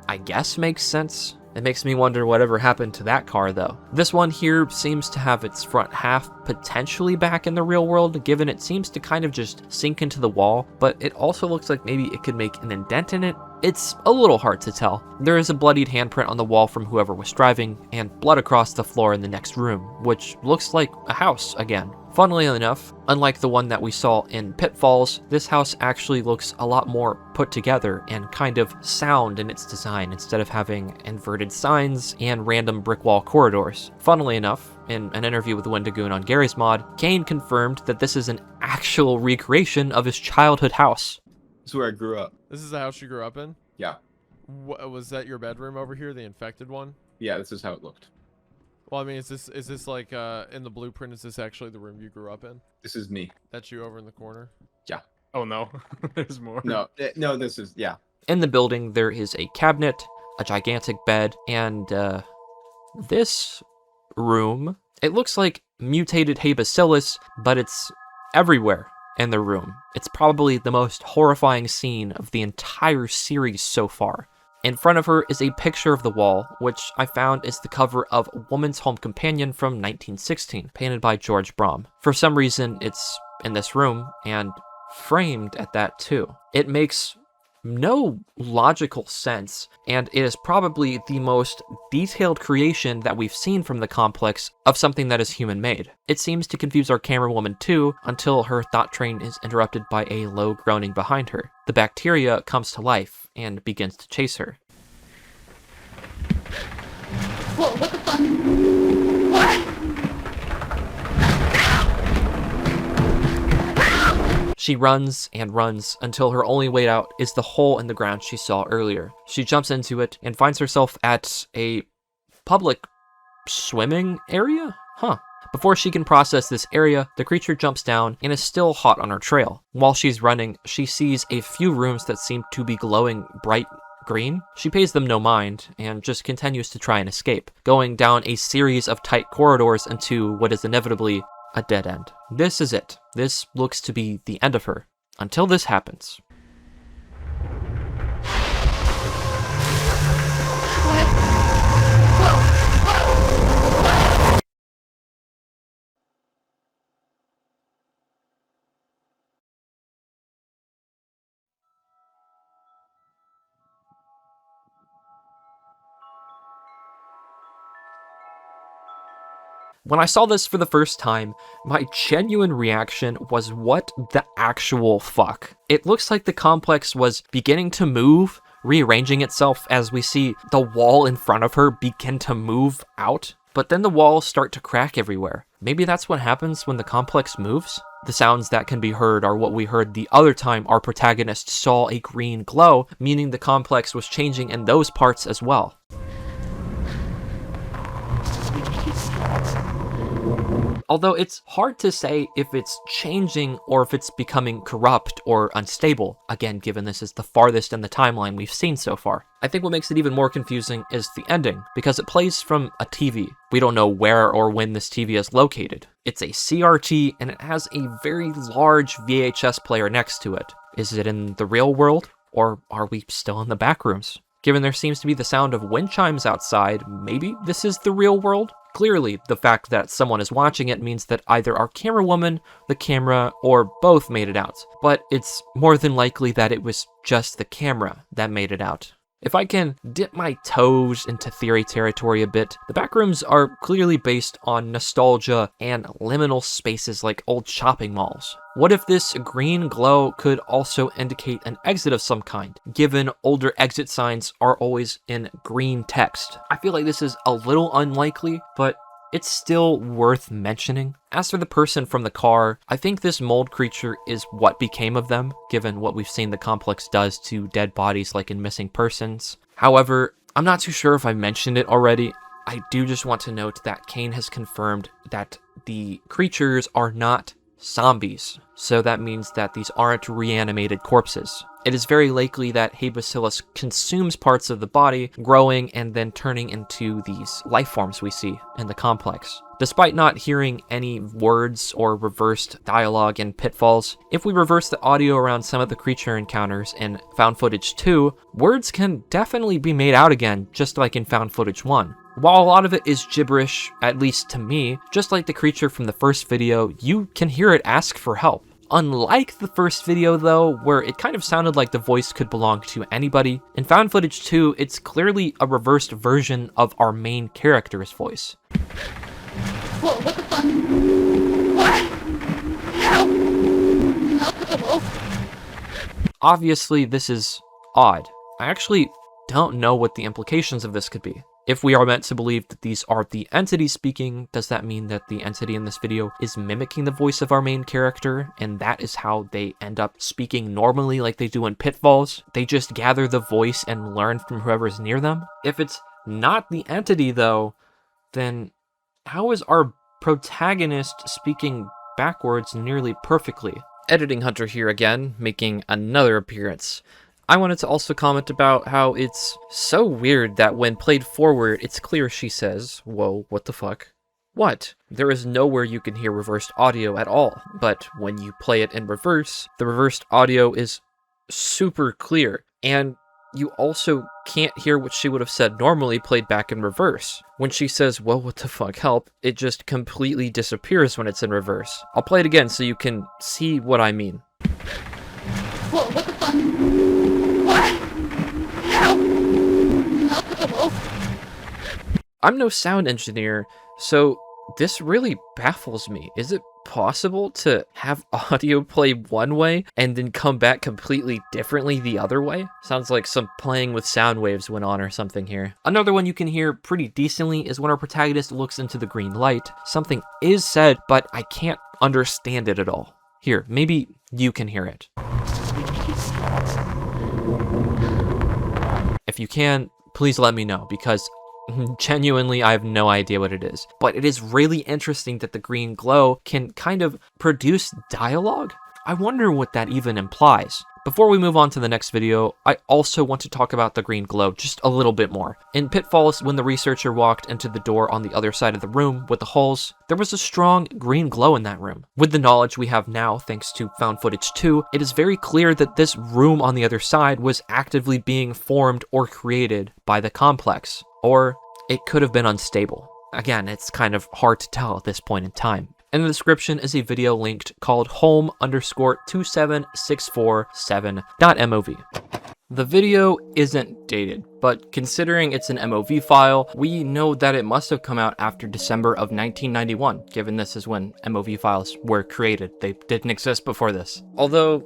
Speaker 1: I guess makes sense. It makes me wonder whatever happened to that car though. This one here seems to have its front half potentially back in the real world, given it seems to kind of just sink into the wall, but it also looks like maybe it could make an indent in it. It's a little hard to tell. There is a bloodied handprint on the wall from whoever was driving, and blood across the floor in the next room, which looks like a house again. Funnily enough, unlike the one that we saw in Pitfalls, this house actually looks a lot more put together and kind of sound in its design instead of having inverted signs and random brick wall corridors. Funnily enough, in an interview with Wendigoon on Gary's Mod, Kane confirmed that this is an actual recreation of his childhood house.
Speaker 6: This is where I grew up.
Speaker 7: This is the house you grew up in?
Speaker 6: Yeah.
Speaker 7: Was that your bedroom over here, the infected one?
Speaker 6: Yeah, this is how it looked.
Speaker 7: Well, I mean, is this like in the blueprint? Is this actually the room you grew up in?
Speaker 6: This is me.
Speaker 7: That's you over in the corner?
Speaker 6: Yeah.
Speaker 5: Oh no, there's more.
Speaker 6: No, this is, yeah.
Speaker 1: In the building, there is a cabinet, a gigantic bed, and this room, it looks like mutated hay bacillus, but it's everywhere in the room. It's probably the most horrifying scene of the entire series so far. In front of her is a picture of the wall, which I found is the cover of Woman's Home Companion from 1916, painted by George Brom. For some reason, it's in this room, and framed at that too. It makes no logical sense, and it is probably the most detailed creation that we've seen from the complex of something that is human-made. It seems to confuse our camerawoman too, until her thought train is interrupted by a low groaning behind her. The bacteria comes to life and begins to chase her.
Speaker 8: Whoa, what the fuck? What?
Speaker 1: She runs and runs until her only way out is the hole in the ground she saw earlier. She jumps into it and finds herself at a public swimming area? Huh. Before she can process this area, the creature jumps down and is still hot on her trail. While she's running, she sees a few rooms that seem to be glowing bright green. She pays them no mind and just continues to try and escape, going down a series of tight corridors into what is inevitably a dead end. This is it. This looks to be the end of her. Until this happens. When I saw this for the first time, my genuine reaction was, what the actual fuck? It looks like the complex was beginning to move, rearranging itself as we see the wall in front of her begin to move out, but then the walls start to crack everywhere. Maybe that's what happens when the complex moves? The sounds that can be heard are what we heard the other time our protagonist saw a green glow, meaning the complex was changing in those parts as well. although it's hard to say if it's changing or if it's becoming corrupt or unstable, again given this is the farthest in the timeline we've seen so far. I think what makes it even more confusing is the ending, because it plays from a TV. We don't know where or when this TV is located. It's a CRT and it has a very large VHS player next to it. Is it in the real world, or are we still in the backrooms? Given there seems to be the sound of wind chimes outside, maybe this is the real world? Clearly, the fact that someone is watching it means that either our camera woman, the camera, or both made it out. But it's more than likely that it was just the camera that made it out. If I can dip my toes into theory territory a bit, the backrooms are clearly based on nostalgia and liminal spaces like old shopping malls. What if this green glow could also indicate an exit of some kind, given older exit signs are always in green text? I feel like this is a little unlikely, but it's still worth mentioning. As for the person from the car, I think this mold creature is what became of them, given what we've seen the complex does to dead bodies like in Missing Persons. However, I'm not too sure if I mentioned it already. I do just want to note that Kane has confirmed that the creatures are not zombies, so that means that these aren't reanimated corpses. It is very likely that Habacillus consumes parts of the body, growing and then turning into these life forms we see in the complex. Despite not hearing any words or reversed dialogue in Pitfalls, if we reverse the audio around some of the creature encounters in Found Footage 2, words can definitely be made out again, just like in Found Footage 1. While a lot of it is gibberish, at least to me, just like the creature from the first video, you can hear it ask for help. Unlike the first video though, where it kind of sounded like the voice could belong to anybody, in Found Footage 2, it's clearly a reversed version of our main character's voice.
Speaker 8: Whoa, what the fuck? What? Help!
Speaker 1: Obviously, this is odd. I actually don't know what the implications of this could be. If we are meant to believe that these are the entities speaking, does that mean that the entity in this video is mimicking the voice of our main character, and that is how they end up speaking normally like they do in Pitfalls? They just gather the voice and learn from whoever's near them? If it's not the entity though, then how is our protagonist speaking backwards nearly perfectly? Editing Hunter here again, making another appearance. I wanted to also comment about how it's so weird that when played forward, it's clear she says, "Whoa, what the fuck?" What? There is nowhere you can hear reversed audio at all, but when you play it in reverse, the reversed audio is super clear, and you also can't hear what she would have said normally played back in reverse. When she says, "Whoa, what the fuck, help," it just completely disappears when it's in reverse. I'll play it again so you can see what I mean.
Speaker 8: Whoa, what the fuck? What? Help! Help!
Speaker 1: I'm no sound engineer, so this really baffles me. Is it possible to have audio play one way and then come back completely differently the other way? Sounds like some playing with sound waves went on or something here. Another one you can hear pretty decently is when our protagonist looks into the green light. Something is said, but I can't understand it at all. Here, maybe you can hear it. If you can, please let me know, because genuinely I have no idea what it is. But it is really interesting that the green glow can kind of produce dialogue. I wonder what that even implies. Before we move on to the next video, I also want to talk about the green glow just a little bit more. In Pitfalls, when the researcher walked into the door on the other side of the room with the holes, there was a strong green glow in that room. With the knowledge we have now, thanks to Found Footage 2, it is very clear that this room on the other side was actively being formed or created by the complex. Or it could have been unstable. Again, it's kind of hard to tell at this point in time. In the description is a video linked called home_27647.mov. The video isn't dated, but considering it's an MOV file, we know that it must have come out after December of 1991, given this is when MOV files were created. They didn't exist before this. Although,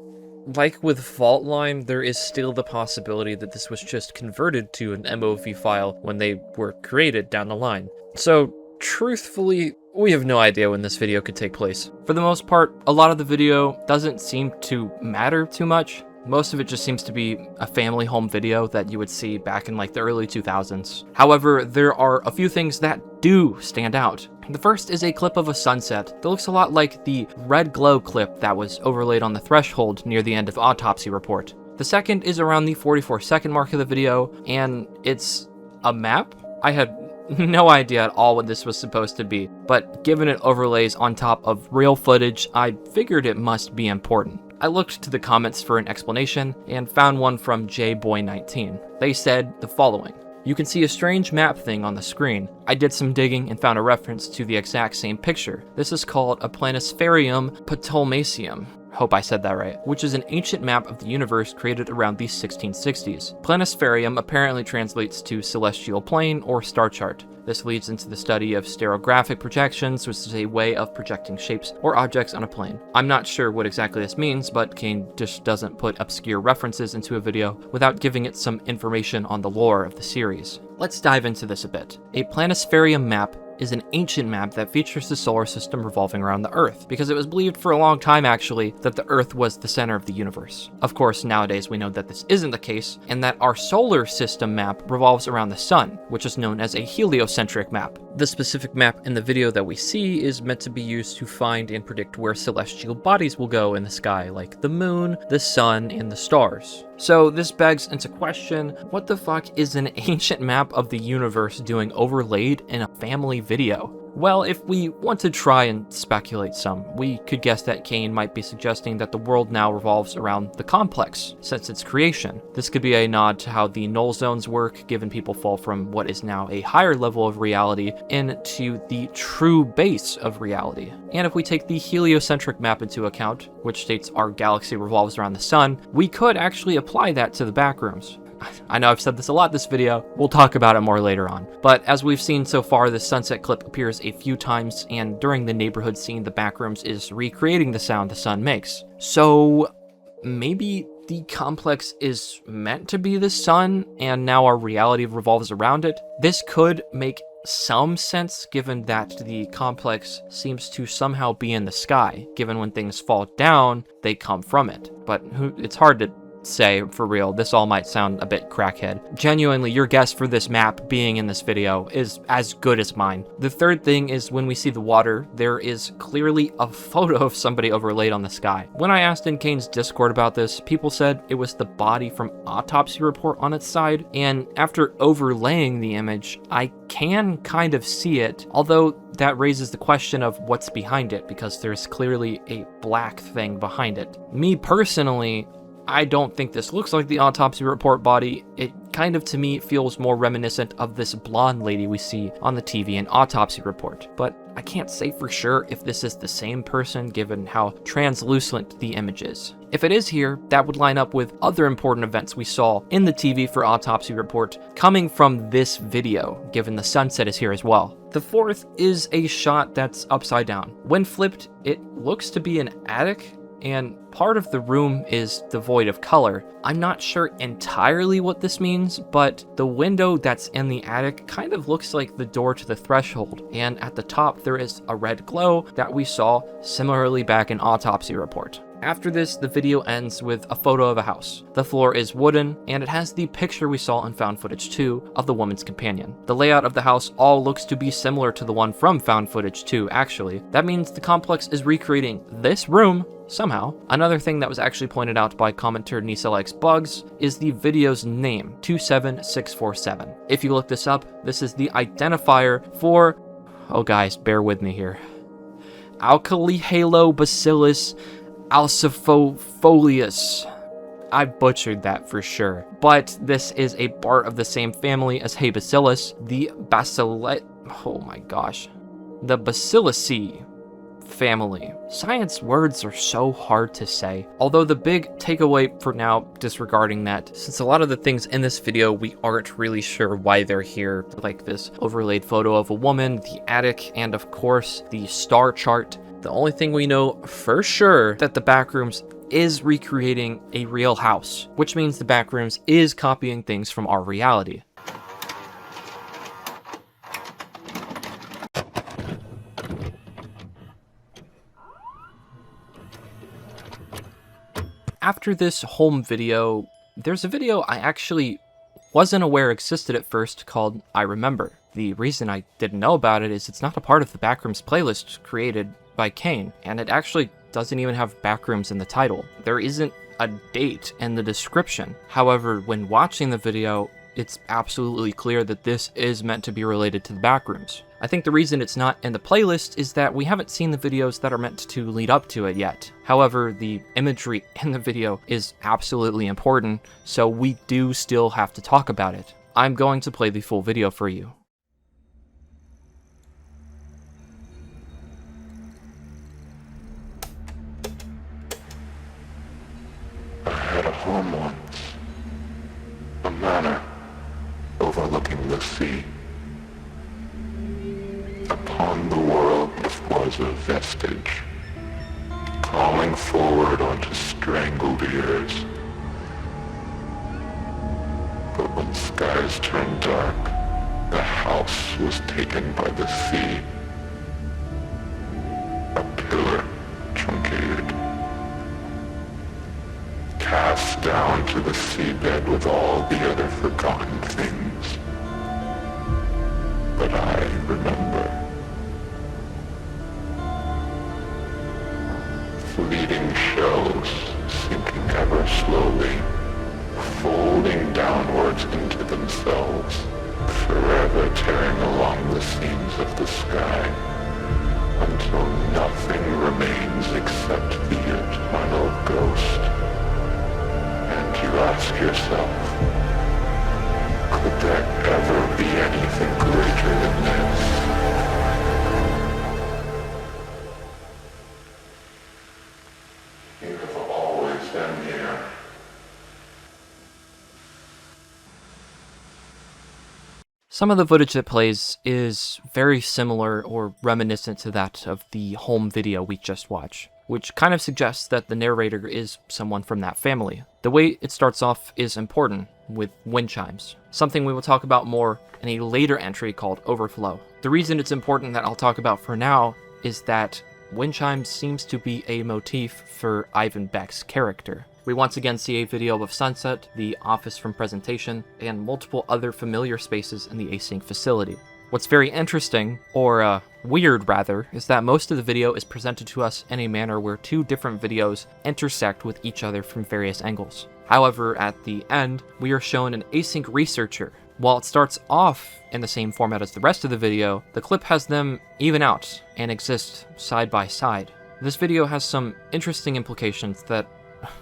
Speaker 1: like with Faultline, there is still the possibility that this was just converted to an MOV file when they were created down the line. So, truthfully, we have no idea when this video could take place. For the most part, a lot of the video doesn't seem to matter too much. Most of it just seems to be a family home video that you would see back in like the early 2000s. However, there are a few things that do stand out. The first is a clip of a sunset that looks a lot like the red glow clip that was overlaid on the threshold near the end of Autopsy Report. The second is around the 44-second mark of the video, and it's a map? I had no idea at all what this was supposed to be, but given it overlays on top of real footage, I figured it must be important. I looked to the comments for an explanation and found one from jboy19. They said the following: "You can see a strange map thing on the screen. I did some digging and found a reference to the exact same picture. This is called a Planispherium Ptolemaiceum." Hope I said that right, which is an ancient map of the universe created around the 1660s. Planispherium apparently translates to celestial plane or star chart. This leads into the study of stereographic projections, which is a way of projecting shapes or objects on a plane. I'm not sure what exactly this means, but Kane just doesn't put obscure references into a video without giving it some information on the lore of the series. Let's dive into this a bit. A Planispherium map is an ancient map that features the solar system revolving around the Earth, because it was believed for a long time actually that the Earth was the center of the universe. Of course, nowadays we know that this isn't the case, and that our solar system map revolves around the sun, which is known as a heliocentric map. The specific map in the video that we see is meant to be used to find and predict where celestial bodies will go in the sky, like the moon, the sun, and the stars. So this begs into question, what the fuck is an ancient map of the universe doing overlaid in a family video? Well, if we want to try and speculate some, we could guess that Kane might be suggesting that the world now revolves around the complex since its creation. This could be a nod to how the null zones work, given people fall from what is now a higher level of reality into the true base of reality. And if we take the heliocentric map into account, which states our galaxy revolves around the sun, we could actually apply that to the Backrooms. I know I've said this a lot this video, we'll talk about it more later on, but as we've seen so far, this sunset clip appears a few times, and during the neighborhood scene, the Backrooms is recreating the sound the sun makes. So maybe the complex is meant to be the sun, and now our reality revolves around it? This could make some sense given that the complex seems to somehow be in the sky, given when things fall down, they come from it. But it's hard to say for real, this all might sound a bit crackhead. Genuinely, your guess for this map being in this video is as good as mine. The third thing is when we see the water, there is clearly a photo of somebody overlaid on the sky. When I asked in Kane's Discord about this, people said it was the body from Autopsy Report on its side, and after overlaying the image, I can kind of see it, although that raises the question of what's behind it, because there's clearly a black thing behind it. Me personally, I don't think this looks like the Autopsy Report body. It kind of, to me, feels more reminiscent of this blonde lady we see on the TV in Autopsy Report. But I can't say for sure if this is the same person given how translucent the image is. If it is here, that would line up with other important events we saw in the TV for Autopsy Report coming from this video, given the sunset is here as well. The fourth is a shot that's upside down. When flipped, it looks to be an attic, and part of the room is devoid of color. I'm not sure entirely what this means, but the window that's in the attic kind of looks like the door to the threshold, and at the top there is a red glow that we saw similarly back in Autopsy Report. After this, the video ends with a photo of a house. The floor is wooden, and it has the picture we saw in Found Footage 2 of the woman's companion. The layout of the house all looks to be similar to the one from Found Footage 2, actually. That means the complex is recreating this room somehow. Another thing that was actually pointed out by commenter Nisa Likes Bugs is the video's name, 27647. If you look this up, this is the identifier for, oh guys, bear with me here, Alcalihalobacillus alciphofolius. I butchered that for sure, but this is a part of the same family as Bacillus, the the Bacilliaceae family. Science words are so hard to say, although the big takeaway for now, disregarding that, since a lot of the things in this video we aren't really sure why they're here, like this overlaid photo of a woman, the attic, and of course the star chart, the only thing we know for sure that the Backrooms is recreating a real house, which means the Backrooms is copying things from our reality. After this home video, there's a video I actually wasn't aware existed at first called I Remember. The reason I didn't know about it is it's not a part of the Backrooms playlist created by Kane, and it actually doesn't even have Backrooms in the title. There isn't a date in the description. However, when watching the video, it's absolutely clear that this is meant to be related to the Backrooms. I think the reason it's not in the playlist is that we haven't seen the videos that are meant to lead up to it yet. However, the imagery in the video is absolutely important, so we do still have to talk about it. I'm going to play the full video for you.
Speaker 2: I had a home once. A manor overlooking the sea. Upon the world was a vestige, crawling forward onto strangled ears. But when skies turned dark, the house was taken by the sea. A pillar truncated, cast down to the seabed with all the other forgotten things. But I remember. Fleeting shells sinking ever slowly, folding downwards into themselves, forever tearing along the seams of the sky, until nothing remains except the eternal ghost. And you ask yourself, could there ever be anything greater than this? You have always been here.
Speaker 1: Some of the footage that plays is very similar or reminiscent to that of the home video we just watched, which kind of suggests that the narrator is someone from that family. The way it starts off is important, with wind chimes, something we will talk about more in a later entry called Overflow. The reason it's important that I'll talk about for now is that wind chimes seems to be a motif for Ivan Beck's character. We once again see a video of sunset, the office from presentation, and multiple other familiar spaces in the Async facility. What's very interesting, or weird rather, is that most of the video is presented to us in a manner where two different videos intersect with each other from various angles. However, at the end, we are shown an async researcher. While it starts off in the same format as the rest of the video, the clip has them even out and exist side by side. This video has some interesting implications that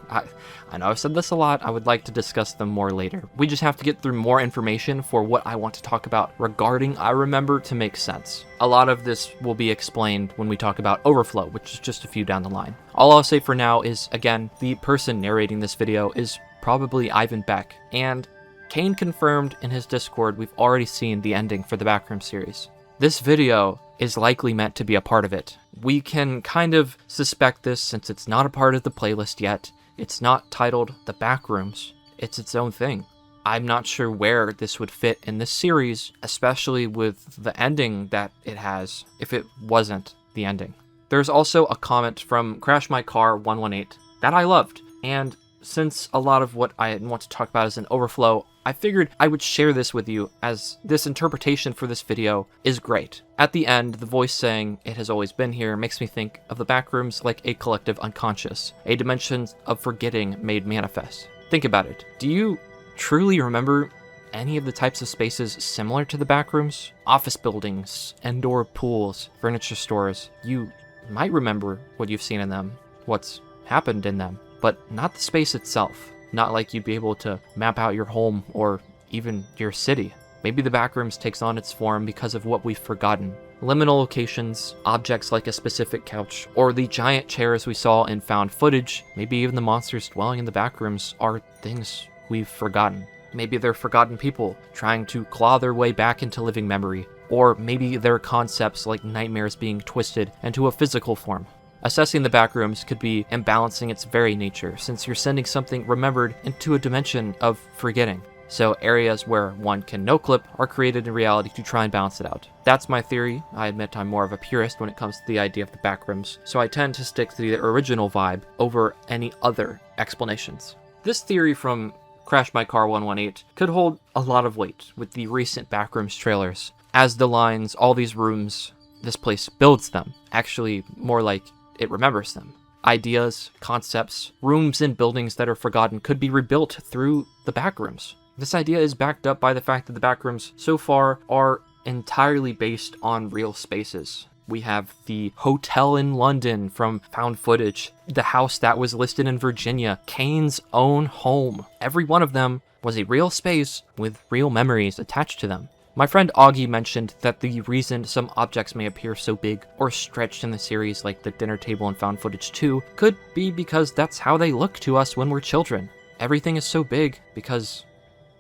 Speaker 1: I know I've said this a lot, I would like to discuss them more later. We just have to get through more information for what I want to talk about regarding I Remember to make sense. A lot of this will be explained when we talk about Overflow, which is just a few down the line. All I'll say for now is, again, the person narrating this video is probably Ivan Beck, and Kane confirmed in his Discord we've already seen the ending for the Backrooms series. This video is likely meant to be a part of it. We can kind of suspect this since it's not a part of the playlist yet. It's not titled The Backrooms. It's its own thing. I'm not sure where this would fit in this series, especially with the ending that it has, if it wasn't the ending. There's also a comment from CrashMyCar118 that I loved, and since a lot of what I want to talk about is an overflow, I figured I would share this with you, as this interpretation for this video is great. At the end, the voice saying, "It has always been here," makes me think of the Backrooms like a collective unconscious, a dimension of forgetting made manifest. Think about it. Do you truly remember any of the types of spaces similar to the Backrooms? Office buildings, indoor pools, furniture stores. You might remember what you've seen in them, what's happened in them, but not the space itself. Not like you'd be able to map out your home or even your city. Maybe the Backrooms takes on its form because of what we've forgotten. Liminal locations, objects like a specific couch, or the giant chairs we saw in found footage, maybe even the monsters dwelling in the Backrooms are things we've forgotten. Maybe they're forgotten people trying to claw their way back into living memory, or maybe they're concepts like nightmares being twisted into a physical form. Assessing the Backrooms could be imbalancing its very nature, since you're sending something remembered into a dimension of forgetting. So areas where one can no-clip are created in reality to try and balance it out. That's my theory. I admit I'm more of a purist when it comes to the idea of the Backrooms, so I tend to stick to the original vibe over any other explanations. This theory from CrashMyCar118 could hold a lot of weight with the recent Backrooms trailers. As the lines, all these rooms, this place builds them. Actually, more like it remembers them. Ideas, concepts, rooms and buildings that are forgotten could be rebuilt through the backrooms. This idea is backed up by the fact that the backrooms so far are entirely based on real spaces. We have the hotel in London from found footage, the house that was listed in Virginia, Kane's own home. Every one of them was a real space with real memories attached to them. My friend Augie mentioned that the reason some objects may appear so big or stretched in the series, like the dinner table in Found Footage 2, could be because that's how they look to us when we're children. Everything is so big because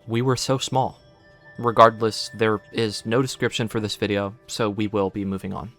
Speaker 1: we were so small. Regardless, there is no description for this video, so we will be moving on.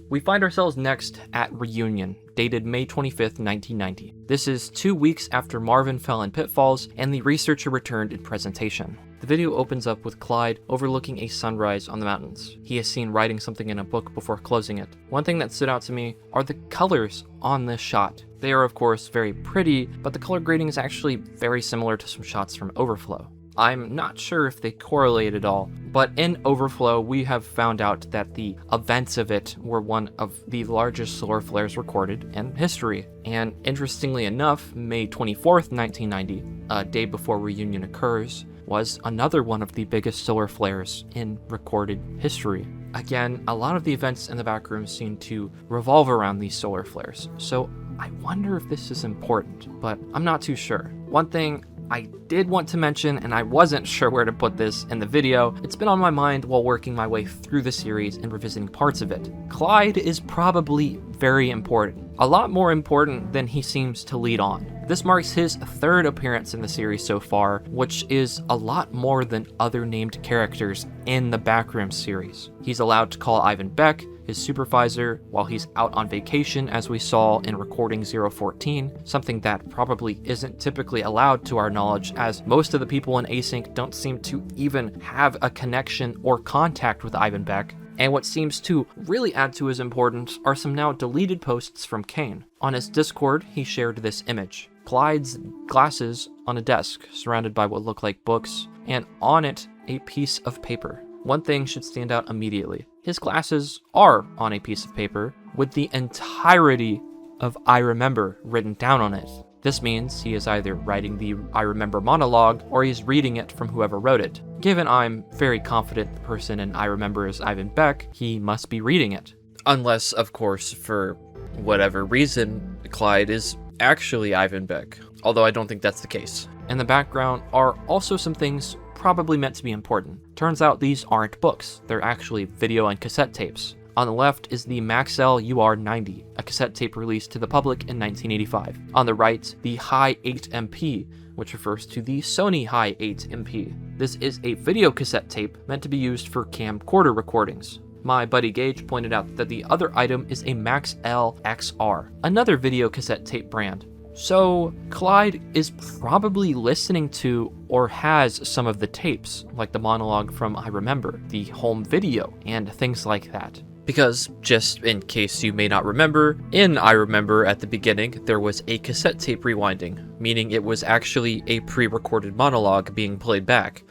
Speaker 1: We find ourselves next at Reunion, dated May 25th, 1990. This is 2 weeks after Marvin fell in Pitfalls and the researcher returned in presentation. The video opens up with Clyde overlooking a sunrise on the mountains. He is seen writing something in a book before closing it. One thing that stood out to me are the colors on this shot. They are of course very pretty, but the color grading is actually very similar to some shots from Overflow. I'm not sure if they correlate at all, but in Overflow, we have found out that the events of it were one of the largest solar flares recorded in history. And interestingly enough, May 24th, 1990, a day before Reunion occurs, was another one of the biggest solar flares in recorded history. Again, a lot of the events in the backrooms seem to revolve around these solar flares, so I wonder if this is important, but I'm not too sure. One thing I did want to mention, and I wasn't sure where to put this in the video, it's been on my mind while working my way through the series and revisiting parts of it. Clyde is probably very important. A lot more important than he seems to lead on. This marks his third appearance in the series so far, which is a lot more than other named characters in the Backrooms series. He's allowed to call Ivan Beck his supervisor while he's out on vacation, as we saw in recording 014, something that probably isn't typically allowed to our knowledge, as most of the people in Async don't seem to even have a connection or contact with Ivan Beck. And what seems to really add to his importance are some now deleted posts from Kane. On his Discord, he shared this image. Clyde's glasses on a desk, surrounded by what look like books, and on it, a piece of paper. One thing should stand out immediately. His glasses are on a piece of paper with the entirety of I Remember written down on it. This means he is either writing the I Remember monologue or he's reading it from whoever wrote it. Given I'm very confident the person in I Remember is Ivan Beck, he must be reading it. Unless, of course, for whatever reason, Clyde is actually Ivan Beck, although I don't think that's the case. In the background are also some things probably meant to be important. Turns out these aren't books, they're actually video and cassette tapes. On the left is the Maxell UR90, a cassette tape released to the public in 1985. On the right, the Hi 8MP, which refers to the Sony Hi 8MP. This is a video cassette tape meant to be used for camcorder recordings. My buddy Gage pointed out that the other item is a Maxell XR, another video cassette tape brand. So Clyde is probably listening to or has some of the tapes, like the monologue from I Remember, the home video, and things like that. Because, just in case you may not remember, in I Remember at the beginning, there was a cassette tape rewinding, meaning it was actually a pre-recorded monologue being played back.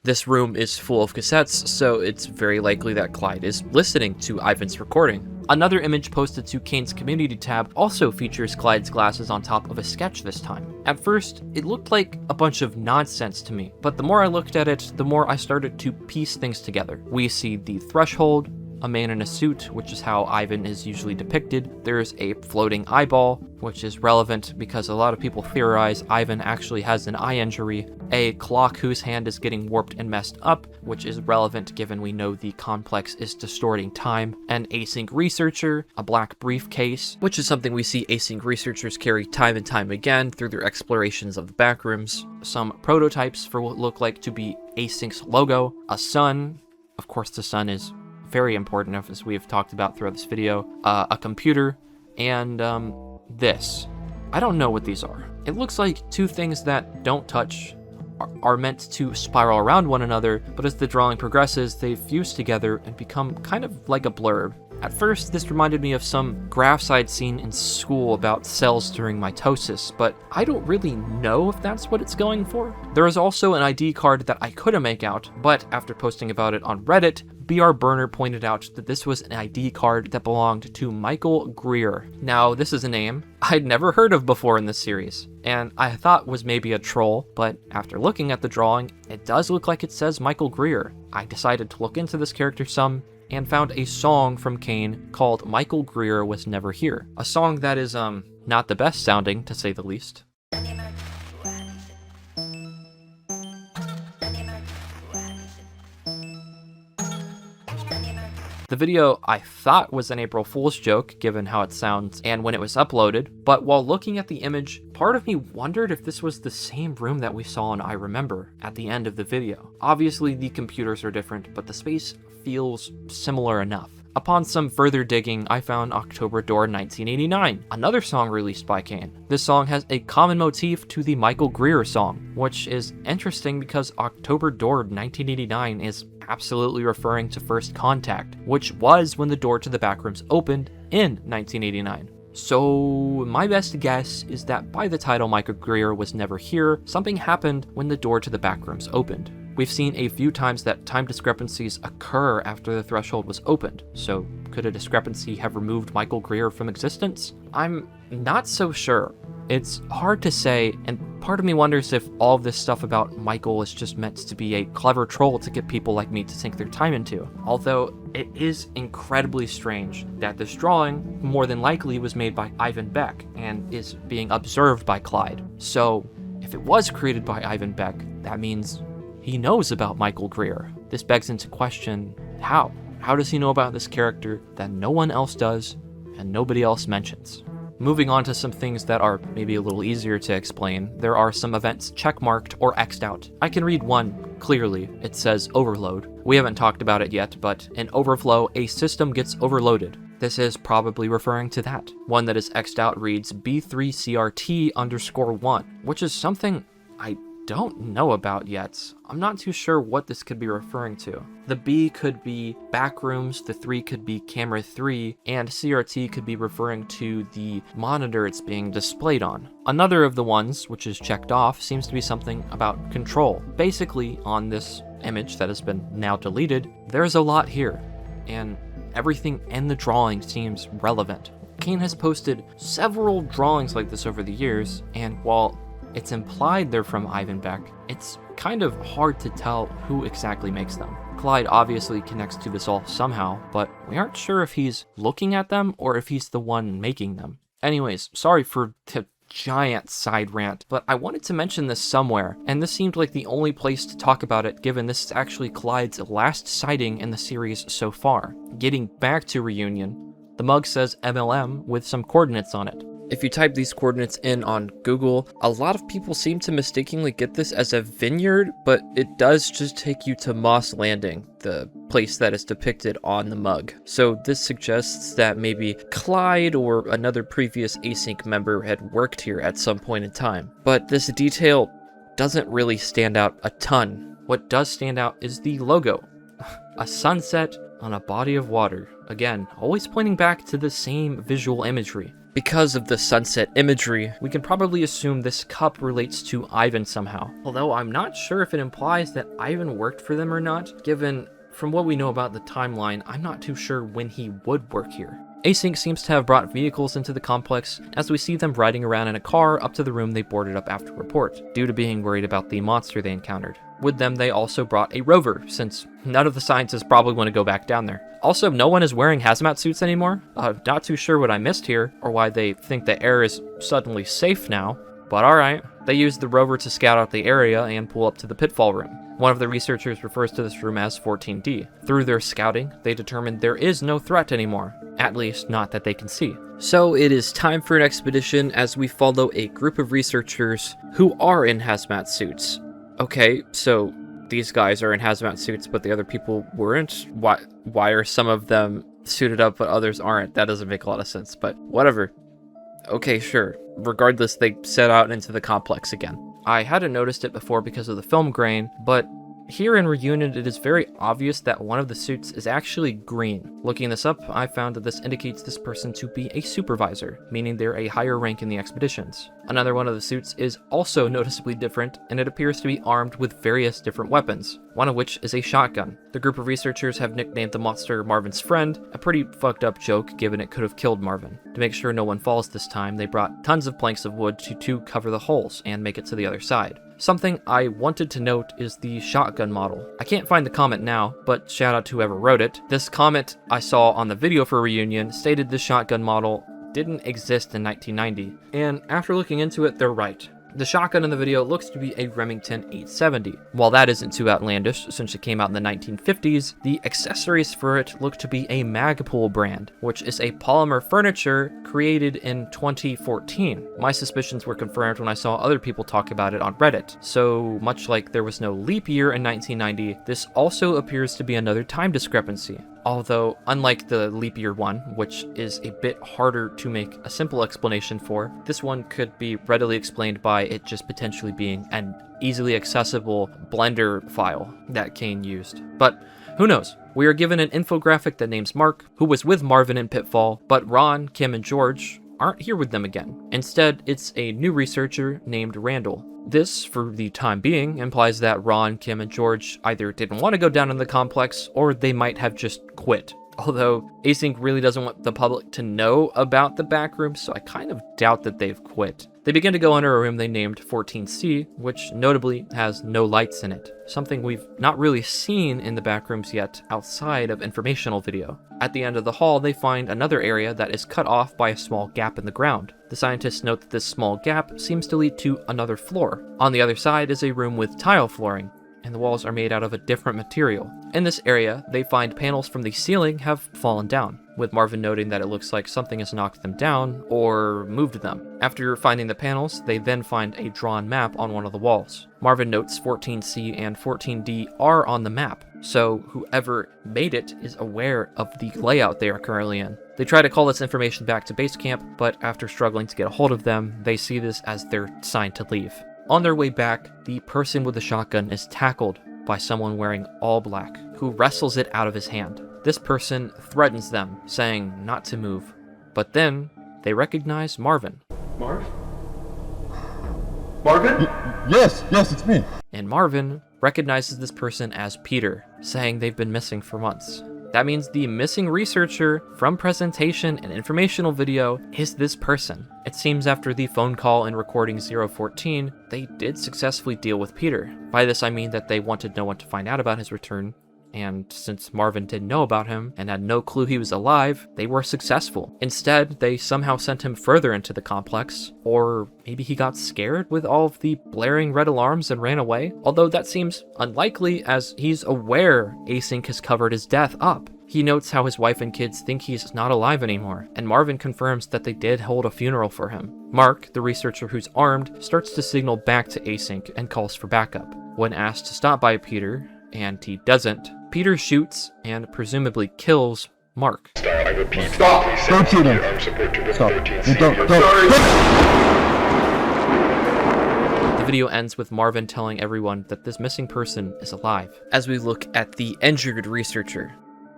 Speaker 1: This room is full of cassettes, so it's very likely that Clyde is listening to Ivan's recording. Another image posted to Kane's community tab also features Clyde's glasses on top of a sketch this time. At first, it looked like a bunch of nonsense to me, but the more I looked at it, the more I started to piece things together. We see the threshold, a man in a suit, which is how Ivan is usually depicted. There's a floating eyeball, which is relevant because a lot of people theorize Ivan actually has an eye injury. A clock whose hand is getting warped and messed up, which is relevant given we know the complex is distorting time. An async researcher, a black briefcase, which is something we see async researchers carry time and time again through their explorations of the backrooms. Some prototypes for what look like to be async's logo, a sun. Of course, the sun is very important, as we have talked about throughout this video, a computer, and this. I don't know what these are. It looks like two things that don't touch are meant to spiral around one another, but as the drawing progresses, they fuse together and become kind of like a blurb. At first, this reminded me of some graphs I'd seen in school about cells during mitosis, but I don't really know if that's what it's going for. There is also an ID card that I couldn't make out, but after posting about it on Reddit, BR Burner pointed out that this was an ID card that belonged to Michael Greer. Now, this is a name I'd never heard of before in this series, and I thought was maybe a troll, but after looking at the drawing, it does look like it says Michael Greer. I decided to look into this character some, and found a song from Kane called Michael Greer Was Never Here. A song that is, not the best sounding, to say the least. The video I thought was an April Fool's joke, given how it sounds and when it was uploaded, but while looking at the image, part of me wondered if this was the same room that we saw in I Remember at the end of the video. Obviously, the computers are different, but the space feels similar enough. Upon some further digging, I found October Door 1989, another song released by Kane. This song has a common motif to the Michael Greer song, which is interesting because October Door 1989 is absolutely referring to First Contact, which was when the door to the backrooms opened in 1989. So my best guess is that by the title Michael Greer Was Never Here, something happened when the door to the backrooms opened. We've seen a few times that time discrepancies occur after the threshold was opened, so could a discrepancy have removed Michael Greer from existence? I'm not so sure. It's hard to say, and part of me wonders if all of this stuff about Michael is just meant to be a clever troll to get people like me to sink their time into. Although it is incredibly strange that this drawing more than likely was made by Ivan Beck and is being observed by Clyde. So if it was created by Ivan Beck, that means he knows about Michael Greer. This begs into question, how? How does he know about this character that no one else does and nobody else mentions? Moving on to some things that are maybe a little easier to explain, there are some events checkmarked or X'd out. I can read one clearly. It says overload. We haven't talked about it yet, but in Overflow, a system gets overloaded. This is probably referring to that. One that is X'd out reads B3CRT_1, which is something I don't know about yet. I'm not too sure what this could be referring to. The B could be Backrooms, the 3 could be Camera 3, and CRT could be referring to the monitor it's being displayed on. Another of the ones, which is checked off, seems to be something about control. Basically, on this image that has been now deleted, there's a lot here, and everything in the drawing seems relevant. Kane has posted several drawings like this over the years, and while it's implied they're from Ivan Beck, it's kind of hard to tell who exactly makes them. Clyde obviously connects to this all somehow, but we aren't sure if he's looking at them or if he's the one making them. Anyways, sorry for the giant side rant, but I wanted to mention this somewhere, and this seemed like the only place to talk about it given this is actually Clyde's last sighting in the series so far. Getting back to Reunion, the mug says MLM with some coordinates on it. If you type these coordinates in on Google, a lot of people seem to mistakenly get this as a vineyard, but it does just take you to Moss Landing, the place that is depicted on the mug. So this suggests that maybe Clyde or another previous Async member had worked here at some point in time. But this detail doesn't really stand out a ton. What does stand out is the logo. A sunset on a body of water. Again, always pointing back to the same visual imagery. Because of the sunset imagery, we can probably assume this cup relates to Ivan somehow. Although I'm not sure if it implies that Ivan worked for them or not, given from what we know about the timeline, I'm not too sure when he would work here. Async seems to have brought vehicles into the complex, as we see them riding around in a car up to the room they boarded up after report, due to being worried about the monster they encountered. With them, they also brought a rover, since none of the scientists probably want to go back down there. Also, no one is wearing hazmat suits anymore. Not too sure what I missed here, or why they think the air is suddenly safe now, but alright. They use the rover to scout out the area and pull up to the pitfall room. One of the researchers refers to this room as 14D. Through their scouting, they determined there is no threat anymore, at least not that they can see. So it is time for an expedition as we follow a group of researchers who are in hazmat suits. Okay, so these guys are in hazmat suits, but the other people weren't? Why are some of them suited up but others aren't? That doesn't make a lot of sense, but whatever. Okay, sure. Regardless, they set out into the complex again. I hadn't noticed it before because of the film grain, but here in Reunion, it is very obvious that one of the suits is actually green. Looking this up, I found that this indicates this person to be a supervisor, meaning they're a higher rank in the expeditions. Another one of the suits is also noticeably different, and it appears to be armed with various different weapons, one of which is a shotgun. The group of researchers have nicknamed the monster Marvin's friend, a pretty fucked up joke given it could have killed Marvin. To make sure no one falls this time, they brought tons of planks of wood to cover the holes and make it to the other side. Something I wanted to note is the shotgun model. I can't find the comment now, but shout out to whoever wrote it. This comment I saw on the video for Reunion stated the shotgun model didn't exist in 1990, and after looking into it, they're right. The shotgun in the video looks to be a Remington 870. While that isn't too outlandish since it came out in the 1950s, the accessories for it look to be a Magpul brand, which is a polymer furniture created in 2014. My suspicions were confirmed when I saw other people talk about it on Reddit. So much like there was no leap year in 1990, this also appears to be another time discrepancy. Although, unlike the leap year one, which is a bit harder to make a simple explanation for, this one could be readily explained by it just potentially being an easily accessible Blender file that Kane used. But who knows? We are given an infographic that names Mark, who was with Marvin in Pitfall, but Ron, Kim, and George aren't here with them again. Instead, it's a new researcher named Randall. This, for the time being, implies that Ron, Kim, and George either didn't want to go down in the complex, or they might have just quit. Although, Async really doesn't want the public to know about the Backrooms, so I kind of doubt that they've quit. They begin to go under a room they named 14C, which notably has no lights in it, something we've not really seen in the Backrooms yet outside of informational video. At the end of the hall, they find another area that is cut off by a small gap in the ground. The scientists note that this small gap seems to lead to another floor. On the other side is a room with tile flooring, and the walls are made out of a different material. In this area, they find panels from the ceiling have fallen down, with Marvin noting that it looks like something has knocked them down or moved them. After finding the panels, they then find a drawn map on one of the walls. Marvin notes 14C and 14D are on the map, so whoever made it is aware of the layout they are currently in. They try to call this information back to base camp, but after struggling to get a hold of them, they see this as their sign to leave. On their way back, the person with the shotgun is tackled by someone wearing all black, who wrestles it out of his hand. This person threatens them, saying not to move, but then they recognize Marvin.
Speaker 2: Marv? Marvin?
Speaker 3: Yes, it's me.
Speaker 1: And Marvin recognizes this person as Peter, saying they've been missing for months. That means the missing researcher from presentation and informational video is this person. It seems after the phone call and recording 014, they did successfully deal with Peter. By this I mean that they wanted no one to find out about his return, and since Marvin didn't know about him and had no clue he was alive, they were successful. Instead, they somehow sent him further into the complex, or maybe he got scared with all of the blaring red alarms and ran away, although that seems unlikely as he's aware Async has covered his death up. He notes how his wife and kids think he's not alive anymore, and Marvin confirms that they did hold a funeral for him. Mark, the researcher who's armed, starts to signal back to Async and calls for backup. When asked to stop by Peter, and he doesn't, Peter shoots and presumably kills Mark.
Speaker 4: I repeat,
Speaker 2: Stop!
Speaker 4: please
Speaker 3: Don't shoot him.
Speaker 4: your armed support to room
Speaker 3: Stop.
Speaker 4: 13C.
Speaker 3: Don't.
Speaker 1: The video ends with Marvin telling everyone that this missing person is alive. As we look at the injured researcher.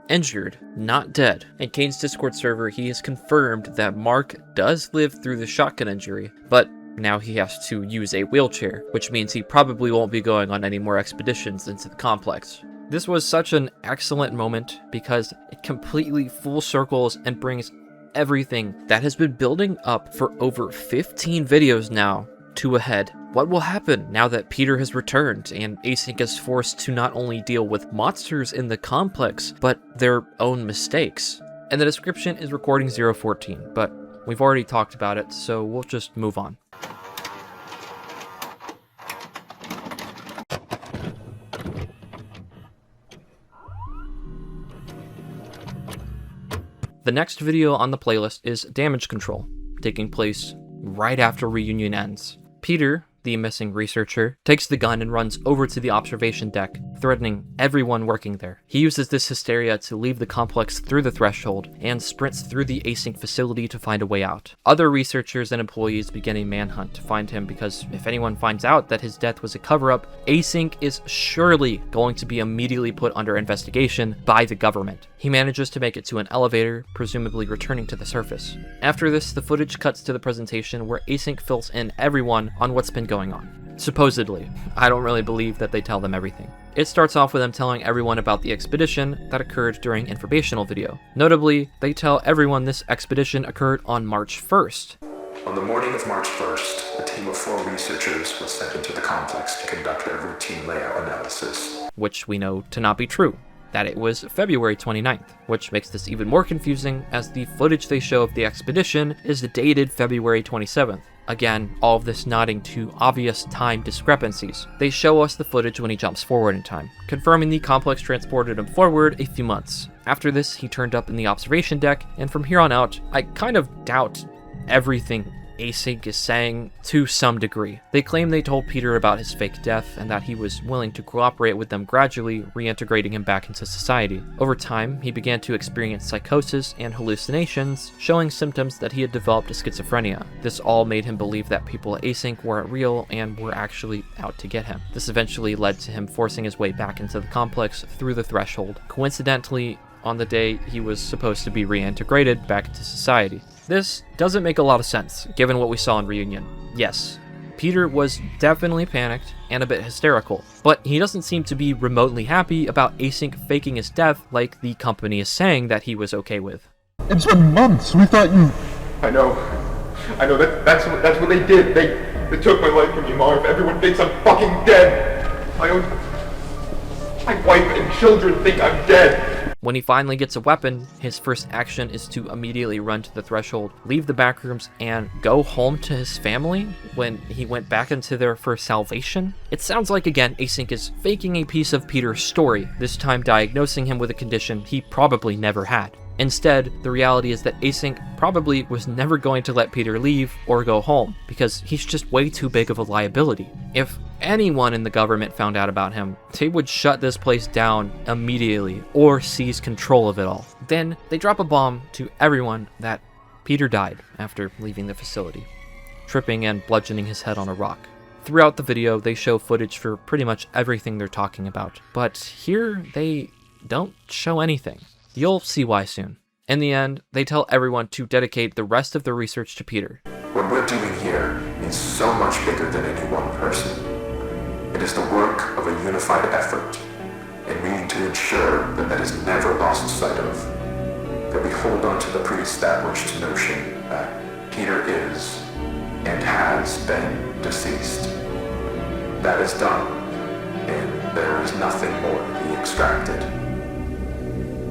Speaker 1: Injured, not dead. In Kane's Discord server, he has confirmed that Mark does live through the shotgun injury, but now he has to use a wheelchair, which means he probably won't be going on any more expeditions into the complex. This was such an excellent moment because it completely full circles and brings everything that has been building up for over 15 videos now to a head. What will happen now that Peter has returned and Async is forced to not only deal with monsters in the complex, but their own mistakes? And the description is recording 014, but we've already talked about it, so we'll just move on. The next video on the playlist is Damage Control, taking place right after Reunion ends. Peter, the missing researcher, takes the gun and runs over to the observation deck, threatening everyone working there. He uses this hysteria to leave the complex through the threshold and sprints through the Async facility to find a way out. Other researchers and employees begin a manhunt to find him because if anyone finds out that his death was a cover-up, Async is surely going to be immediately put under investigation by the government. He manages to make it to an elevator, presumably returning to the surface. After this, the footage cuts to the presentation where Async fills in everyone on what's been going on. Supposedly. I don't really believe that they tell them everything. It starts off with them telling everyone about the expedition that occurred during Informational video. Notably, they tell everyone this expedition occurred on March 1st.
Speaker 2: On the morning of March 1st, a team of 4 researchers was sent into the complex to conduct a routine layout analysis.
Speaker 1: Which we know to not be true. That it was February 29th, which makes this even more confusing as the footage they show of the expedition is dated February 27th. Again, all of this nodding to obvious time discrepancies. They show us the footage when he jumps forward in time, confirming the complex transported him forward a few months. After this, he turned up in the observation deck, and from here on out, I kind of doubt everything Async is saying to some degree. They claim they told Peter about his fake death and that he was willing to cooperate with them, gradually reintegrating him back into society. Over time, he began to experience psychosis and hallucinations, showing symptoms that he had developed schizophrenia. This all made him believe that people at Async weren't real and were actually out to get him. This eventually led to him forcing his way back into the complex through the threshold. Coincidentally, on the day he was supposed to be reintegrated back into society. This doesn't make a lot of sense, given what we saw in Reunion. Yes, Peter was definitely panicked and a bit hysterical, but he doesn't seem to be remotely happy about Async faking his death like the company is saying that he was okay with.
Speaker 3: It's been months. We thought you...
Speaker 4: I know that's what they did. They took my life from me, Marv. Everyone thinks I'm fucking dead. My wife and children think I'm dead.
Speaker 1: When he finally gets a weapon, his first action is to immediately run to the threshold, leave the backrooms, and go home to his family when he went back into there for salvation. It sounds like, again, Async is faking a piece of Peter's story, this time diagnosing him with a condition he probably never had. Instead, the reality is that Async probably was never going to let Peter leave or go home, because he's just way too big of a liability. If anyone in the government found out about him, they would shut this place down immediately or seize control of it all. Then they drop a bomb to everyone that Peter died after leaving the facility, tripping and bludgeoning his head on a rock. Throughout the video, they show footage for pretty much everything they're talking about, but here they don't show anything. You'll see why soon. In the end, they tell everyone to dedicate the rest of their research to Peter.
Speaker 2: What we're doing here is so much bigger than any one person. It is the work of a unified effort, and we need to ensure that that is never lost sight of. That we hold on to the pre-established notion that Peter is and has been deceased. That is done, and there is nothing more to be extracted.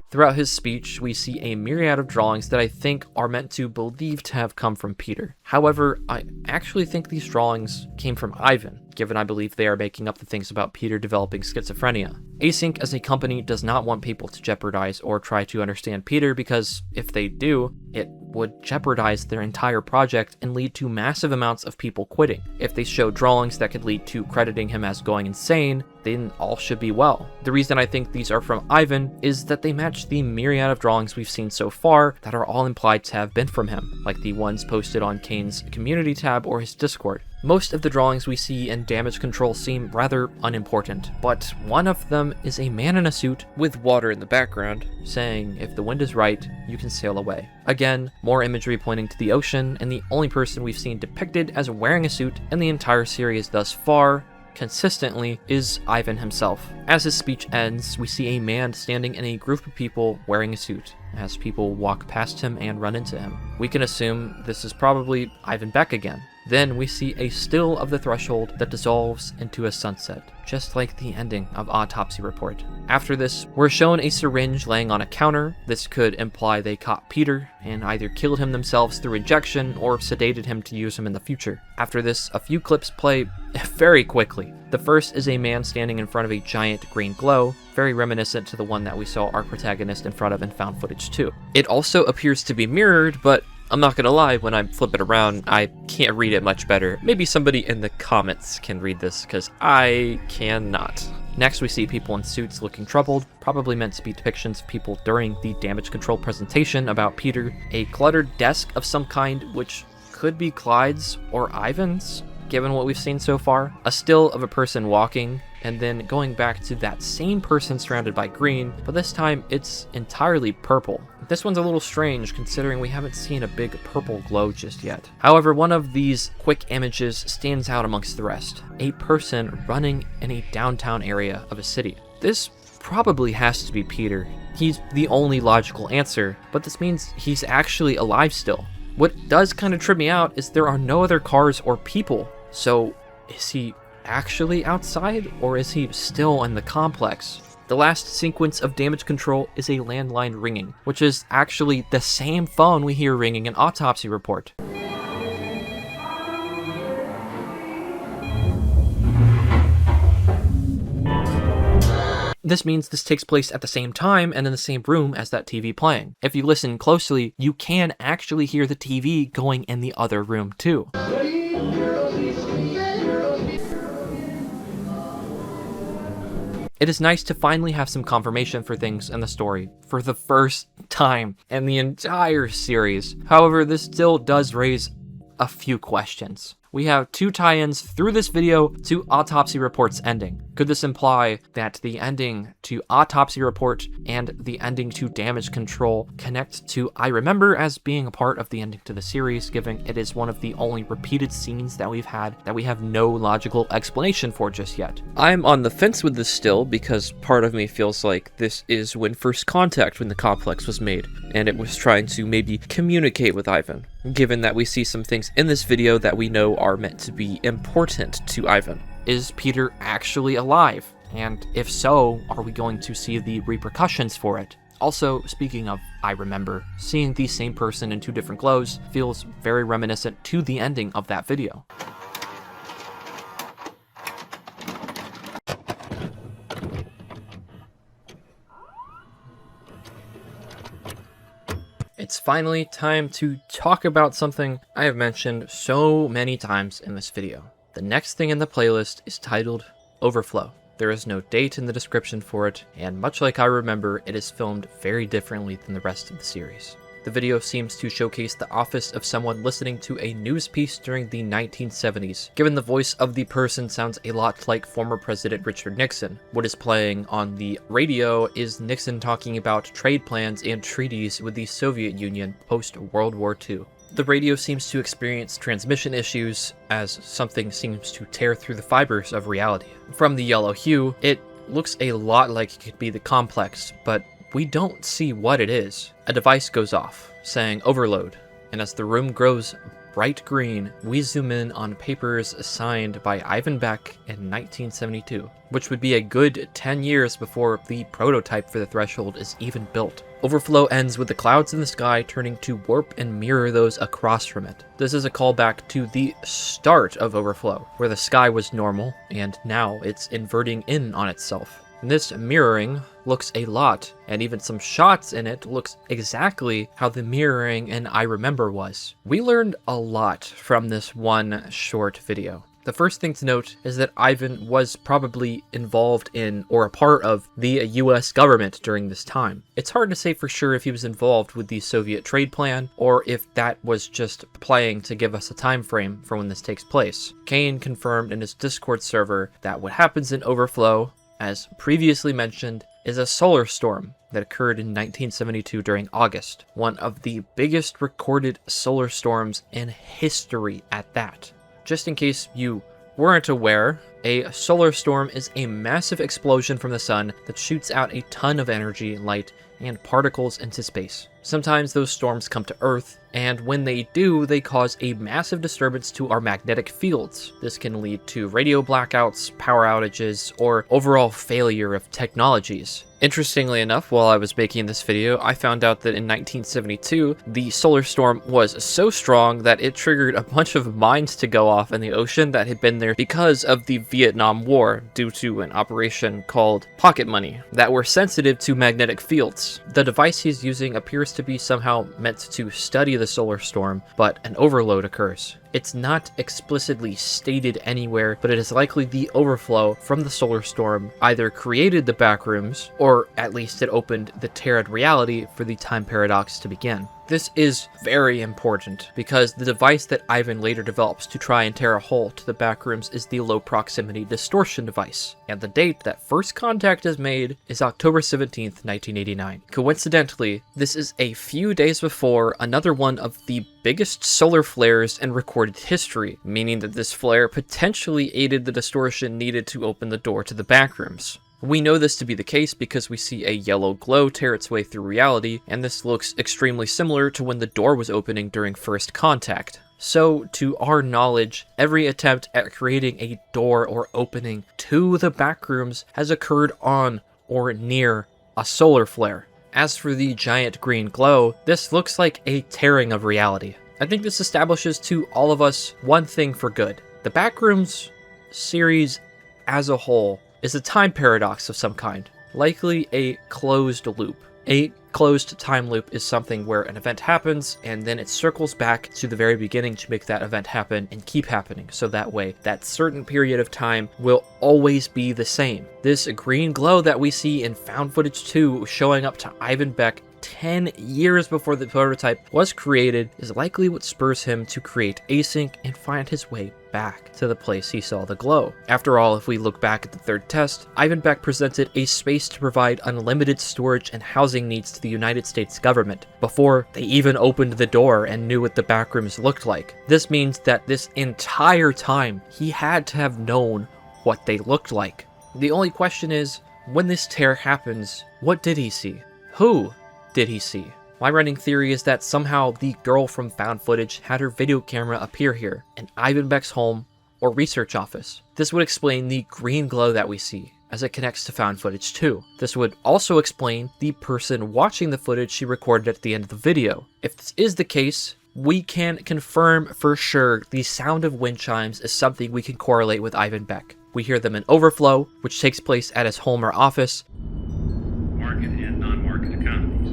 Speaker 1: Throughout his speech, we see a myriad of drawings that I think are meant to believe to have come from Peter. However, I actually think these drawings came from Ivan, given I believe they are making up the things about Peter developing schizophrenia. Async as a company does not want people to jeopardize or try to understand Peter because if they do, it would jeopardize their entire project and lead to massive amounts of people quitting. If they show drawings that could lead to crediting him as going insane, then all should be well. The reason I think these are from Ivan is that they match the myriad of drawings we've seen so far that are all implied to have been from him, like the ones posted on Kane's community tab or his Discord. Most of the drawings we see in Damage Control seem rather unimportant, but one of them is a man in a suit with water in the background, saying if the wind is right, you can sail away. Again, more imagery pointing to the ocean, and the only person we've seen depicted as wearing a suit in the entire series thus far consistently is Ivan himself. As his speech ends, we see a man standing in a group of people wearing a suit, as people walk past him and run into him. We can assume this is probably Ivan Beck again. Then we see a still of the threshold that dissolves into a sunset, just like the ending of Autopsy Report. After this, we're shown a syringe laying on a counter. This could imply they caught Peter and either killed him themselves through injection or sedated him to use him in the future. After this, a few clips play very quickly. The first is a man standing in front of a giant green glow, very reminiscent to the one that we saw our protagonist in front of in found footage 2. It also appears to be mirrored, but I'm not gonna lie, when I flip it around, I can't read it much better. Maybe somebody in the comments can read this, because I cannot. Next, we see people in suits looking troubled, probably meant to be depictions of people during the damage control presentation about Peter. A cluttered desk of some kind, which could be Clyde's or Ivan's, given what we've seen so far. A still of a person walking, and then going back to that same person surrounded by green, but this time it's entirely purple. This one's a little strange considering we haven't seen a big purple glow just yet. However, one of these quick images stands out amongst the rest. A person running in a downtown area of a city. This probably has to be Peter. He's the only logical answer, but this means he's actually alive still. What does kind of trip me out is there are no other cars or people. So is he actually outside, or is he still in the complex? The last sequence of damage control is a landline ringing, which is actually the same phone we hear ringing in Autopsy Report. This means this takes place at the same time and in the same room as that TV playing. If you listen closely, you can actually hear the TV going in the other room too. It is nice to finally have some confirmation for things in the story for the first time in the entire series. However, this still does raise a few questions. We have two tie-ins through this video to Autopsy Report's ending. Could this imply that the ending to Autopsy Report and the ending to Damage Control connect to I Remember as being a part of the ending to the series, given it is one of the only repeated scenes that we've had that we have no logical explanation for just yet? I'm on the fence with this still, because part of me feels like this is when first contact when the complex was made, and it was trying to maybe communicate with Ivan, given that we see some things in this video that we know are meant to be important to Ivan. Is Peter actually alive? And if so, are we going to see the repercussions for it? Also, speaking of I Remember, seeing the same person in two different glows feels very reminiscent to the ending of that video. It's finally time to talk about something I have mentioned so many times in this video. The next thing in the playlist is titled Overflow. There is no date in the description for it, and much like I Remember, it is filmed very differently than the rest of the series. The video seems to showcase the office of someone listening to a news piece during the 1970s. Given the voice of the person sounds a lot like former President Richard Nixon. What is playing on the radio is Nixon talking about trade plans and treaties with the Soviet Union post-World War II. The radio seems to experience transmission issues as something seems to tear through the fibers of reality. From the yellow hue, it looks a lot like it could be the complex, but we don't see what it is. A device goes off, saying overload, and as the room grows bright green, we zoom in on papers signed by Ivan Beck in 1972, which would be a good 10 years before the prototype for the threshold is even built. Overflow ends with the clouds in the sky turning to warp and mirror those across from it. This is a callback to the start of Overflow, where the sky was normal, and now it's inverting in on itself. And this mirroring looks a lot, and even some shots in it looks exactly how the mirroring in I Remember was. We learned a lot from this one short video. The first thing to note is that Ivan was probably involved in or a part of the US government during this time. It's hard to say for sure if he was involved with the Soviet trade plan or if that was just playing to give us a time frame for when this takes place. Kane confirmed in his Discord server that what happens in Overflow, as previously mentioned, is a solar storm that occurred in 1972 during August, one of the biggest recorded solar storms in history at that. Just in case you weren't aware, a solar storm is a massive explosion from the sun that shoots out a ton of energy, light, and particles into space. Sometimes those storms come to Earth, and when they do, they cause a massive disturbance to our magnetic fields. This can lead to radio blackouts, power outages, or overall failure of technologies. Interestingly enough, while I was making this video, I found out that in 1972, the solar storm was so strong that it triggered a bunch of mines to go off in the ocean that had been there because of the Vietnam War due to an operation called Pocket Money that were sensitive to magnetic fields. The device he's using appears to be somehow meant to study the solar storm, but an overload occurs. It's not explicitly stated anywhere, but it is likely the overflow from the solar storm either created the backrooms, or at least it opened the Terran reality for the time paradox to begin. This is very important because the device that Ivan later develops to try and tear a hole to the backrooms is the low proximity distortion device, and the date that first contact is made is October 17th, 1989. Coincidentally, this is a few days before another one of the biggest solar flares in recorded history, meaning that this flare potentially aided the distortion needed to open the door to the backrooms. We know this to be the case because we see a yellow glow tear its way through reality, and this looks extremely similar to when the door was opening during first contact. So, to our knowledge, every attempt at creating a door or opening to the backrooms has occurred on or near a solar flare. As for the giant green glow, this looks like a tearing of reality. I think this establishes to all of us one thing for good. The Backrooms series as a whole is a time paradox of some kind, likely a closed loop. A closed time loop is something where an event happens and then it circles back to the very beginning to make that event happen and keep happening, so that way that certain period of time will always be the same. This green glow that we see in Found Footage 2 showing up to Ivan Beck 10 years before the prototype was created is likely what spurs him to create Async and find his way back to the place he saw the glow. After all, if we look back at the third test, Ivan Beck presented a space to provide unlimited storage and housing needs to the United States government before they even opened the door and knew what the backrooms looked like. This means that this entire time he had to have known what they looked like. The only question is, when this tear happens, what did he see? Who did he see? My running theory is that somehow the girl from Found Footage had her video camera appear here, in Ivan Beck's home or research office. This would explain the green glow that we see as it connects to Found Footage 2. This would also explain the person watching the footage she recorded at the end of the video. If this is the case, we can confirm for sure the sound of wind chimes is something we can correlate with Ivan Beck. We hear them in Overflow, which takes place at his home or office.
Speaker 9: Market and non-market economies.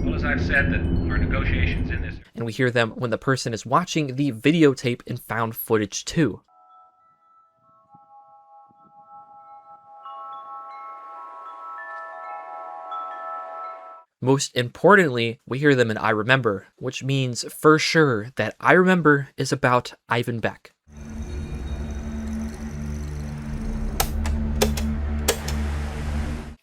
Speaker 9: Well, as I've said, that our negotiations in this...
Speaker 1: And we hear them when the person is watching the videotape in Found Footage 2. Most importantly, we hear them in I Remember, which means for sure that I Remember is about Ivan Beck.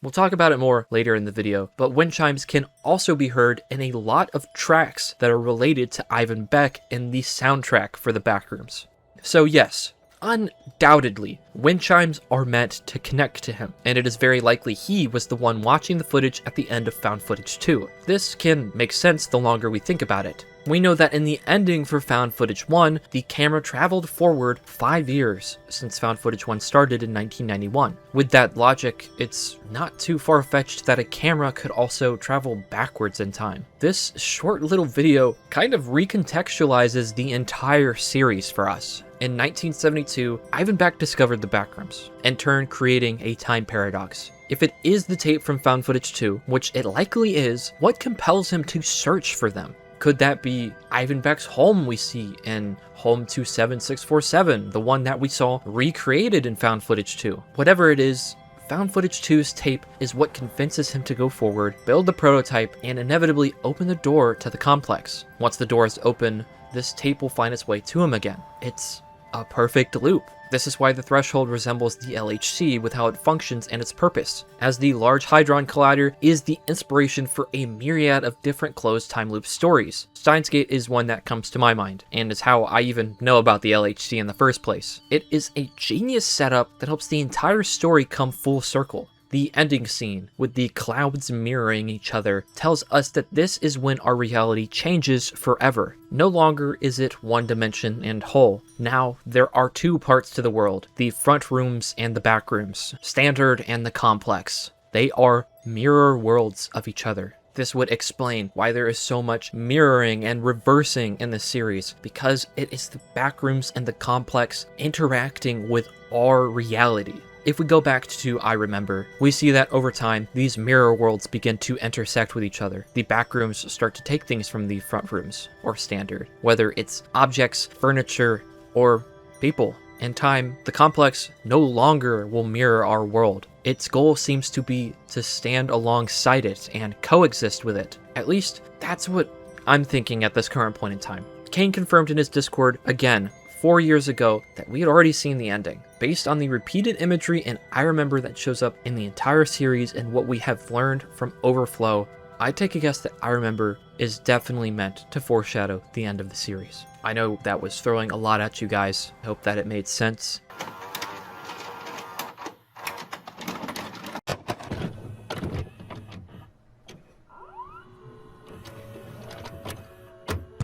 Speaker 1: We'll talk about it more later in the video, but wind chimes can also be heard in a lot of tracks that are related to Ivan Beck in the soundtrack for the Backrooms. So yes, undoubtedly, wind chimes are meant to connect to him, and it is very likely he was the one watching the footage at the end of Found Footage 2. This can make sense the longer we think about it. We know that in the ending for Found Footage 1, the camera traveled forward 5 years since Found Footage 1 started in 1991. With that logic, it's not too far-fetched that a camera could also travel backwards in time. This short little video kind of recontextualizes the entire series for us. In 1972, Ivan Beck discovered the Backrooms, in turn creating a time paradox. If it is the tape from Found Footage 2, which it likely is, what compels him to search for them? Could that be Ivan Beck's home we see in Home 27647, the one that we saw recreated in Found Footage 2? Whatever it is, Found Footage 2's tape is what convinces him to go forward, build the prototype, and inevitably open the door to the complex. Once the door is open, this tape will find its way to him again. It's a perfect loop. This is why the threshold resembles the LHC with how it functions and its purpose, as the Large Hadron Collider is the inspiration for a myriad of different closed time loop stories. Steins Gate is one that comes to my mind, and is how I even know about the LHC in the first place. It is a genius setup that helps the entire story come full circle. The ending scene, with the clouds mirroring each other, tells us that this is when our reality changes forever. No longer is it one dimension and whole. Now, there are two parts to the world, the front rooms and the back rooms, standard and the complex. They are mirror worlds of each other. This would explain why there is so much mirroring and reversing in the series, because it is the backrooms and the complex interacting with our reality. If we go back to I Remember, we see that over time, these mirror worlds begin to intersect with each other. The back rooms start to take things from the front rooms, or standard, whether it's objects, furniture, or people. In time, the complex no longer will mirror our world. Its goal seems to be to stand alongside it and coexist with it. At least, that's what I'm thinking at this current point in time. Kane confirmed in his Discord, again, 4 years ago, that we had already seen the ending. Based on the repeated imagery and I Remember that shows up in the entire series and what we have learned from Overflow, I take a guess that I Remember is definitely meant to foreshadow the end of the series. I know that was throwing a lot at you guys. I hope that it made sense.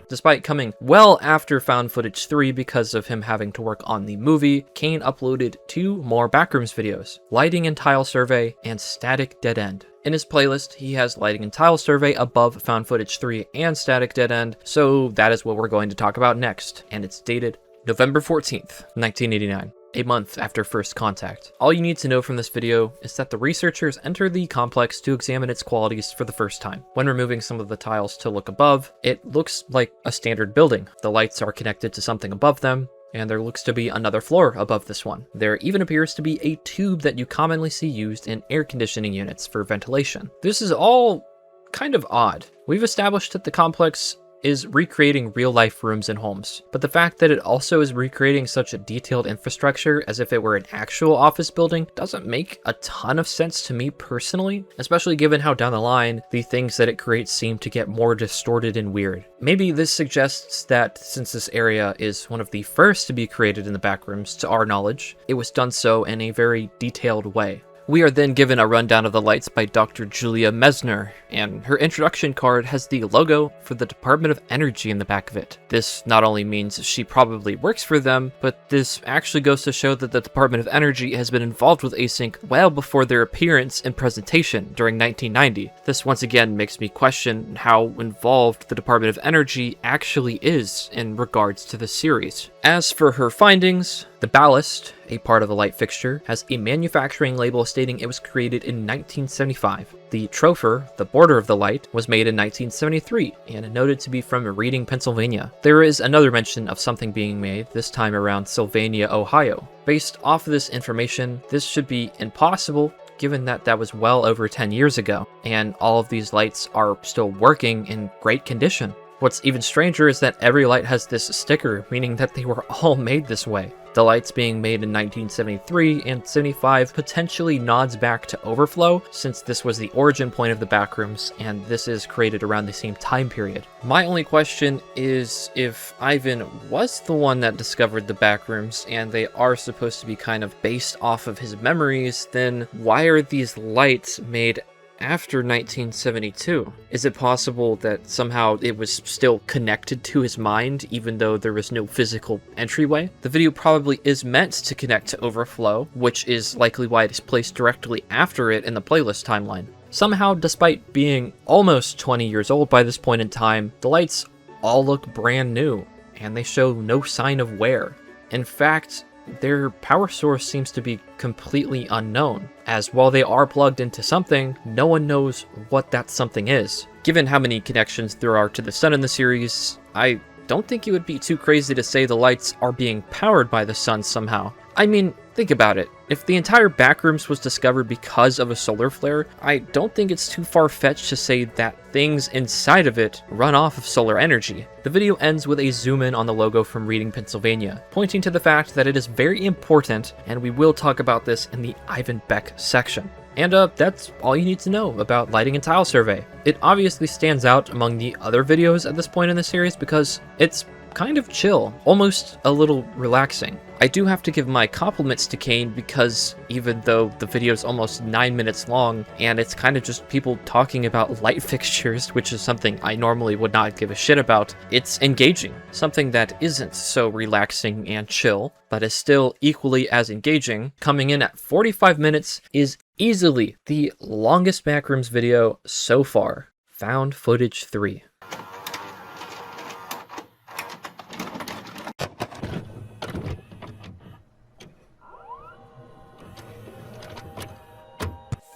Speaker 1: Despite coming well after Found Footage 3 because of him having to work on the movie, Kane uploaded 2 more Backrooms videos, Lighting and Tile Survey and Static Dead End. In his playlist, he has Lighting and Tile Survey above Found Footage 3 and Static Dead End, so that is what we're going to talk about next, and it's dated November 14th, 1989. A month after first contact. All you need to know from this video is that the researchers enter the complex to examine its qualities for the first time. When removing some of the tiles to look above, it looks like a standard building. The lights are connected to something above them, and there looks to be another floor above this one. There even appears to be a tube that you commonly see used in air conditioning units for ventilation. This is all kind of odd. We've established that the complex is recreating real-life rooms and homes, but the fact that it also is recreating such a detailed infrastructure as if it were an actual office building doesn't make a ton of sense to me personally, especially given how down the line the things that it creates seem to get more distorted and weird. Maybe this suggests that since this area is one of the first to be created in the Backrooms to our knowledge, it was done so in a very detailed way. We are then given a rundown of the lights by Dr. Julia Mesner, and her introduction card has the logo for the Department of Energy in the back of it. This not only means she probably works for them, but this actually goes to show that the Department of Energy has been involved with Async well before their appearance and presentation during 1990. This once again makes me question how involved the Department of Energy actually is in regards to the series. As for her findings, the ballast, a part of the light fixture, has a manufacturing label stating it was created in 1975. The trofer, the border of the light, was made in 1973 and noted to be from Reading, Pennsylvania. There is another mention of something being made, this time around Sylvania, Ohio. Based off of this information, this should be impossible given that that was well over 10 years ago, and all of these lights are still working in great condition. What's even stranger is that every light has this sticker, meaning that they were all made this way. The lights being made in 1973 and 75 potentially nods back to Overflow, since this was the origin point of the Backrooms, and this is created around the same time period. My only question is if Ivan was the one that discovered the Backrooms, and they are supposed to be kind of based off of his memories, then why are these lights made after 1972? Is it possible that somehow it was still connected to his mind even though there was no physical entryway? The video probably is meant to connect to Overflow, which is likely why it is placed directly after it in the playlist timeline. Somehow, despite being almost 20 years old by this point in time, the lights all look brand new, and they show no sign of wear. In fact, their power source seems to be completely unknown, as while they are plugged into something, no one knows what that something is. Given how many connections there are to the sun in the series, I don't think it would be too crazy to say the lights are being powered by the sun somehow. I mean, think about it. If the entire Backrooms was discovered because of a solar flare, I don't think it's too far-fetched to say that things inside of it run off of solar energy. The video ends with a zoom in on the logo from Reading, Pennsylvania, pointing to the fact that it is very important, and we will talk about this in the Ivan Beck section. And that's all you need to know about Lighting and Tile Survey. It obviously stands out among the other videos at this point in the series because it's kind of chill, almost a little relaxing. I do have to give my compliments to Kane because even though the video is almost 9 minutes long and it's kind of just people talking about light fixtures, which is something I normally would not give a shit about, it's engaging. Something that isn't so relaxing and chill, but is still equally as engaging, coming in at 45 minutes, is easily the longest Backrooms video so far. Found Footage 3.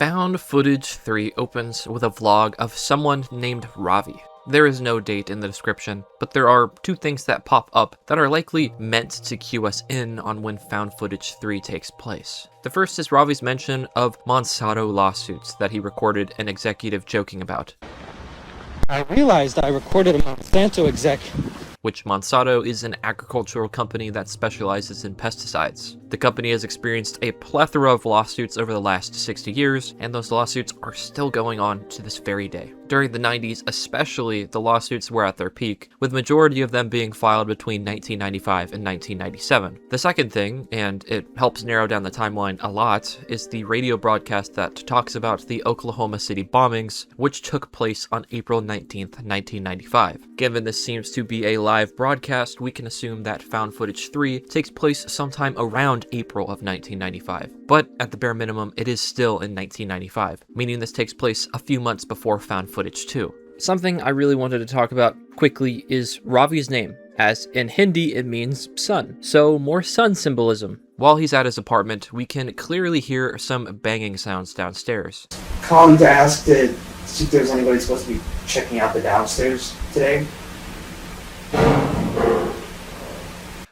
Speaker 1: Found Footage 3 opens with a vlog of someone named Ravi. There is no date in the description, but there are two things that pop up that are likely meant to cue us in on when Found Footage 3 takes place. The first is Ravi's mention of Monsanto lawsuits that he recorded an executive joking about.
Speaker 10: I realized I recorded a Monsanto exec.
Speaker 1: Which Monsanto is an agricultural company that specializes in pesticides. The company has experienced a plethora of lawsuits over the last 60 years, and those lawsuits are still going on to this very day. During the 90s especially, the lawsuits were at their peak, with majority of them being filed between 1995 and 1997. The second thing, and it helps narrow down the timeline a lot, is the radio broadcast that talks about the Oklahoma City bombings, which took place on April 19th, 1995. Given this seems to be a live broadcast, we can assume that Found Footage 3 takes place sometime around April of 1995. But at the bare minimum, it is still in 1995, meaning this takes place a few months before Found Footage 2. Something I really wanted to talk about quickly is Ravi's name, as in Hindi it means sun, so more sun symbolism. While he's at his apartment, we can clearly hear some banging sounds downstairs.
Speaker 11: Calling to ask to see if there's anybody supposed to be checking out the downstairs today.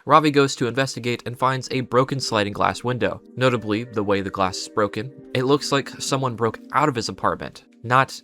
Speaker 1: Ravi goes to investigate and finds a broken sliding glass window. Notably, the way the glass is broken, it looks like someone broke out of his apartment, not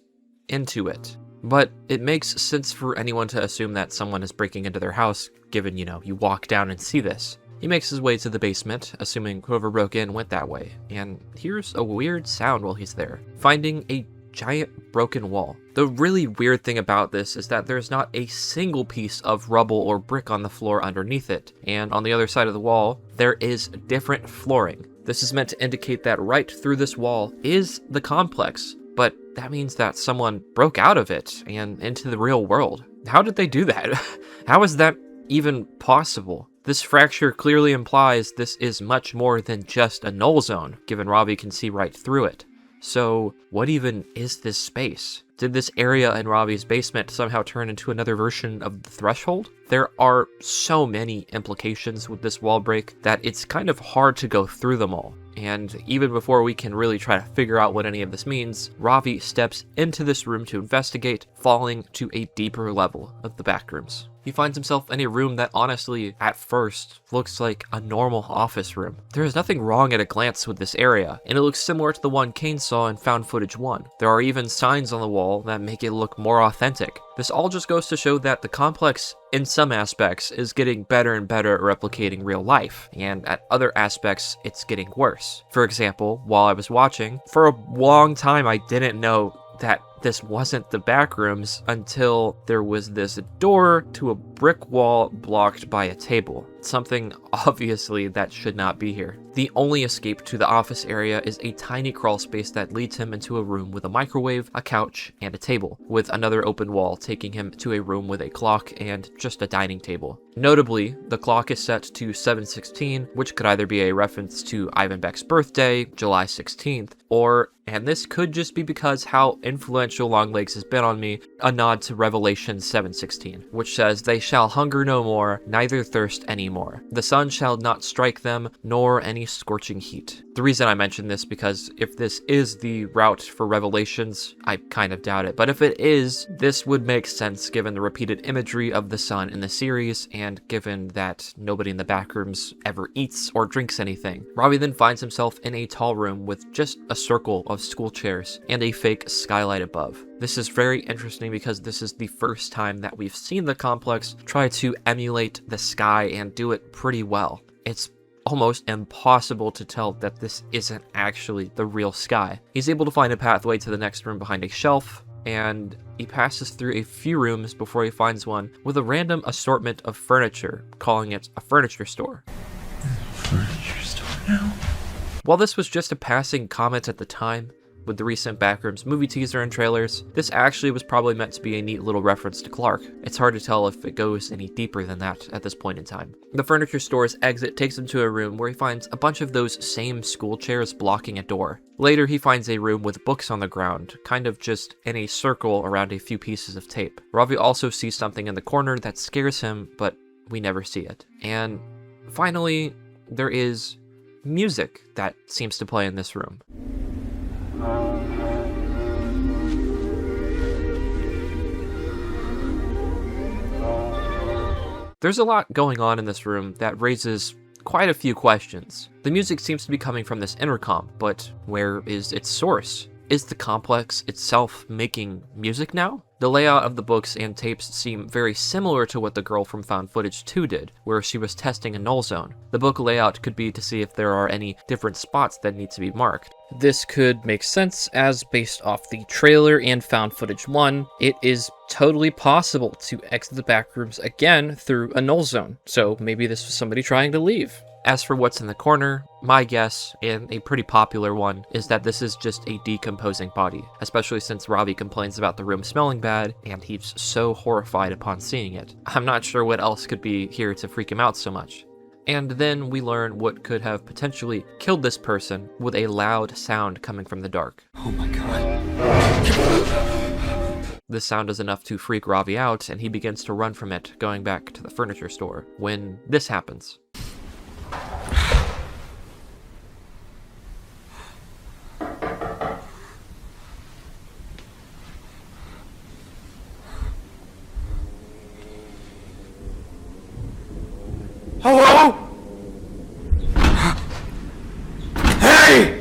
Speaker 1: into it. But it makes sense for anyone to assume that someone is breaking into their house, given, you walk down and see this. He makes his way to the basement, assuming whoever broke in went that way, and hears a weird sound while he's there, finding a giant broken wall. The really weird thing about this is that there's not a single piece of rubble or brick on the floor underneath it, and on the other side of the wall, there is different flooring. This is meant to indicate that right through this wall is the complex, but that means that someone broke out of it and into the real world. How did they do that? How is that even possible? This fracture clearly implies this is much more than just a null zone, given Ravi can see right through it. So, what even is this space? Did this area in Ravi's basement somehow turn into another version of the threshold? There are so many implications with this wall break that it's kind of hard to go through them all. And even before we can really try to figure out what any of this means, Ravi steps into this room to investigate, falling to a deeper level of the backrooms. He finds himself in a room that honestly, at first, looks like a normal office room. There is nothing wrong at a glance with this area, and it looks similar to the one Kane saw in Found Footage 1. There are even signs on the wall that make it look more authentic. This all just goes to show that the complex, in some aspects, is getting better and better at replicating real life, and at other aspects, it's getting worse. For example, while I was watching, for a long time I didn't know that this wasn't the backrooms until there was this door to a brick wall blocked by a table. Something obviously that should not be here. The only escape to the office area is a tiny crawl space that leads him into a room with a microwave, a couch, and a table, with another open wall taking him to a room with a clock and just a dining table. Notably, the clock is set to 7:16, which could either be a reference to Ivan Beck's birthday, July 16th, or, and this could just be because how influential Longlegs has been on me, a nod to Revelation 7:16, which says, "They shall hunger no more, neither thirst any more. The sun shall not strike them, nor any scorching heat." The reason I mention this because if this is the route for Revelations, I kind of doubt it, but if it is, this would make sense given the repeated imagery of the sun in the series, and given that nobody in the backrooms ever eats or drinks anything. Ravi then finds himself in a tall room with just a circle of school chairs and a fake skylight above. This is very interesting because this is the first time that we've seen the complex try to emulate the sky and do it pretty well. It's almost impossible to tell that this isn't actually the real sky. He's able to find a pathway to the next room behind a shelf, and he passes through a few rooms before he finds one with a random assortment of furniture, calling it a furniture store.
Speaker 2: Furniture store now?
Speaker 1: While this was just a passing comment at the time, with the recent Backrooms movie teaser and trailers, this actually was probably meant to be a neat little reference to Clark. It's hard to tell if it goes any deeper than that at this point in time. The furniture store's exit takes him to a room where he finds a bunch of those same school chairs blocking a door. Later, he finds a room with books on the ground, kind of just in a circle around a few pieces of tape. Ravi also sees something in the corner that scares him, but we never see it. And finally, there is music that seems to play in this room. There's a lot going on in this room that raises quite a few questions. The music seems to be coming from this intercom, but where is its source? Is the complex itself making music now? The layout of the books and tapes seem very similar to what the girl from Found Footage 2 did, where she was testing a null zone. The book layout could be to see if there are any different spots that need to be marked. This could make sense, as based off the trailer and Found Footage 1, it is totally possible to exit the backrooms again through a null zone, so maybe this was somebody trying to leave. As for what's in the corner, my guess, and a pretty popular one, is that this is just a decomposing body, especially since Ravi complains about the room smelling bad, and he's so horrified upon seeing it. I'm not sure what else could be here to freak him out so much. And then we learn what could have potentially killed this person with a loud sound coming from the dark.
Speaker 2: Oh my god.
Speaker 1: This sound is enough to freak Ravi out, and he begins to run from it, going back to the furniture store, when this happens.
Speaker 4: Hello? Hey!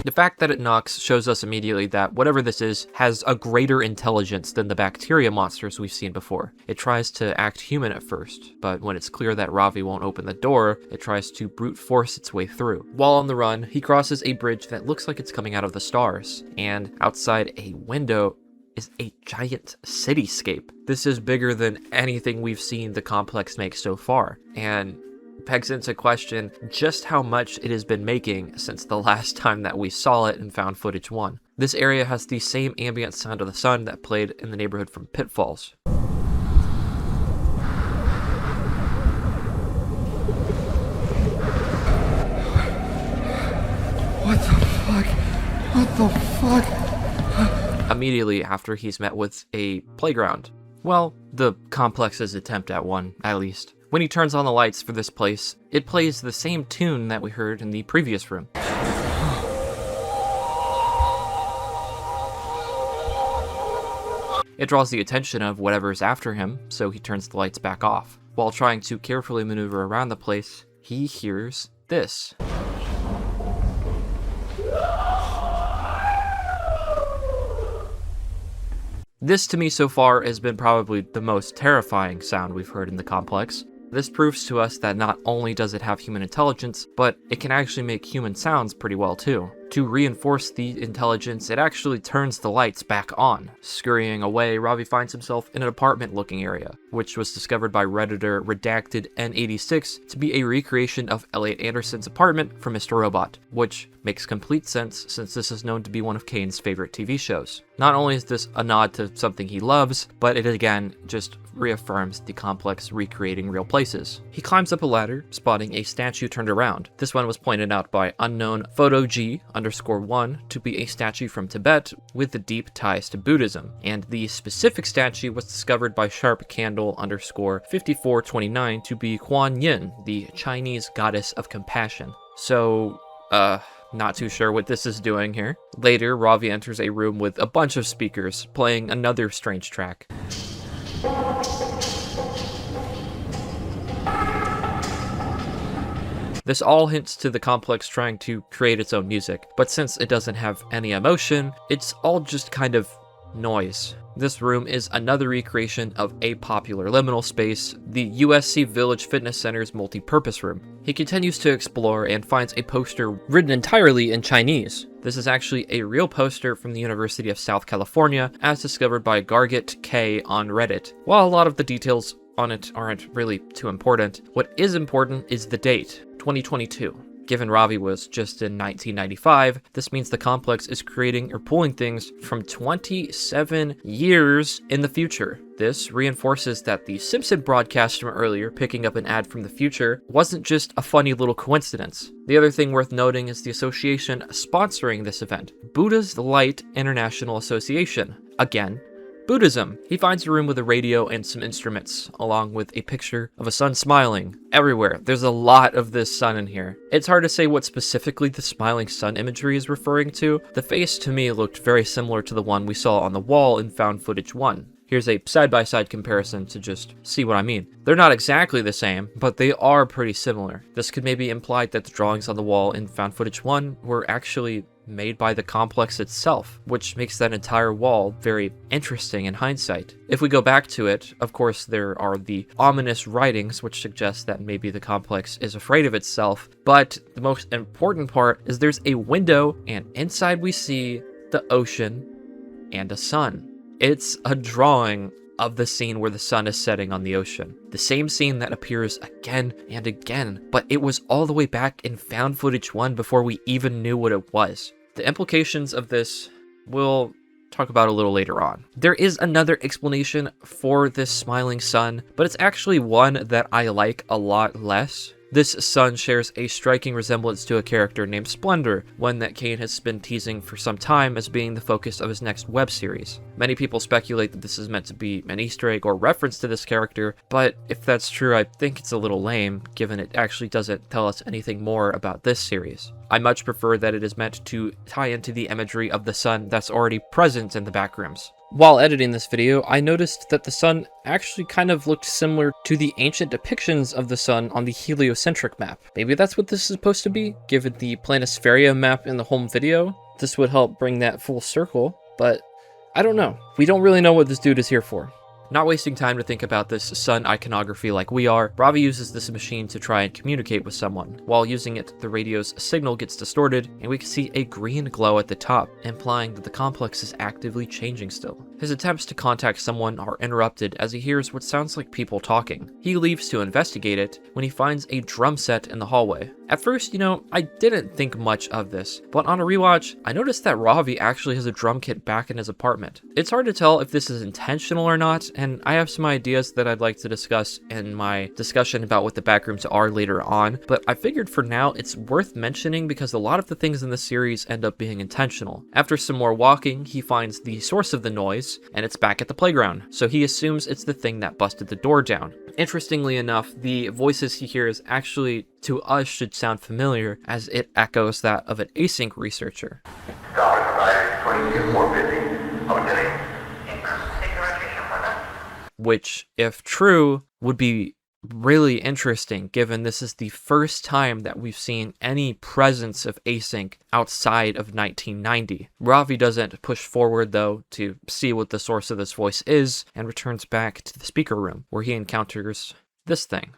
Speaker 1: The fact that it knocks shows us immediately that whatever this is has a greater intelligence than the bacteria monsters we've seen before. It tries to act human at first, but when it's clear that Ravi won't open the door, it tries to brute force its way through. While on the run, he crosses a bridge that looks like it's coming out of the stars, and outside a window is a giant cityscape. This is bigger than anything we've seen the complex make so far, and pegs into question just how much it has been making since the last time that we saw it in Found Footage 1. This area has the same ambient sound of the sun that played in the neighborhood from Pitfalls.
Speaker 4: What the fuck? What the fuck?
Speaker 1: Immediately after he's met with a playground. Well, the complex's attempt at one, at least. When he turns on the lights for this place, it plays the same tune that we heard in the previous room. It draws the attention of whatever's after him, so he turns the lights back off. While trying to carefully maneuver around the place, he hears this. This to me so far has been probably the most terrifying sound we've heard in the complex. This proves to us that not only does it have human intelligence, but it can actually make human sounds pretty well too. To reinforce the intelligence, it actually turns the lights back on. Scurrying away, Ravi finds himself in an apartment-looking area, which was discovered by Redditor Redacted N86 to be a recreation of Elliot Anderson's apartment from Mr. Robot, which makes complete sense since this is known to be one of Kane's favorite TV shows. Not only is this a nod to something he loves, but it again just reaffirms the complex recreating real places. He climbs up a ladder, spotting a statue turned around. This one was pointed out by unknown Photo G_1 to be a statue from Tibet with the deep ties to Buddhism, and the specific statue was discovered by Sharp Candle _5429 to be Kuan Yin, the Chinese goddess of compassion. So, not too sure what this is doing here. Later, Ravi enters a room with a bunch of speakers, playing another strange track. This all hints to the complex trying to create its own music, but since it doesn't have any emotion, it's all just kind of noise. This room is another recreation of a popular liminal space, the USC Village Fitness Center's multi-purpose room. He continues to explore and finds a poster written entirely in Chinese. This is actually a real poster from the University of South California, as discovered by Garget K on Reddit. While a lot of the details on it aren't really too important, what is important is the date, 2022. Given Ravi was just in 1995, this means the complex is creating or pulling things from 27 years in the future. This reinforces that the Simpson broadcast from earlier, picking up an ad from the future, wasn't just a funny little coincidence. The other thing worth noting is the association sponsoring this event, Buddha's Light International Association. Again, Buddhism. He finds a room with a radio and some instruments, along with a picture of a sun smiling. Everywhere, there's a lot of this sun in here. It's hard to say what specifically the smiling sun imagery is referring to. The face to me looked very similar to the one we saw on the wall in Found Footage 1. Here's a side-by-side comparison to just see what I mean. They're not exactly the same, but they are pretty similar. This could maybe imply that the drawings on the wall in Found Footage 1 were actually made by the complex itself, which makes that entire wall very interesting in hindsight. If we go back to it, of course there are the ominous writings which suggest that maybe the complex is afraid of itself, but the most important part is there's a window, and inside we see the ocean and a sun. It's a drawing of the scene where the sun is setting on the ocean. The same scene that appears again and again, but it was all the way back in Found Footage 1 before we even knew what it was. The implications of this we'll talk about a little later on. There is another explanation for this smiling sun, but it's actually one that I like a lot less. This sun shares a striking resemblance to a character named Splendor, one that Kane has been teasing for some time as being the focus of his next web series. Many people speculate that this is meant to be an Easter egg or reference to this character, but if that's true, I think it's a little lame, given it actually doesn't tell us anything more about this series. I much prefer that it is meant to tie into the imagery of the sun that's already present in the Backrooms. While editing this video, I noticed that the sun actually kind of looked similar to the ancient depictions of the sun on the heliocentric map. Maybe that's what this is supposed to be, given the Planispheria map in the home video. This would help bring that full circle, but I don't know. We don't really know what this dude is here for. Not wasting time to think about this sun iconography like we are, Ravi uses this machine to try and communicate with someone. While using it, the radio's signal gets distorted, and we can see a green glow at the top, implying that the complex is actively changing still. His attempts to contact someone are interrupted as he hears what sounds like people talking. He leaves to investigate it when he finds a drum set in the hallway. At first, I didn't think much of this, but on a rewatch, I noticed that Ravi actually has a drum kit back in his apartment. It's hard to tell if this is intentional or not, and I have some ideas that I'd like to discuss in my discussion about what the Backrooms are later on, but I figured for now it's worth mentioning because a lot of the things in the series end up being intentional. After some more walking, he finds the source of the noise, and it's back at the playground, so he assumes it's the thing that busted the door down. Interestingly enough, the voices he hears actually, to us, should sound familiar, as it echoes that of an Async researcher. Which, if true, would be really interesting, given this is the first time that we've seen any presence of Async outside of 1990. Ravi doesn't push forward, though, to see what the source of this voice is, and returns back to the speaker room, where he encounters this thing.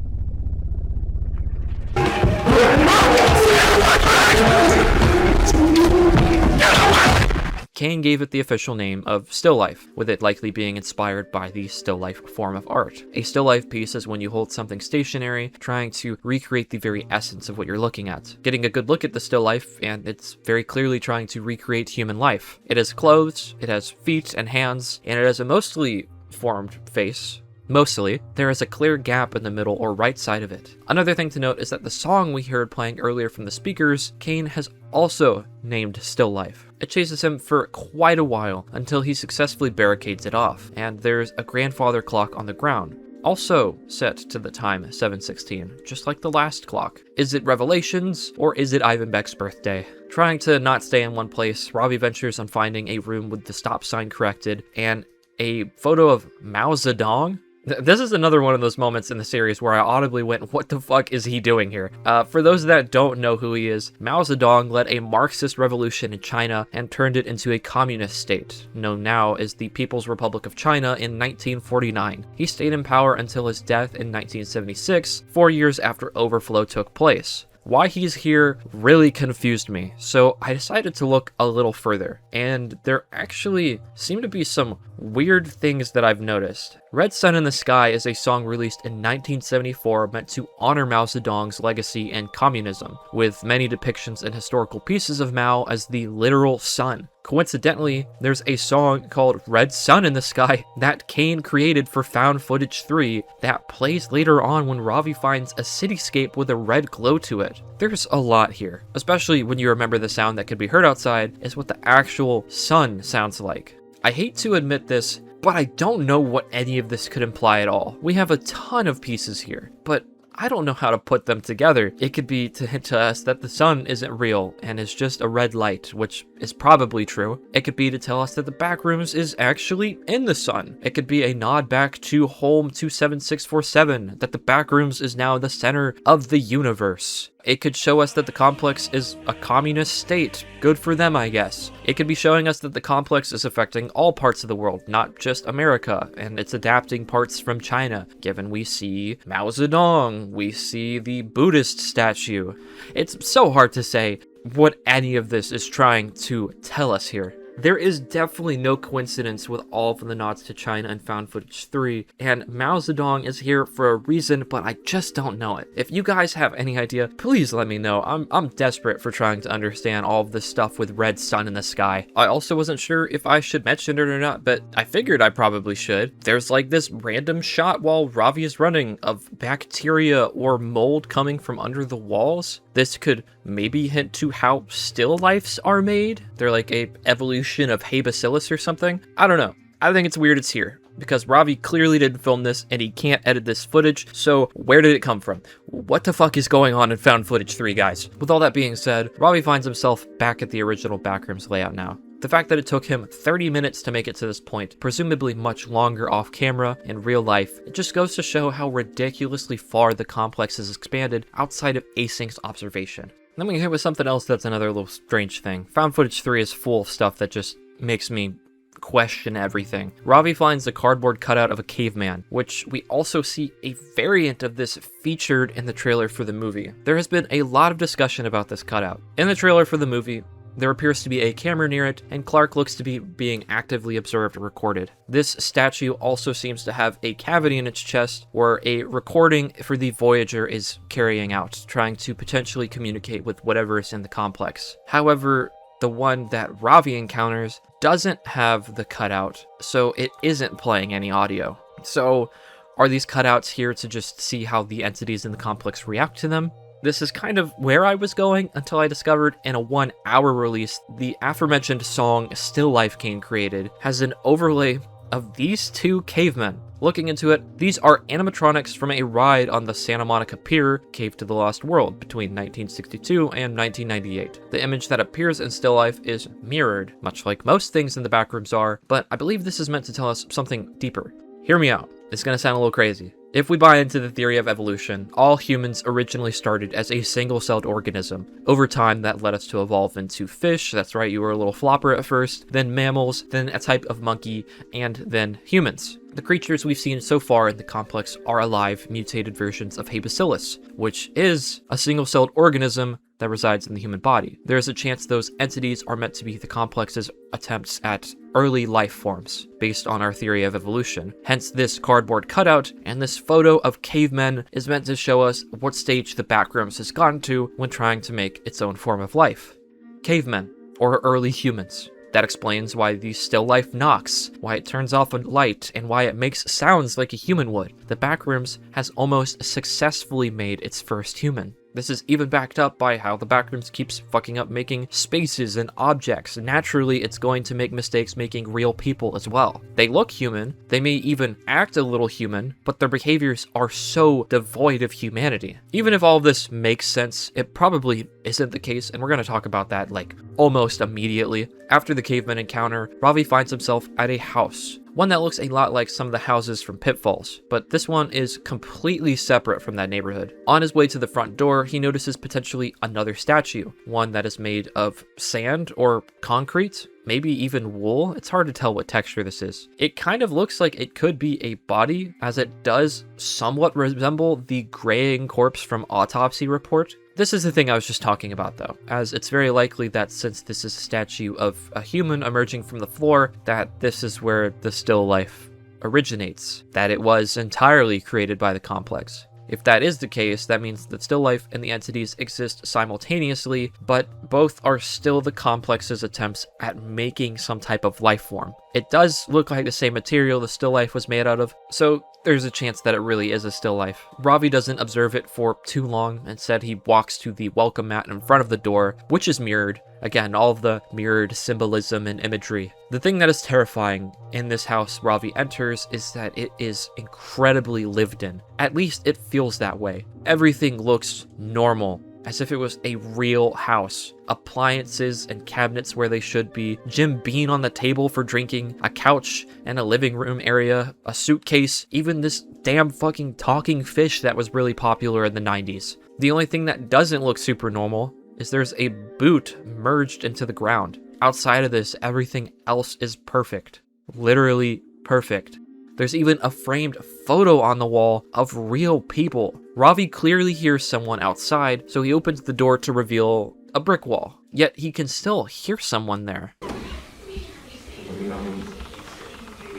Speaker 1: Kane gave it the official name of still life, with it likely being inspired by the still life form of art. A still life piece is when you hold something stationary, trying to recreate the very essence of what you're looking at. Getting a good look at the still life, and it's very clearly trying to recreate human life. It has clothes, it has feet and hands, and it has a mostly formed face. Mostly, there is a clear gap in the middle or right side of it. Another thing to note is that the song we heard playing earlier from the speakers, Kane has also named Still Life. It chases him for quite a while until he successfully barricades it off, and there's a grandfather clock on the ground, also set to the time 7:16, just like the last clock. Is it Revelations, or is it Ivan Beck's birthday? Trying to not stay in one place, Ravi ventures on finding a room with the stop sign corrected, and a photo of Mao Zedong? This is another one of those moments in the series where I audibly went, what the fuck is he doing here? For those that don't know who he is, Mao Zedong led a Marxist revolution in China and turned it into a communist state, known now as the People's Republic of China, in 1949. He stayed in power until his death in 1976, 4 years after Overflow took place. Why he's here really confused me, so I decided to look a little further, and there actually seem to be some weird things that I've noticed. Red Sun in the Sky is a song released in 1974 meant to honor Mao Zedong's legacy and communism, with many depictions and historical pieces of Mao as the literal sun. Coincidentally, there's a song called Red Sun in the Sky that Kane created for Found Footage 3 that plays later on when Ravi finds a cityscape with a red glow to it. There's a lot here, especially when you remember the sound that could be heard outside is what the actual sun sounds like. I hate to admit this, but I don't know what any of this could imply at all. We have a ton of pieces here, but I don't know how to put them together. It could be to hint to us that the sun isn't real and is just a red light, which is probably true. It could be to tell us that the Backrooms is actually in the sun. It could be a nod back to Home 27647, that the Backrooms is now the center of the universe. It could show us that the complex is a communist state. Good for them, I guess. It could be showing us that the complex is affecting all parts of the world, not just America, and it's adapting parts from China, given we see Mao Zedong, we see the Buddhist statue. It's so hard to say what any of this is trying to tell us here. There is definitely no coincidence with all of the nods to China in Found Footage 3, and Mao Zedong is here for a reason, but I just don't know it. If you guys have any idea, please let me know. I'm desperate for trying to understand all of this stuff with red sun in the sky. I also wasn't sure if I should mention it or not, but I figured I probably should. There's like this random shot while Ravi is running of bacteria or mold coming from under the walls. This could maybe hint to how still lifes are made. They're like a evolution of Hey Bacillus or something. I don't know. I think it's weird it's here, because Ravi clearly didn't film this and he can't edit this footage, so where did it come from? What the fuck is going on in Found Footage 3, guys? With all that being said, Ravi finds himself back at the original Backrooms layout now. The fact that it took him 30 minutes to make it to this point, presumably much longer off camera in real life, it just goes to show how ridiculously far the complex has expanded outside of Async's observation. Then we get hit with something else that's another little strange thing. Found Footage 3 is full of stuff that just makes me question everything. Ravi finds a cardboard cutout of a caveman, which we also see a variant of this featured in the trailer for the movie. There has been a lot of discussion about this cutout. In the trailer for the movie, there appears to be a camera near it, and Clark looks to be being actively observed and recorded. This statue also seems to have a cavity in its chest where a recording for the Voyager is carrying out, trying to potentially communicate with whatever is in the complex. However, the one that Ravi encounters doesn't have the cutout, so it isn't playing any audio. So, are these cutouts here to just see how the entities in the complex react to them? This is kind of where I was going until I discovered in a 1-hour release, the aforementioned song Still Life Kane created has an overlay of these two cavemen. Looking into it, these are animatronics from a ride on the Santa Monica Pier, Cave to the Lost World, between 1962 and 1998. The image that appears in Still Life is mirrored, much like most things in the Backrooms are, but I believe this is meant to tell us something deeper. Hear me out. It's gonna sound a little crazy. If we buy into the theory of evolution, all humans originally started as a single-celled organism. Over time, that led us to evolve into fish, that's right, you were a little flopper at first, then mammals, then a type of monkey, and then humans. The creatures we've seen so far in the complex are alive, mutated versions of Hey Bacillus, which is a single-celled organism that resides in the human body. There is a chance those entities are meant to be the complex's attempts at early life forms, based on our theory of evolution. Hence, this cardboard cutout and this photo of cavemen is meant to show us what stage the Backrooms has gotten to when trying to make its own form of life. Cavemen, or early humans. That explains why the still life knocks, why it turns off a light, and why it makes sounds like a human would. The Backrooms has almost successfully made its first human. This is even backed up by how the Backrooms keeps fucking up making spaces and objects. Naturally, it's going to make mistakes making real people as well. They look human, they may even act a little human, but their behaviors are so devoid of humanity. Even if all of this makes sense, it probably isn't the case, and we're going to talk about that like almost immediately. After the caveman encounter, Ravi finds himself at a house. One that looks a lot like some of the houses from Pitfalls, but this one is completely separate from that neighborhood. On his way to the front door, he notices potentially another statue, one that is made of sand or concrete, maybe even wool. It's hard to tell what texture this is. It kind of looks like it could be a body, as it does somewhat resemble the graying corpse from Autopsy Report. This is the thing I was just talking about though, as it's very likely that since this is a statue of a human emerging from the floor, that this is where the still life originates, that it was entirely created by the complex. If that is the case, that means that still life and the entities exist simultaneously, but both are still the complex's attempts at making some type of life form. It does look like the same material the still life was made out of, so there's a chance that it really is a still life. Ravi doesn't observe it for too long. Instead, he walks to the welcome mat in front of the door, which is mirrored. Again, all of the mirrored symbolism and imagery. The thing that is terrifying in this house Ravi enters is that it is incredibly lived in. At least it feels that way. Everything looks normal, as if it was a real house. Appliances and cabinets where they should be, Jim Beam on the table for drinking, a couch and a living room area, a suitcase, even this damn fucking talking fish that was really popular in the 90s. The only thing that doesn't look super normal is there's a boot merged into the ground. Outside of this, everything else is perfect. Literally perfect. There's even a framed photo on the wall of real people. Ravi clearly hears someone outside, so he opens the door to reveal a brick wall. Yet he can still hear someone there.
Speaker 2: You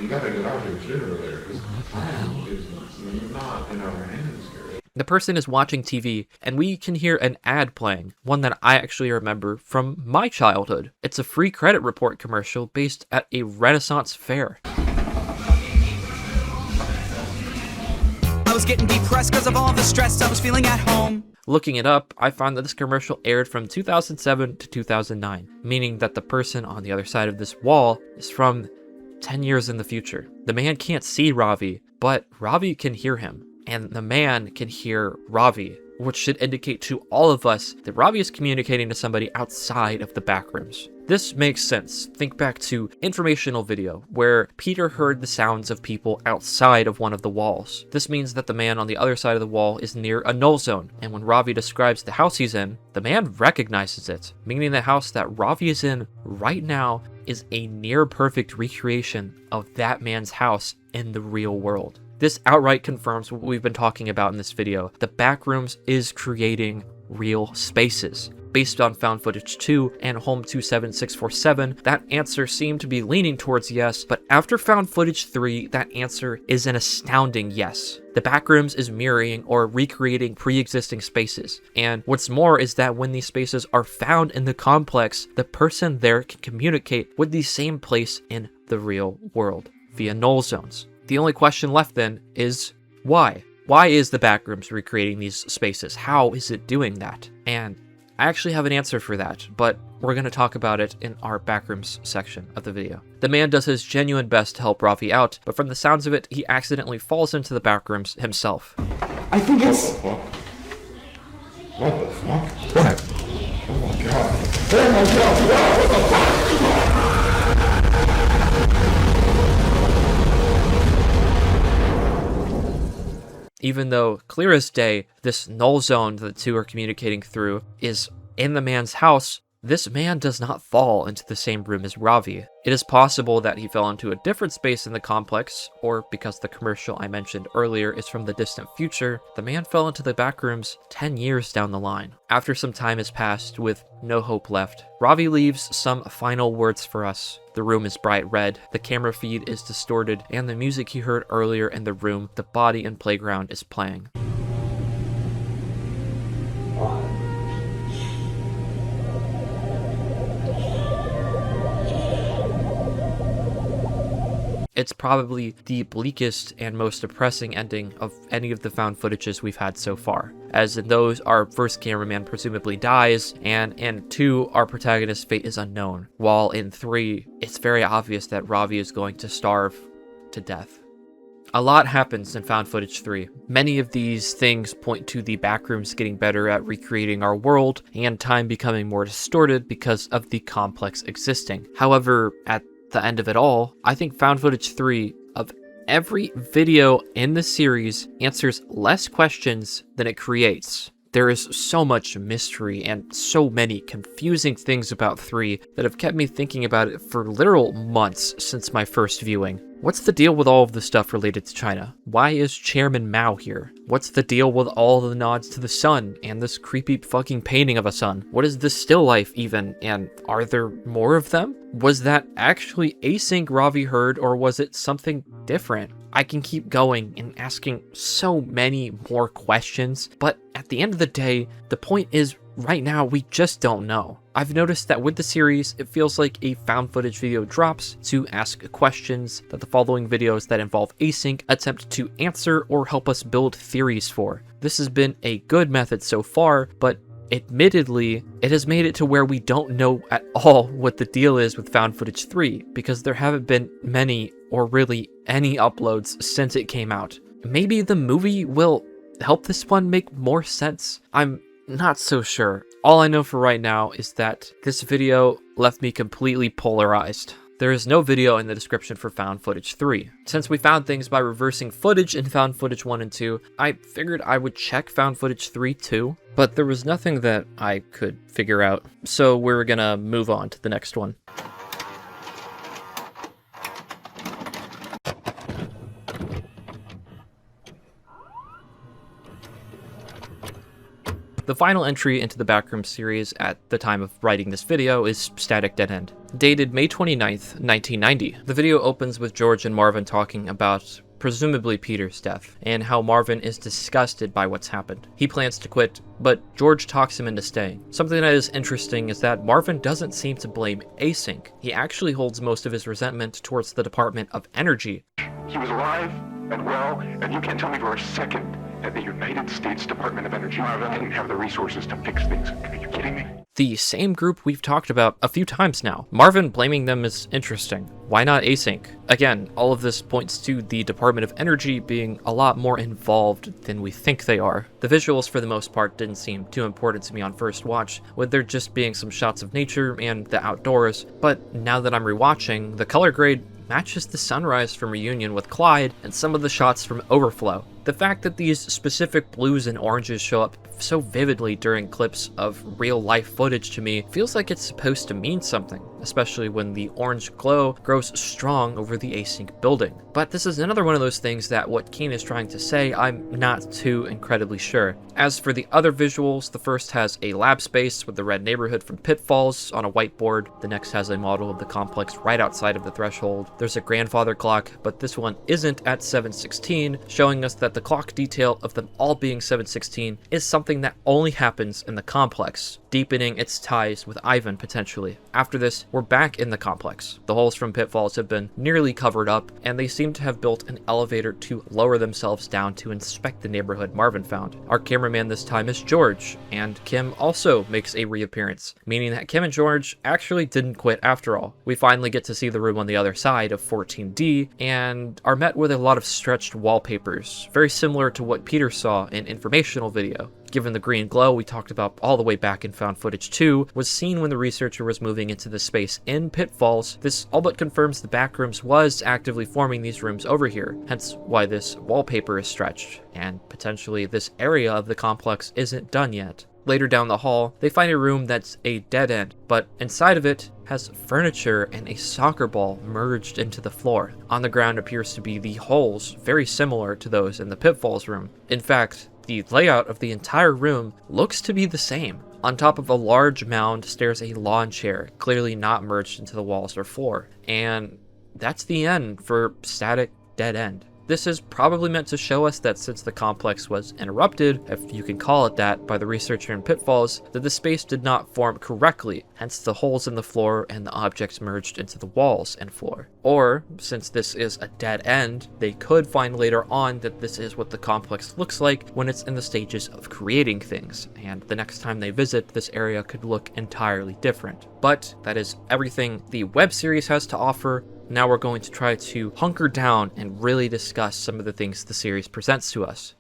Speaker 2: gotta get out here sooner or later, because the plan is not in our hands here.
Speaker 1: The person is watching TV, and we can hear an ad playing, one that I actually remember from my childhood. It's a free credit report commercial based at a Renaissance fair.
Speaker 12: I was getting depressed because of all the stress I was feeling at home.
Speaker 1: Looking it up, I found that this commercial aired from 2007 to 2009, meaning that the person on the other side of this wall is from 10 years in the future. The man can't see Ravi, but Ravi can hear him, and the man can hear Ravi, which should indicate to all of us that Ravi is communicating to somebody outside of the backrooms. This makes sense. Think back to Informational video, where Peter heard the sounds of people outside of one of the walls. This means that the man on the other side of the wall is near a null zone, and when Ravi describes the house he's in, the man recognizes it, meaning the house that Ravi is in right now is a near-perfect recreation of that man's house in the real world. This outright confirms what we've been talking about in this video. The Backrooms is creating real spaces. Based on Found Footage 2 and Home 27647, that answer seemed to be leaning towards yes, but after Found Footage 3, that answer is an astounding yes. The Backrooms is mirroring or recreating pre-existing spaces, and what's more is that when these spaces are found in the complex, the person there can communicate with the same place in the real world via null zones. The only question left then is why? Why is the Backrooms recreating these spaces? How is it doing that? And I actually have an answer for that, but we're going to talk about it in our Backrooms section of the video. The man does his genuine best to help Ravi out, but from the sounds of it, he accidentally falls into the Backrooms himself.
Speaker 2: I think it's... What the fuck? What? Oh my god. Oh my god! What the fuck?
Speaker 1: Even though, clear as day, this null zone that the two are communicating through is in the man's house, this man does not fall into the same room as Ravi. It is possible that he fell into a different space in the complex, or because the commercial I mentioned earlier is from the distant future, the man fell into the Backrooms 10 years down the line. After some time has passed with no hope left, Ravi leaves some final words for us. The room is bright red, the camera feed is distorted, and the music he heard earlier in the room, The Body and Playground, is playing. It's probably the bleakest and most depressing ending of any of the found footages we've had so far, as in those our first cameraman presumably dies, and in 2 our protagonist's fate is unknown, while in 3 it's very obvious that Ravi is going to starve to death. A lot happens in Found Footage 3. Many of these things point to the Backrooms getting better at recreating our world, and time becoming more distorted because of the complex existing. However, at the end of it all, I think Found Footage 3, of every video in the series, answers less questions than it creates. There is so much mystery and so many confusing things about 3 that have kept me thinking about it for literal months since my first viewing. What's the deal with all of the stuff related to China? Why is Chairman Mao here? What's the deal with all the nods to the sun and this creepy fucking painting of a sun? What is the still life even, and are there more of them? Was that actually Async Ravi heard, or was it something different? I can keep going and asking so many more questions, but at the end of the day, the point is right now we just don't know. I've noticed that with the series, it feels like a found footage video drops to ask questions that the following videos that involve async attempt to answer or help us build theories for. This has been a good method so far, but admittedly, it has made it to where we don't know at all what the deal is with Found Footage 3, because there haven't been many or really any uploads since it came out. Maybe the movie will help this one make more sense? I'm not so sure. All I know for right now is that this video left me completely polarized. There is no video in the description for Found Footage 3. Since we found things by reversing footage in Found Footage 1 and 2, I figured I would check Found Footage 3 too, but there was nothing that I could figure out, so we're gonna move on to the next one. The final entry into the Backrooms series at the time of writing this video is Static Dead End, dated May 29th, 1990. The video opens with George and Marvin talking about presumably Peter's death, and how Marvin is disgusted by what's happened. He plans to quit, but George talks him into staying. Something that is interesting is that Marvin doesn't seem to blame Async. He actually holds most of his resentment towards the Department of Energy.
Speaker 2: He was alive and well, and you can't tell me for a second that the United States Department of Energy didn't have the resources to fix things. Are you kidding me?
Speaker 1: The same group we've talked about a few times now. Marvin blaming them is interesting. Why not Async? Again, all of this points to the Department of Energy being a lot more involved than we think they are. The visuals for the most part didn't seem too important to me on first watch, with there just being some shots of nature and the outdoors, but now that I'm rewatching, the color grade matches the sunrise from Reunion with Clyde and some of the shots from Overflow. The fact that these specific blues and oranges show up so vividly during clips of real-life footage to me feels like it's supposed to mean something, especially when the orange glow grows strong over the async building. But this is another one of those things that what Kane is trying to say, I'm not too incredibly sure. As for the other visuals, the first has a lab space with the red neighborhood from Pitfalls on a whiteboard. The next has a model of the complex right outside of the threshold. There's a grandfather clock, but this one isn't at 7:16, showing us that the clock detail of them all being 7:16 is something that only happens in the complex, deepening its ties with Ivan potentially. After this, we're back in the complex. The holes from Pitfalls have been nearly covered up, and they seem to have built an elevator to lower themselves down to inspect the neighborhood Marvin found. Our cameraman this time is George, and Kim also makes a reappearance, meaning that Kim and George actually didn't quit after all. We finally get to see the room on the other side of 14D, and are met with a lot of stretched wallpapers, very similar to what Peter saw in Informational video. Given the green glow we talked about all the way back in Found Footage 2 was seen when the researcher was moving into the space in Pitfalls, this all but confirms the Backrooms was actively forming these rooms over here, hence why this wallpaper is stretched, and potentially this area of the complex isn't done yet. Later down the hall, they find a room that's a dead end, but inside of it has furniture and a soccer ball merged into the floor. On the ground appears to be the holes, very similar to those in the Pitfalls room. In fact, the layout of the entire room looks to be the same. On top of a large mound stares a lawn chair, clearly not merged into the walls or floor. And that's the end for Static Dead End. This is probably meant to show us that since the complex was interrupted, if you can call it that, by the researcher in Pitfalls, that the space did not form correctly, hence the holes in the floor and the objects merged into the walls and floor. Or, since this is a dead end, they could find later on that this is what the complex looks like when it's in the stages of creating things, and the next time they visit, this area could look entirely different. But that is everything the web series has to offer. Now we're going to try to hunker down and really discuss some of the things the series presents to us.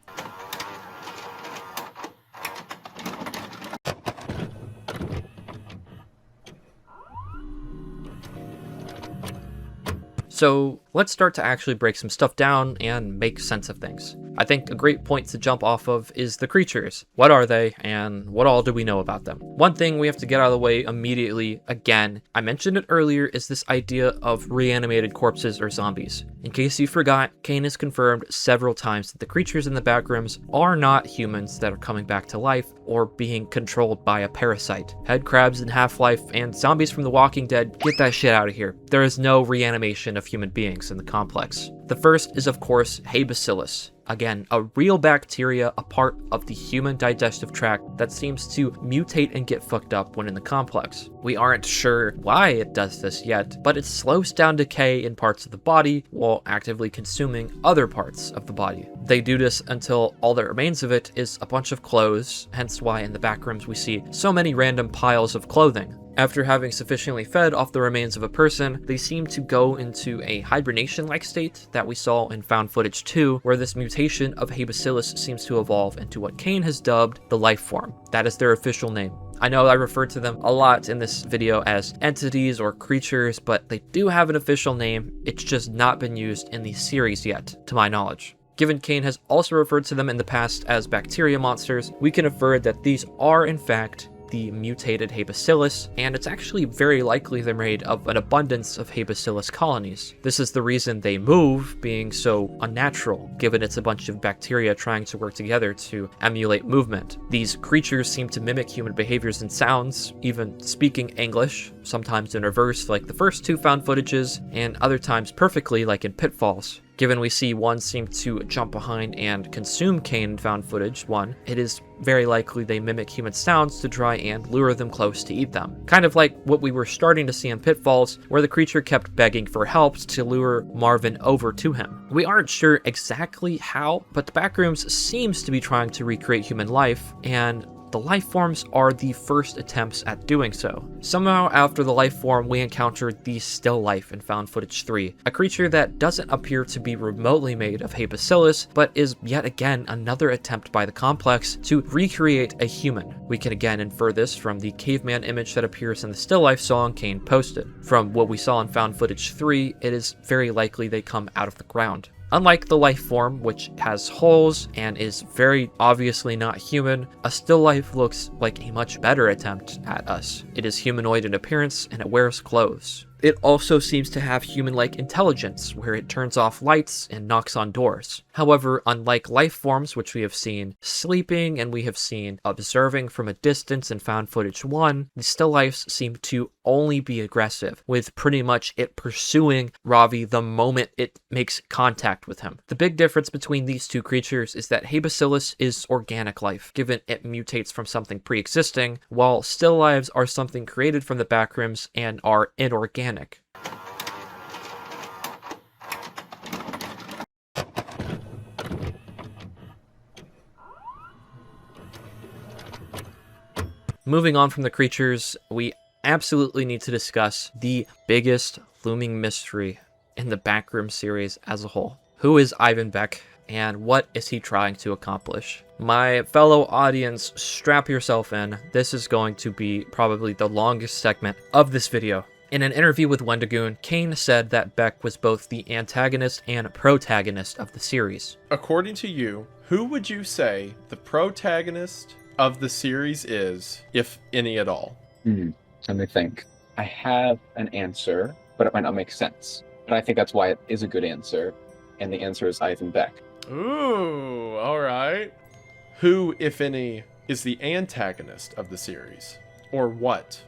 Speaker 1: So let's start to actually break some stuff down and make sense of things. I think a great point to jump off of is the creatures. What are they, and what all do we know about them? One thing we have to get out of the way immediately, again, I mentioned it earlier, is this idea of reanimated corpses or zombies. In case you forgot, Kane has confirmed several times that the creatures in the Backrooms are not humans that are coming back to life or being controlled by a parasite. Head crabs in Half-Life and zombies from The Walking Dead, get that shit out of here. There is no reanimation of human beings in the complex. The first is, of course, Hey Bacillus. Again, a real bacteria, a part of the human digestive tract that seems to mutate and get fucked up when in the complex. We aren't sure why it does this yet, but it slows down decay in parts of the body while actively consuming other parts of the body. They do this until all that remains of it is a bunch of clothes, hence why in the backrooms we see so many random piles of clothing. After having sufficiently fed off the remains of a person, they seem to go into a hibernation-like state that we saw in Found Footage 2, where this mutation of Habacillus seems to evolve into what Kane has dubbed the Lifeform. That is their official name. I know I refer to them a lot in this video as entities or creatures, but they do have an official name. It's just not been used in the series yet, to my knowledge. Given Kane has also referred to them in the past as bacteria monsters, we can infer that these are in fact the mutated Habacillus, and it's actually very likely they're made of an abundance of Habacillus colonies. This is the reason they move being so unnatural, given it's a bunch of bacteria trying to work together to emulate movement. These creatures seem to mimic human behaviors and sounds, even speaking English, sometimes in reverse like the first two found footages, and other times perfectly like in Pitfalls. Given we see one seem to jump behind and consume Kane in found footage 1, it is very likely they mimic human sounds to try and lure them close to eat them. Kind of like what we were starting to see in Pitfalls, where the creature kept begging for help to lure Marvin over to him. We aren't sure exactly how, but the Backrooms seems to be trying to recreate human life, and the Lifeforms are the first attempts at doing so. Somehow after the Lifeform, we encountered the Still Life in Found Footage 3, a creature that doesn't appear to be remotely made of Habacillus, but is yet again another attempt by the complex to recreate a human. We can again infer this from the caveman image that appears in the Still Life song Kane posted. From what we saw in Found Footage 3, it is very likely they come out of the ground. Unlike the Lifeform, which has holes and is very obviously not human, a Still Life looks like a much better attempt at us. It is humanoid in appearance and it wears clothes. It also seems to have human-like intelligence, where it turns off lights and knocks on doors. However, unlike Lifeforms, which we have seen sleeping and we have seen observing from a distance in Found Footage 1, the Still Lifes seem to only be aggressive, with pretty much it pursuing Ravi the moment it makes contact with him. The big difference between these two creatures is that Habacillus is organic life, given it mutates from something pre-existing, while Still Lives are something created from the Backrooms and are inorganic. Moving on from the creatures, we absolutely need to discuss the biggest looming mystery in the Backrooms series as a whole. Who is Ivan Beck, and what is he trying to accomplish? My fellow audience, strap yourself in. This is going to be probably the longest segment of this video. In an interview with Wendigoon, Kane said that Beck was both the antagonist and protagonist of the series.
Speaker 7: According to you, who would you say the protagonist of the series is, if any at all?
Speaker 6: Let me think. I have an answer, but it might not make sense. But I think that's why it is a good answer, and the answer is Ivan Beck.
Speaker 7: Ooh, alright. Who, if any, is the antagonist of the series? Or what?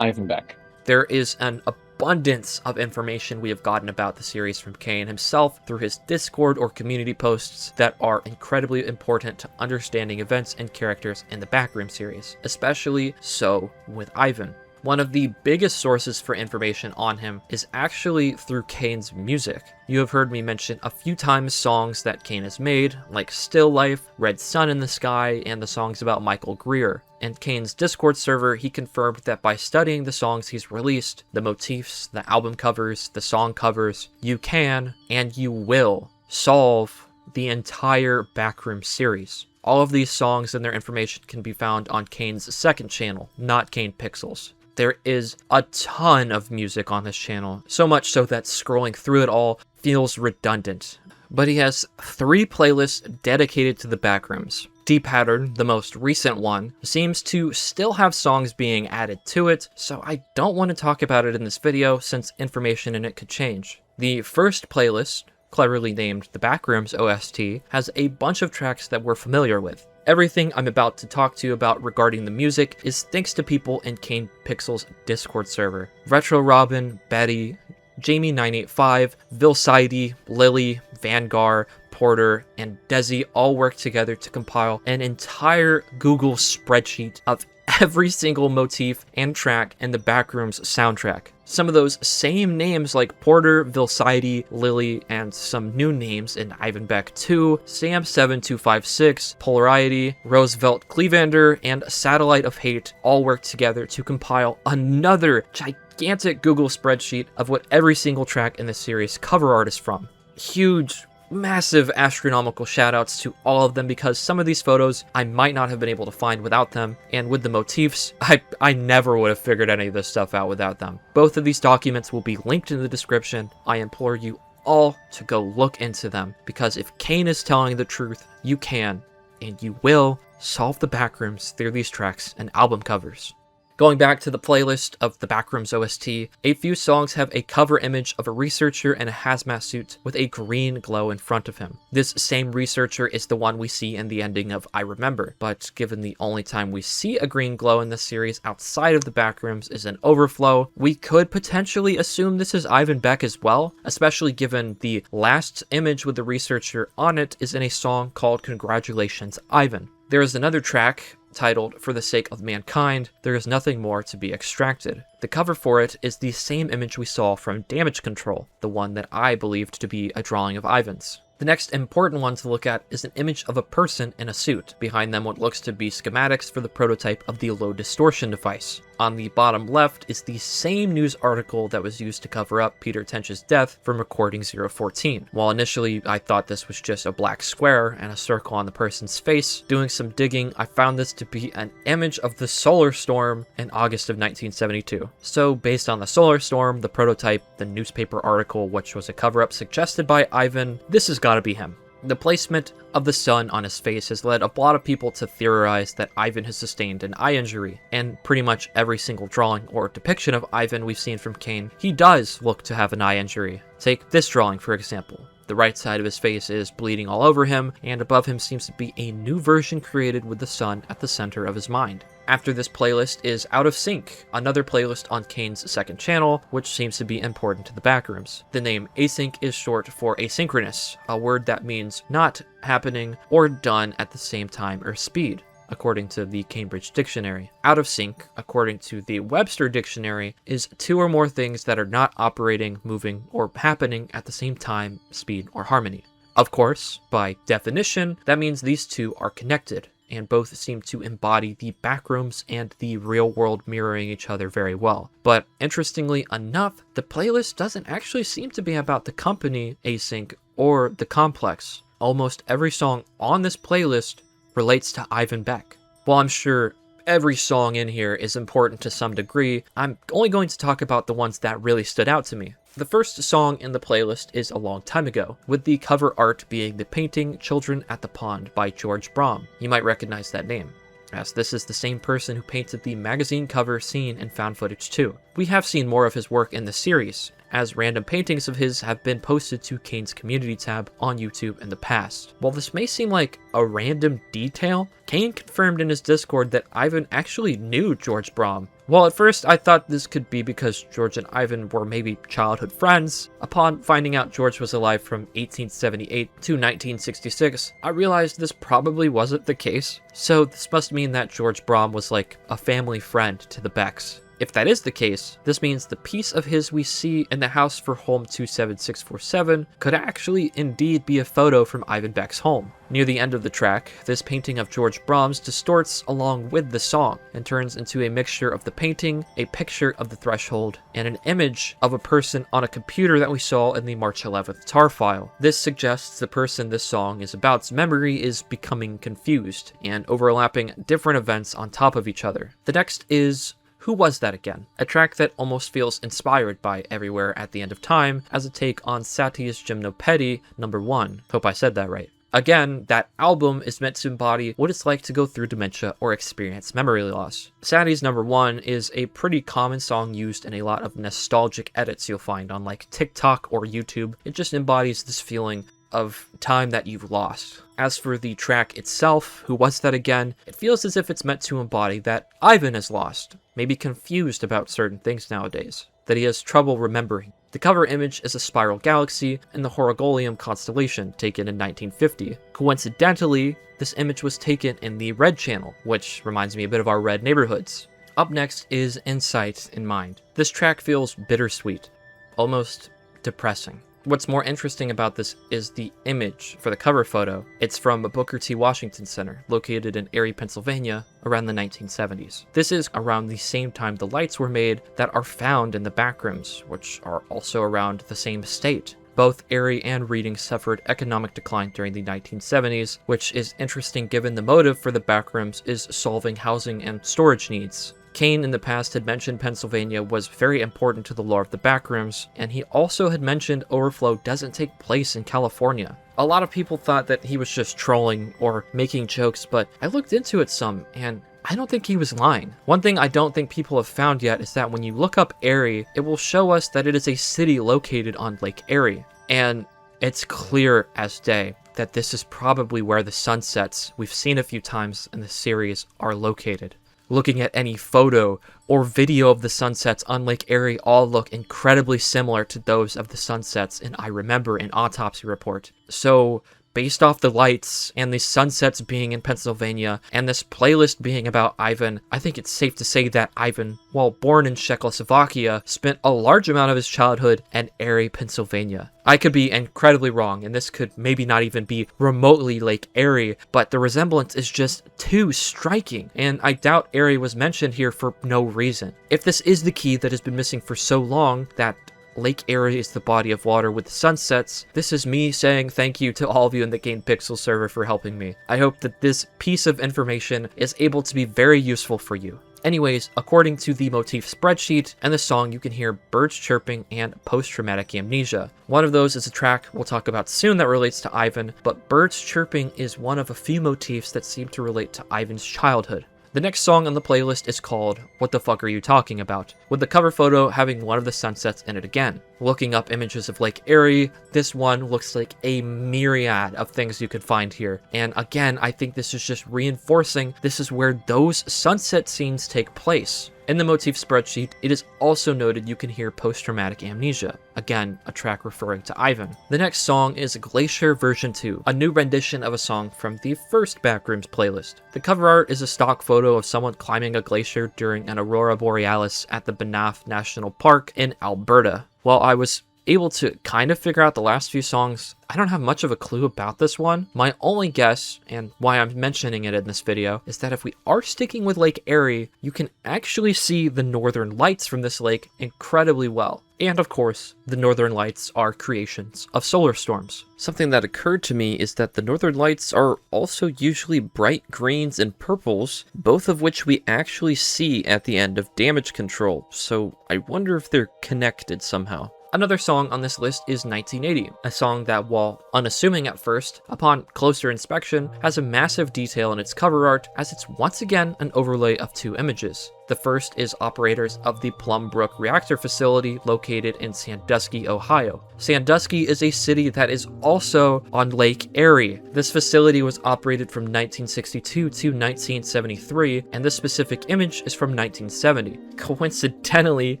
Speaker 6: Ivan Beck.
Speaker 1: There is an abundance of information we have gotten about the series from Kane himself through his Discord or community posts that are incredibly important to understanding events and characters in the Backroom series, especially so with Ivan. One of the biggest sources for information on him is actually through Kane's music. You have heard me mention a few times songs that Kane has made, like Still Life, Red Sun in the Sky, and the songs about Michael Greer. In Kane's Discord server, he confirmed that by studying the songs he's released, the motifs, the album covers, the song covers, you can, and you will, solve the entire Backroom series. All of these songs and their information can be found on Kane's second channel, not Kane Pixels. There is a ton of music on this channel, so much so that scrolling through it all feels redundant. But he has 3 playlists dedicated to the Backrooms. D-Pattern, the most recent one, seems to still have songs being added to it, so I don't want to talk about it in this video since information in it could change. The first playlist, cleverly named the Backrooms OST, has a bunch of tracks that we're familiar with. Everything I'm about to talk to you about regarding the music is thanks to people in Kane Pixels' Discord server. RetroRobin, Betty, Jamie985, Villsidey, Lily, Vangare, Porter, and Dezy all worked together to compile an entire Google spreadsheet of every single motif and track in the Backrooms soundtrack. Some of those same names like Porter, Villsidey, Lily, and some new names in Ivan Beck 2, Sam7256, Polarity, RooseveltClevelander, and Satellite of Hate all worked together to compile another gigantic Google spreadsheet of what every single track in the series cover art is from. Huge, massive astronomical shoutouts to all of them, because some of these photos I might not have been able to find without them, and with the motifs, I never would have figured any of this stuff out without them. Both of these documents will be linked in the description. I implore you all to go look into them, because if Kane is telling the truth, you can, and you will, solve the Backrooms through these tracks and album covers. Going back to the playlist of the Backrooms OST, a few songs have a cover image of a researcher in a hazmat suit with a green glow in front of him. This same researcher is the one we see in the ending of I Remember, but given the only time we see a green glow in this series outside of the Backrooms is in Overflow, we could potentially assume this is Ivan Beck as well, especially given the last image with the researcher on it is in a song called Congratulations, Ivan. There is another track titled For the Sake of Mankind, There Is Nothing More to Be Extracted. The cover for it is the same image we saw from Damage Control, the one that I believed to be a drawing of Ivan's. The next important one to look at is an image of a person in a suit. Behind them what looks to be schematics for the prototype of the low distortion device. On the bottom left is the same news article that was used to cover up Peter Tench's death from Recording 014. While initially I thought this was just a black square and a circle on the person's face, doing some digging I found this to be an image of the solar storm in August of 1972. So based on the solar storm, the prototype, the newspaper article, which was a cover-up suggested by Ivan, this has got to be him. The placement of the sun on his face has led a lot of people to theorize that Ivan has sustained an eye injury, and pretty much every single drawing or depiction of Ivan we've seen from Kane, he does look to have an eye injury. Take this drawing for example. The right side of his face is bleeding all over him, and above him seems to be a new version created with the sun at the center of his mind. After this playlist is Out of Sync, another playlist on Kane's second channel, which seems to be important to the Backrooms. The name Async is short for asynchronous, a word that means not happening or done at the same time or speed, according to the Cambridge Dictionary. Out of sync, according to the Webster Dictionary, is two or more things that are not operating, moving, or happening at the same time, speed, or harmony. Of course, by definition, that means these two are connected, and both seem to embody the Backrooms and the real world mirroring each other very well. But interestingly enough, the playlist doesn't actually seem to be about the company Async or the complex. Almost every song on this playlist relates to Ivan Beck. While I'm sure every song in here is important to some degree, I'm only going to talk about the ones that really stood out to me. The first song in the playlist is A Long Time Ago, with the cover art being the painting Children at the Pond by George Brahm. You might recognize that name, as this is the same person who painted the magazine cover seen in Found Footage 2. We have seen more of his work in the series, as random paintings of his have been posted to Kane's community tab on YouTube in the past. While this may seem like a random detail, Kane confirmed in his Discord that Ivan actually knew George Brahm. Well, at first I thought this could be because George and Ivan were maybe childhood friends. Upon finding out George was alive from 1878 to 1966, I realized this probably wasn't the case. So this must mean that George Brahm was like a family friend to the Becks. If that is the case, this means the piece of his we see in the house for home 27647 could actually indeed be a photo from Ivan Beck's home. Near the end of the track, this painting of George Brahms distorts along with the song and turns into a mixture of the painting, a picture of the threshold, and an image of a person on a computer that we saw in the March 11th tar file. This suggests the person this song is about's memory is becoming confused and overlapping different events on top of each other. The next is Who Was That Again? A track that almost feels inspired by Everywhere at the End of Time as a take on Satie's Gymnopédie #1. Hope I said that right. Again, that album is meant to embody what it's like to go through dementia or experience memory loss. Satie's #1 is a pretty common song used in a lot of nostalgic edits you'll find on like TikTok or YouTube. It just embodies this feeling of time that you've lost. As for the track itself, Who Was That Again? It feels as if it's meant to embody that Ivan is lost, maybe confused about certain things nowadays, that he has trouble remembering. The cover image is a spiral galaxy in the Horogolium constellation taken in 1950. Coincidentally, this image was taken in the Red channel, which reminds me a bit of our red neighborhoods. Up next is Insight in Mind. This track feels bittersweet, almost depressing. What's more interesting about this is the image for the cover photo. It's from Booker T. Washington Center, located in Erie, Pennsylvania, around the 1970s. This is around the same time the lights were made that are found in the Backrooms, which are also around the same state. Both Erie and Reading suffered economic decline during the 1970s, which is interesting given the motive for the Backrooms is solving housing and storage needs. Kane in the past had mentioned Pennsylvania was very important to the lore of the Backrooms, and he also had mentioned Overflow doesn't take place in California. A lot of people thought that he was just trolling or making jokes, but I looked into it some, and I don't think he was lying. One thing I don't think people have found yet is that when you look up Erie, it will show us that it is a city located on Lake Erie, and it's clear as day that this is probably where the sunsets we've seen a few times in the series are located. Looking at any photo or video of the sunsets on Lake Erie all look incredibly similar to those of the sunsets in I Remember in Autopsy Report. So, based off the lights and the sunsets being in Pennsylvania and this playlist being about Ivan, I think it's safe to say that Ivan, while born in Czechoslovakia, spent a large amount of his childhood in Erie, Pennsylvania. I could be incredibly wrong, and this could maybe not even be remotely Lake Erie, but the resemblance is just too striking, and I doubt Erie was mentioned here for no reason. If this is the key that has been missing for so long, that Lake Erie is the body of water with the sunsets, this is me saying thank you to all of you in the Kane Pixels server for helping me. I hope that this piece of information is able to be very useful for you. Anyways, according to the motif spreadsheet and the song, you can hear birds chirping and post-traumatic amnesia. One of those is a track we'll talk about soon that relates to Ivan, but birds chirping is one of a few motifs that seem to relate to Ivan's childhood. The next song on the playlist is called What the Fuck Are You Talking About?, with the cover photo having one of the sunsets in it again. Looking up images of Lake Erie, this one looks like a myriad of things you could find here. And again, I think this is just reinforcing this is where those sunset scenes take place. In the motif spreadsheet, it is also noted you can hear post-traumatic amnesia, again, a track referring to Ivan. The next song is Glacier Version 2, a new rendition of a song from the first Backrooms playlist. The cover art is a stock photo of someone climbing a glacier during an aurora borealis at the Banff National Park in Alberta. While I was able to kind of figure out the last few songs, I don't have much of a clue about this one. My only guess, and why I'm mentioning it in this video, is that if we are sticking with Lake Erie, you can actually see the northern lights from this lake incredibly well. And of course, the northern lights are creations of solar storms. Something that occurred to me is that the northern lights are also usually bright greens and purples, both of which we actually see at the end of Damage Control, so I wonder if they're connected somehow. Another song on this list is 1980, a song that, while unassuming at first, upon closer inspection, has a massive detail in its cover art as it's once again an overlay of two images. The first is operators of the Plum Brook Reactor Facility located in Sandusky, Ohio. Sandusky is a city that is also on Lake Erie. This facility was operated from 1962 to 1973, and this specific image is from 1970. Coincidentally,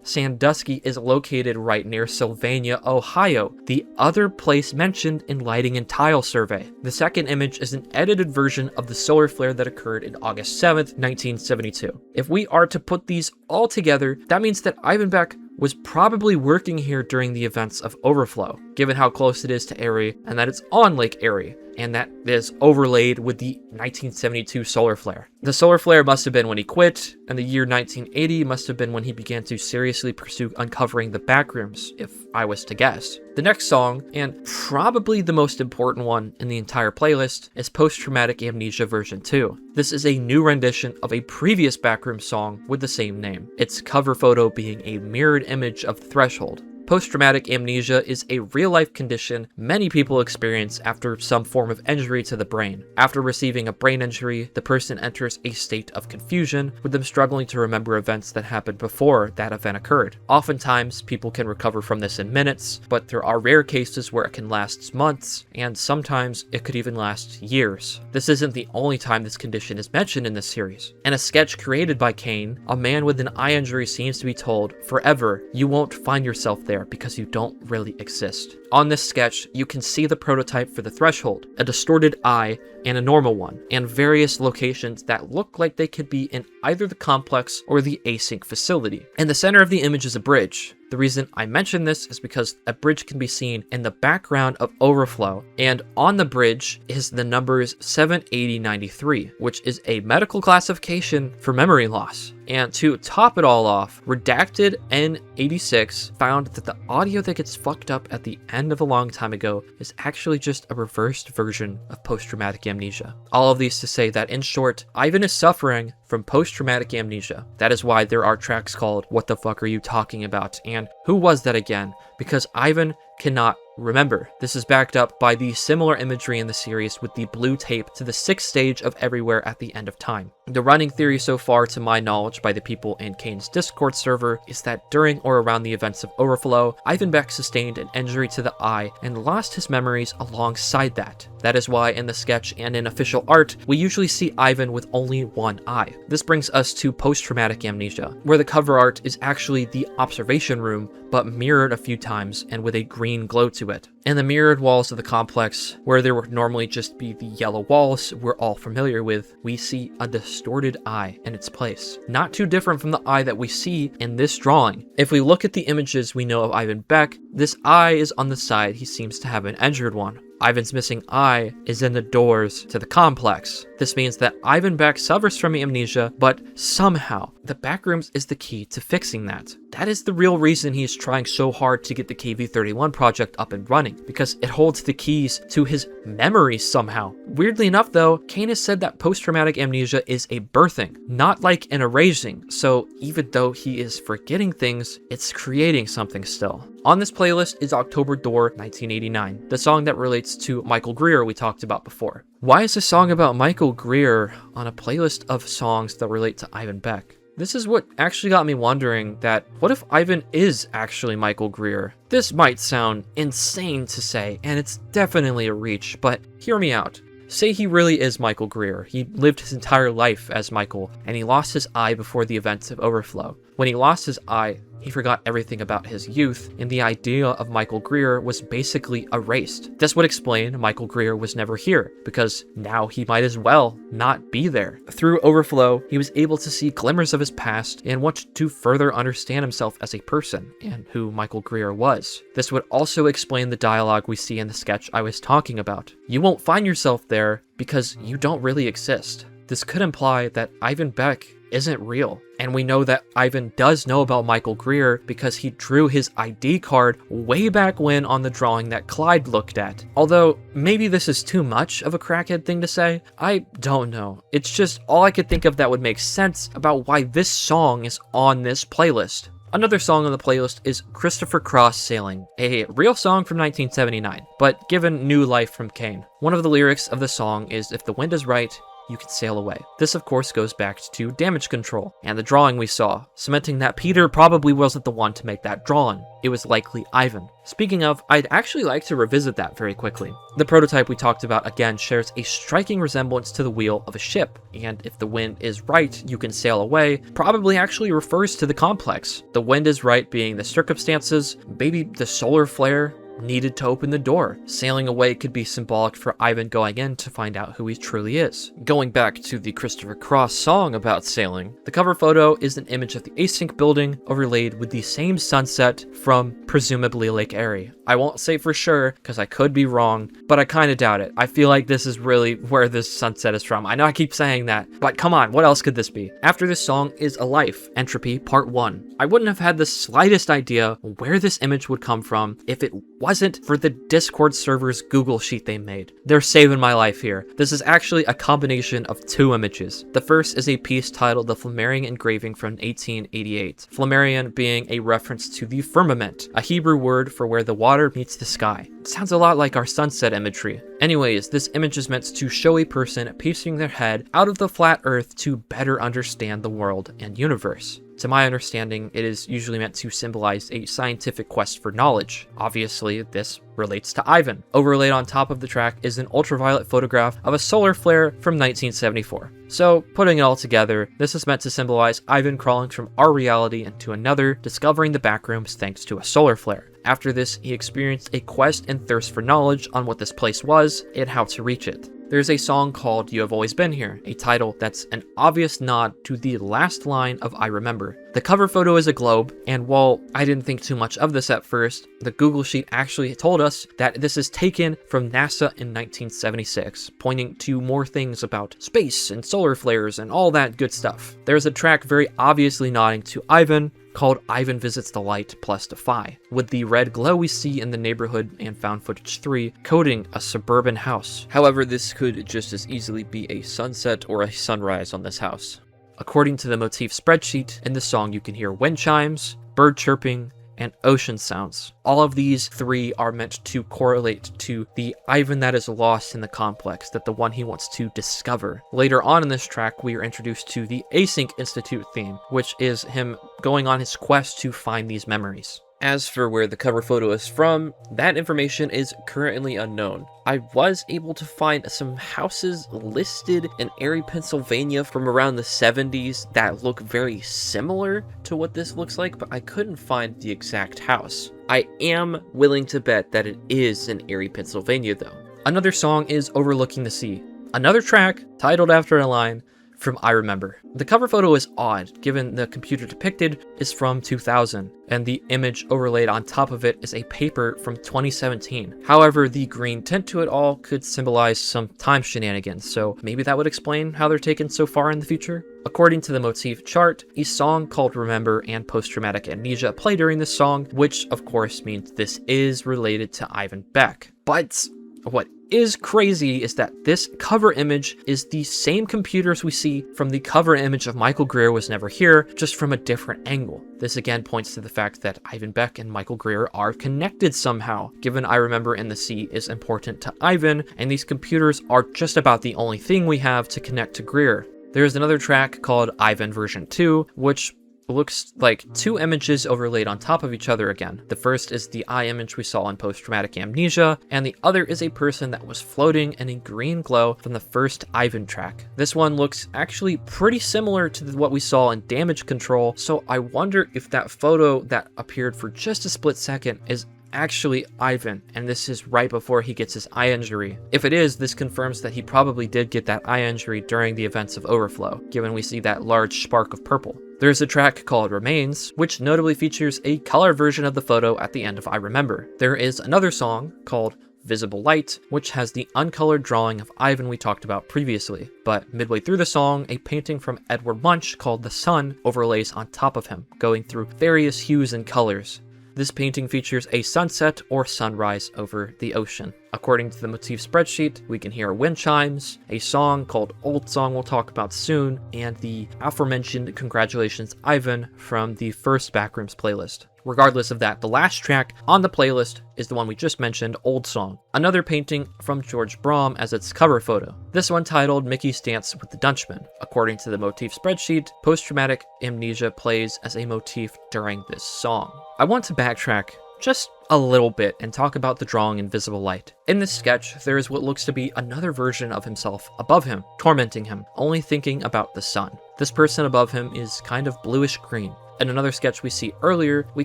Speaker 1: Sandusky is located right near Sylvania, Ohio, the other place mentioned in Lighting and Tile Survey. The second image is an edited version of the solar flare that occurred in August 7th, 1972. If we are to put these all together, that means that Ivan Beck was probably working here during the events of Overflow, given how close it is to Erie and that it's on Lake Erie, and that is overlaid with the 1972 solar flare. The solar flare must have been when he quit, and the year 1980 must have been when he began to seriously pursue uncovering the Backrooms, if I was to guess. The next song, and probably the most important one in the entire playlist, is Post-Traumatic Amnesia Version 2. This is a new rendition of a previous Backrooms song with the same name, its cover photo being a mirrored image of the Threshold. Post-traumatic amnesia is a real-life condition many people experience after some form of injury to the brain. After receiving a brain injury, the person enters a state of confusion, with them struggling to remember events that happened before that event occurred. Oftentimes, people can recover from this in minutes, but there are rare cases where it can last months, and sometimes it could even last years. This isn't the only time this condition is mentioned in this series. In a sketch created by Kane, a man with an eye injury seems to be told, "Forever, you won't find yourself there." there because you don't really exist. On this sketch, you can see the prototype for the threshold, a distorted eye and a normal one, and various locations that look like they could be in either the complex or the Async facility. In the center of the image is a bridge. The reason I mention this is because a bridge can be seen in the background of Overflow, and on the bridge is the numbers 78093, which is a medical classification for memory loss. And to top it all off, Redacted N86 found that the audio that gets fucked up at the end of a long time ago is actually just a reversed version of post-traumatic amnesia. All of these to say that, in short, Ivan is suffering from post-traumatic amnesia. That is why there are tracks called What the Fuck Are You Talking About? And Who Was That Again? Because Ivan cannot remember. This is backed up by the similar imagery in the series with the blue tape to the 6th stage of Everywhere at the end of time. The running theory so far, to my knowledge, by the people in Kane's Discord server is that during or around the events of Overflow, Ivan Beck sustained an injury to the eye and lost his memories alongside that. That is why in the sketch and in official art, we usually see Ivan with only one eye. This brings us to post-traumatic amnesia, where the cover art is actually the observation room, but mirrored a few times and with a green glow to it. In the mirrored walls of the complex, where there would normally just be the yellow walls we're all familiar with, we see a distorted eye in its place. Not too different from the eye that we see in this drawing. If we look at the images we know of Ivan Beck, this eye is on the side he seems to have an injured one. Ivan's missing eye is in the doors to the complex. This means that Ivan Beck suffers from amnesia, but somehow the Backrooms is the key to fixing that. That is the real reason he is trying so hard to get the KV-31 project up and running, because it holds the keys to his memories somehow. Weirdly enough though, Kane has said that post-traumatic amnesia is a birthing, not like an erasing, so even though he is forgetting things, it's creating something still. On this playlist is October Door 1989, the song that relates to Michael Greer we talked about before. Why is a song about Michael Greer on a playlist of songs that relate to Ivan Beck? This is what actually got me wondering that, what if Ivan is actually Michael Greer? This might sound insane to say, and it's definitely a reach, but hear me out. Say he really is Michael Greer. He lived his entire life as Michael, and he lost his eye before the events of Overflow. When he lost his eye, he forgot everything about his youth, and the idea of Michael Greer was basically erased. This would explain Michael Greer was never here, because now he might as well not be there. Through Overflow, he was able to see glimmers of his past and want to further understand himself as a person, and who Michael Greer was. This would also explain the dialogue we see in the sketch I was talking about. You won't find yourself there because you don't really exist. This could imply that Ivan Beck isn't real. And we know that Ivan does know about Michael Greer because he drew his ID card way back when on the drawing that Clyde looked at. Although, maybe this is too much of a crackhead thing to say. I don't know. It's just all I could think of that would make sense about why this song is on this playlist. Another song on the playlist is Christopher Cross Sailing, a real song from 1979, but given new life from Kane. One of the lyrics of the song is, "If the wind is right, you can sail away." This of course goes back to Damage Control and the drawing we saw, cementing that Peter probably wasn't the one to make that drawing. It was likely Ivan. Speaking of, I'd actually like to revisit that very quickly. The prototype we talked about again shares a striking resemblance to the wheel of a ship, and if the wind is right, you can sail away probably actually refers to the complex. The wind is right being the circumstances, maybe the solar flare needed to open the door. Sailing away could be symbolic for Ivan going in to find out who he truly is. Going back to the Christopher Cross song about sailing, the cover photo is an image of the Async building overlaid with the same sunset from presumably Lake Erie. I won't say for sure because I could be wrong, but I kind of doubt it. I feel like this is really where this sunset is from. I know I keep saying that, but come on, what else could this be? After this song is A Life, Entropy Part 1. I wouldn't have had the slightest idea where this image would come from if it wasn't for the Discord server's Google sheet they made. They're saving my life here. This is actually a combination of two images. The first is a piece titled The Flammarion Engraving from 1888. Flammarion being a reference to the firmament, a Hebrew word for where the water meets the sky. It sounds a lot like our sunset imagery. Anyways, this image is meant to show a person piecing their head out of the flat earth to better understand the world and universe. To my understanding, it is usually meant to symbolize a scientific quest for knowledge. Obviously, this relates to Ivan. Overlaid on top of the track is an ultraviolet photograph of a solar flare from 1974. So, putting it all together, this is meant to symbolize Ivan crawling from our reality into another, discovering the backrooms thanks to a solar flare. After this, he experienced a quest and thirst for knowledge on what this place was and how to reach it. There's a song called You Have Always Been Here, a title that's an obvious nod to the last line of I Remember. The cover photo is a globe, and while I didn't think too much of this at first, the Google Sheet actually told us that this is taken from NASA in 1976, pointing to more things about space and solar flares and all that good stuff. There's a track very obviously nodding to Ivan, called Ivan Visits the Light plus Defy, with the red glow we see in the Neighborhood and Found Footage 3 coating a suburban house. However, this could just as easily be a sunset or a sunrise on this house. According to the motif spreadsheet, in the song you can hear wind chimes, bird chirping, and ocean sounds. All of these three are meant to correlate to the Ivan that is lost in the complex, that the one he wants to discover. Later on in this track, we are introduced to the Async Institute theme, which is him going on his quest to find these memories. As for where the cover photo is from, that information is currently unknown. I was able to find some houses listed in Erie, Pennsylvania from around the 70s that look very similar to what this looks like, but I couldn't find the exact house. I am willing to bet that it is in Erie, Pennsylvania though. Another song is Overlooking the Sea, another track titled after a line from I Remember. The cover photo is odd, given the computer depicted is from 2000, and the image overlaid on top of it is a paper from 2017. However, the green tint to it all could symbolize some time shenanigans, so maybe that would explain how they're taken so far in the future. According to the motif chart, a song called Remember and Post-Traumatic Amnesia play during this song, which of course means this is related to Ivan Beck. But what is crazy is that this cover image is the same computers we see from the cover image of Michael Greer Was Never Here, just from a different angle. This again points to the fact that Ivan Beck and Michael Greer are connected somehow, given I Remember in the Sea is important to Ivan, and these computers are just about the only thing we have to connect to Greer. There's another track called Ivan version 2, which looks like two images overlaid on top of each other again. The first is the eye image we saw in Post-Traumatic Amnesia, and the other is a person that was floating in a green glow from the first Ivan track. This one looks actually pretty similar to what we saw in Damage Control, so I wonder if that photo that appeared for just a split second is actually Ivan, and this is right before he gets his eye injury. If it is, this confirms that he probably did get that eye injury during the events of Overflow, given we see that large spark of purple. There's a track called Remains, which notably features a color version of the photo at the end of I Remember. There is another song called Visible Light, which has the uncolored drawing of Ivan we talked about previously, but midway through the song, a painting from Edward Munch called The Sun overlays on top of him, going through various hues and colors. This painting features a sunset or sunrise over the ocean. According to the motif spreadsheet, we can hear wind chimes, a song called Old Song we'll talk about soon, and the aforementioned Congratulations Ivan from the first Backrooms playlist. Regardless of that, the last track on the playlist is the one we just mentioned, Old Song, another painting from George Brahm as its cover photo. This one titled Mickey's Dance with the Dutchman. According to the motif spreadsheet, Post-Traumatic Amnesia plays as a motif during this song. I want to backtrack just a little bit and talk about the drawing in Visible Light. In this sketch, there is what looks to be another version of himself above him, tormenting him, only thinking about the sun. This person above him is kind of bluish green. In another sketch we see earlier, we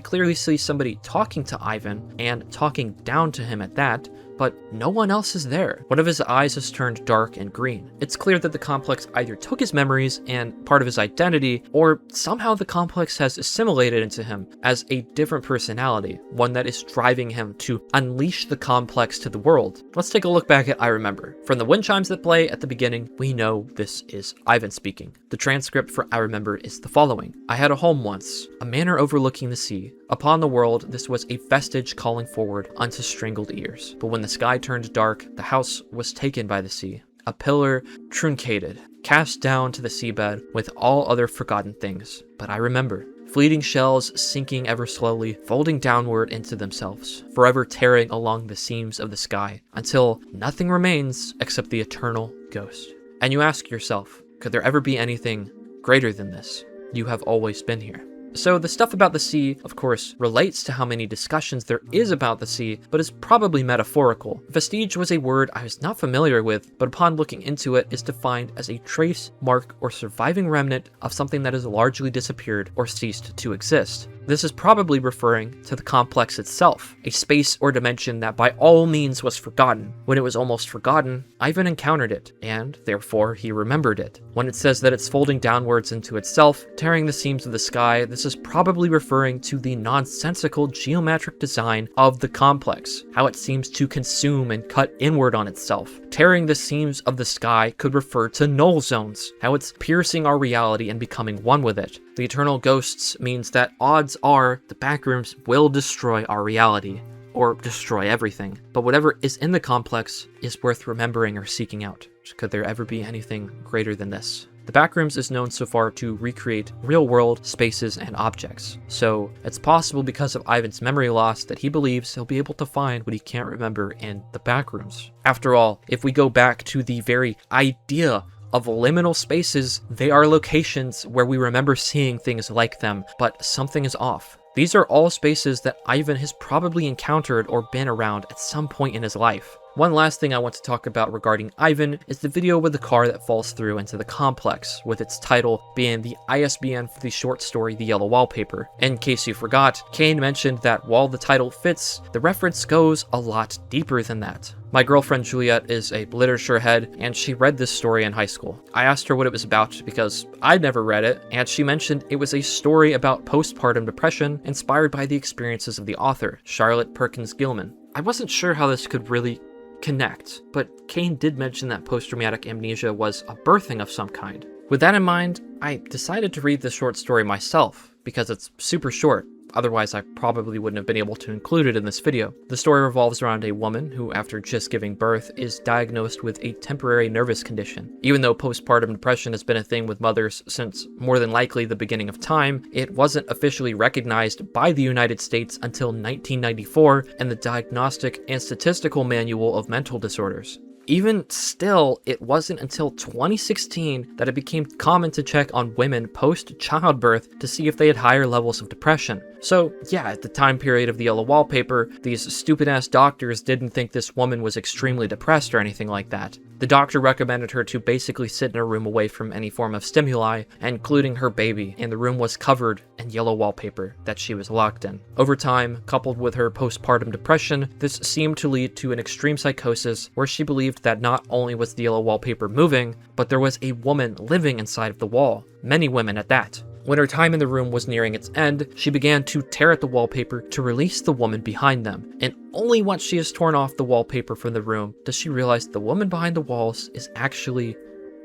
Speaker 1: clearly see somebody talking to Ivan and talking down to him at that, but no one else is there. One of his eyes has turned dark and green. It's clear that the complex either took his memories and part of his identity, or somehow the complex has assimilated into him as a different personality, one that is driving him to unleash the complex to the world. Let's take a look back at I Remember. From the wind chimes that play at the beginning, we know this is Ivan speaking. The transcript for I Remember is the following. I had a home once, a manor overlooking the sea. Upon the world, this was a vestige calling forward unto strangled ears. But when the sky turned dark, the house was taken by the sea. A pillar truncated, cast down to the seabed with all other forgotten things. But I remember. Fleeting shells sinking ever slowly, folding downward into themselves, forever tearing along the seams of the sky, until nothing remains except the eternal ghost. And you ask yourself, could there ever be anything greater than this? You have always been here. So the stuff about the sea, of course, relates to how many discussions there is about the sea, but is probably metaphorical. Vestige was a word I was not familiar with, but upon looking into it is defined as a trace, mark, or surviving remnant of something that has largely disappeared or ceased to exist. This is probably referring to the complex itself, a space or dimension that by all means was forgotten. When it was almost forgotten, Ivan encountered it, and therefore he remembered it. When it says that it's folding downwards into itself, tearing the seams of the sky, this is probably referring to the nonsensical geometric design of the complex, how it seems to consume and cut inward on itself. Tearing the seams of the sky could refer to null zones, how it's piercing our reality and becoming one with it. The eternal ghosts means that odds are the backrooms will destroy our reality, or destroy everything. But whatever is in the complex is worth remembering or seeking out. Could there ever be anything greater than this? The Backrooms is known so far to recreate real-world spaces and objects, so it's possible because of Ivan's memory loss that he believes he'll be able to find what he can't remember in the Backrooms. After all, if we go back to the very idea of liminal spaces, they are locations where we remember seeing things like them, but something is off. These are all spaces that Ivan has probably encountered or been around at some point in his life. One last thing I want to talk about regarding Ivan is the video with the car that falls through into the complex, with its title being the ISBN for the short story The Yellow Wallpaper. In case you forgot, Kane mentioned that while the title fits, the reference goes a lot deeper than that. My girlfriend Juliet is a literature head, and she read this story in high school. I asked her what it was about because I'd never read it, and she mentioned it was a story about postpartum depression inspired by the experiences of the author, Charlotte Perkins Gilman. I wasn't sure how this could really connect, but Kane did mention that post-traumatic amnesia was a birthing of some kind. With that in mind, I decided to read this short story myself, because it's super short. Otherwise, I probably wouldn't have been able to include it in this video. The story revolves around a woman who, after just giving birth, is diagnosed with a temporary nervous condition. Even though postpartum depression has been a thing with mothers since more than likely the beginning of time, it wasn't officially recognized by the United States until 1994 in the Diagnostic and Statistical Manual of Mental Disorders. Even still, it wasn't until 2016 that it became common to check on women post-childbirth to see if they had higher levels of depression. So yeah, at the time period of the Yellow Wallpaper, these stupid-ass doctors didn't think this woman was extremely depressed or anything like that. The doctor recommended her to basically sit in a room away from any form of stimuli, including her baby, and the room was covered in yellow wallpaper that she was locked in. Over time, coupled with her postpartum depression, this seemed to lead to an extreme psychosis where she believed that not only was the yellow wallpaper moving, but there was a woman living inside of the wall. Many women at that. When her time in the room was nearing its end, she began to tear at the wallpaper to release the woman behind them. And only once she has torn off the wallpaper from the room does she realize the woman behind the walls is actually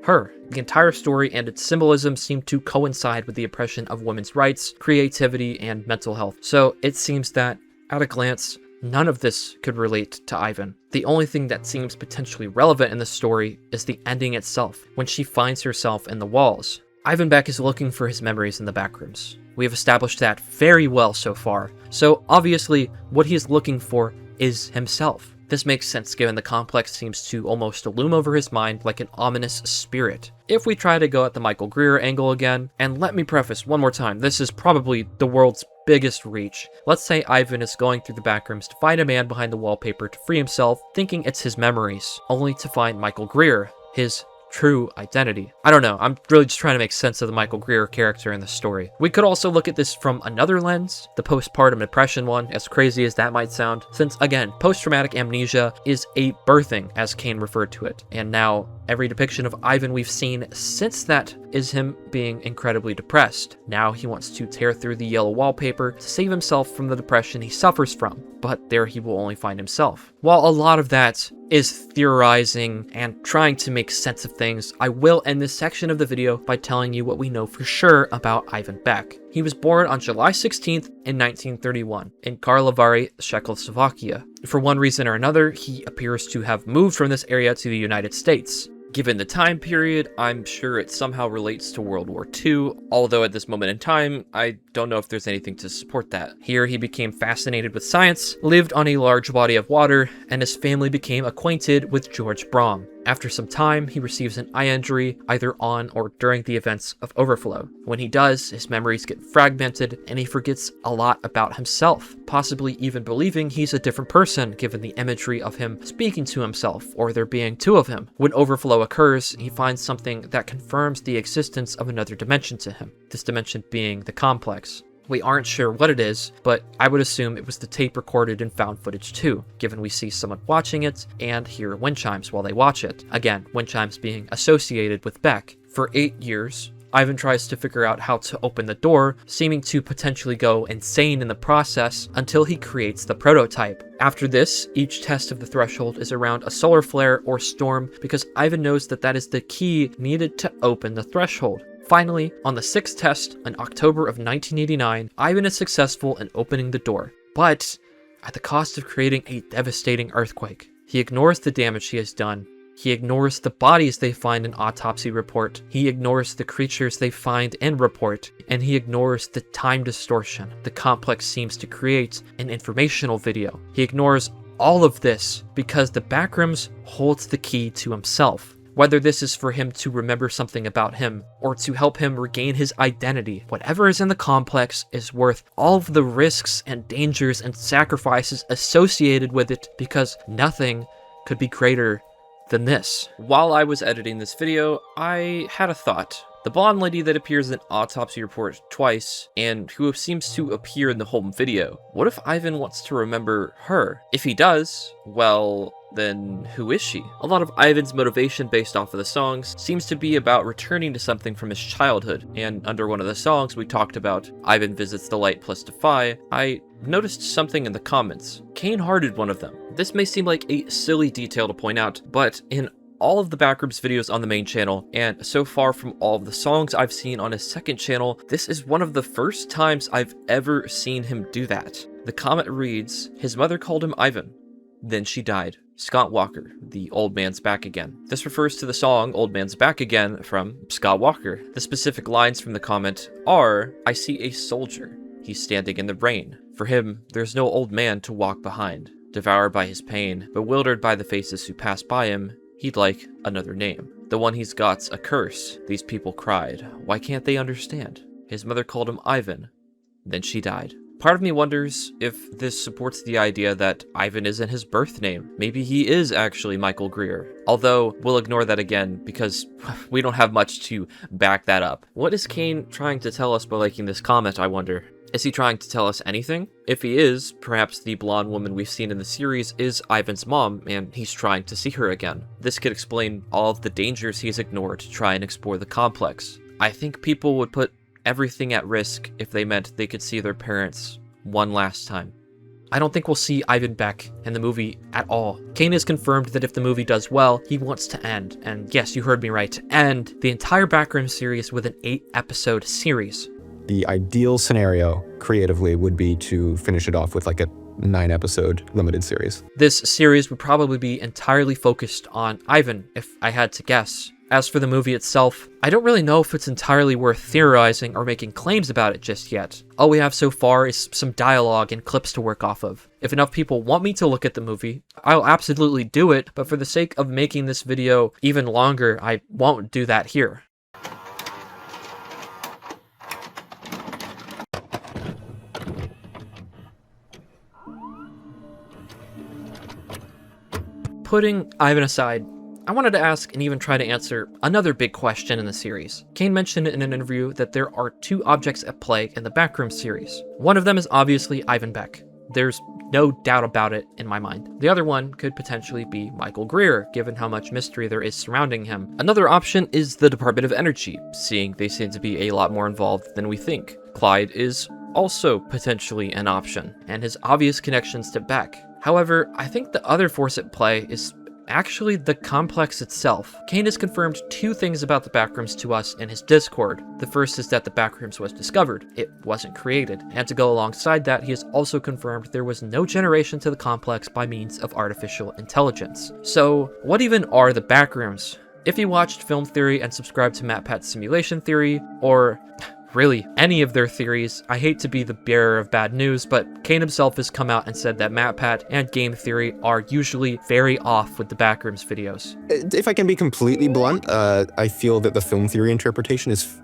Speaker 1: her. The entire story and its symbolism seem to coincide with the oppression of women's rights, creativity, and mental health. So it seems that, at a glance, none of this could relate to Ivan. The only thing that seems potentially relevant in the story is the ending itself, when she finds herself in the walls. Ivan Beck is looking for his memories in the Backrooms. We have established that very well so far. So obviously, what he is looking for is himself. This makes sense given the complex seems to almost loom over his mind like an ominous spirit. If we try to go at the Michael Greer angle again, and let me preface one more time, this is probably the world's biggest reach. Let's say Ivan is going through the Backrooms to find a man behind the wallpaper to free himself, thinking it's his memories, only to find Michael Greer, his true identity. I don't know, I'm really just trying to make sense of the Michael Greer character in the story. We could also look at this from another lens, the postpartum depression one, as crazy as that might sound, since again, post-traumatic amnesia is a birthing, as Kane referred to it, and now every depiction of Ivan we've seen since that is him being incredibly depressed. Now he wants to tear through the yellow wallpaper to save himself from the depression he suffers from, but there he will only find himself. While a lot of that is theorizing and trying to make sense of things, I will end this section of the video by telling you what we know for sure about Ivan Beck. He was born on July 16th in 1931 in Karlovy, Czechoslovakia. For one reason or another, he appears to have moved from this area to the United States. Given the time period, I'm sure it somehow relates to World War II, although at this moment in time, I don't know if there's anything to support that. Here he became fascinated with science, lived on a large body of water, and his family became acquainted with George Braun. After some time, he receives an eye injury either on or during the events of Overflow. When he does, his memories get fragmented and he forgets a lot about himself, possibly even believing he's a different person given the imagery of him speaking to himself or there being two of him. When Overflow occurs, he finds something that confirms the existence of another dimension to him, this dimension being the complex. We aren't sure what it is, but I would assume it was the tape recorded in found footage too, given we see someone watching it and hear wind chimes while they watch it. Again, wind chimes being associated with Beck. For 8 years, Ivan tries to figure out how to open the door, seeming to potentially go insane in the process until he creates the prototype. After this, each test of the threshold is around a solar flare or storm because Ivan knows that that is the key needed to open the threshold. Finally, on the 6th test in October of 1989, Ivan is successful in opening the door, but at the cost of creating a devastating earthquake. He ignores the damage he has done. He ignores the bodies they find in Autopsy Report. He ignores the creatures they find in Report. And he ignores the time distortion the complex seems to create in Informational video. He ignores all of this because the Backrooms holds the key to himself. Whether this is for him to remember something about him, or to help him regain his identity, whatever is in the complex is worth all of the risks and dangers and sacrifices associated with it, because nothing could be greater than this. While I was editing this video, I had a thought. The blonde lady that appears in Autopsy Report twice, and who seems to appear in the whole video, what if Ivan wants to remember her? If he does, well, then who is she? A lot of Ivan's motivation based off of the songs seems to be about returning to something from his childhood, and under one of the songs we talked about, Ivan Visits the Light plus Defy, I noticed something in the comments. Kane hearted one of them. This may seem like a silly detail to point out, but in all of the Backrooms videos on the main channel, and so far from all of the songs I've seen on his second channel, this is one of the first times I've ever seen him do that. The comment reads, "His mother called him Ivan. Then she died. Scott Walker, the Old Man's Back Again." This refers to the song Old Man's Back Again from Scott Walker. The specific lines from the comment are, "I see a soldier. He's standing in the rain. For him, there's no old man to walk behind. Devoured by his pain, bewildered by the faces who pass by him, he'd like another name. The one he's got's a curse. These people cried. Why can't they understand? His mother called him Ivan. Then she died." Part of me wonders if this supports the idea that Ivan isn't his birth name. Maybe he is actually Michael Greer. Although, we'll ignore that again because we don't have much to back that up. What is Kane trying to tell us by liking this comment, I wonder? Is he trying to tell us anything? If he is, perhaps the blonde woman we've seen in the series is Ivan's mom, and he's trying to see her again. This could explain all of the dangers he's ignored to try and explore the complex. I think people would put everything at risk if they meant they could see their parents one last time. I don't think we'll see Ivan Beck in the movie at all. Kane has confirmed that if the movie does well, he wants to end, and yes, you heard me right, to end the entire Backrooms series with an 8-episode series.
Speaker 13: The ideal scenario, creatively, would be to finish it off with like a 9-episode limited series.
Speaker 1: This series would probably be entirely focused on Ivan, if I had to guess. As for the movie itself, I don't really know if it's entirely worth theorizing or making claims about it just yet. All we have so far is some dialogue and clips to work off of. If enough people want me to look at the movie, I'll absolutely do it, but for the sake of making this video even longer, I won't do that here. Putting Ivan aside, I wanted to ask and even try to answer another big question in the series. Kane mentioned in an interview that there are 2 objects at play in the Backrooms series. One of them is obviously Ivan Beck. There's no doubt about it in my mind. The other one could potentially be Michael Greer, given how much mystery there is surrounding him. Another option is the Department of Energy, seeing they seem to be a lot more involved than we think. Clyde is also potentially an option, and his obvious connections to Beck. However, I think the other force at play is actually the complex itself. Kane has confirmed 2 things about the Backrooms to us in his Discord. The first is that the Backrooms was discovered. It wasn't created. And to go alongside that, he has also confirmed there was no generation to the complex by means of artificial intelligence. So, what even are the Backrooms? If you watched Film Theory and subscribed to MatPat's Simulation Theory, or really any of their theories. I hate to be the bearer of bad news, but Kane himself has come out and said that MatPat and game theory are usually very off with the Backrooms videos.
Speaker 13: If I can be completely blunt, I feel that the film theory interpretation is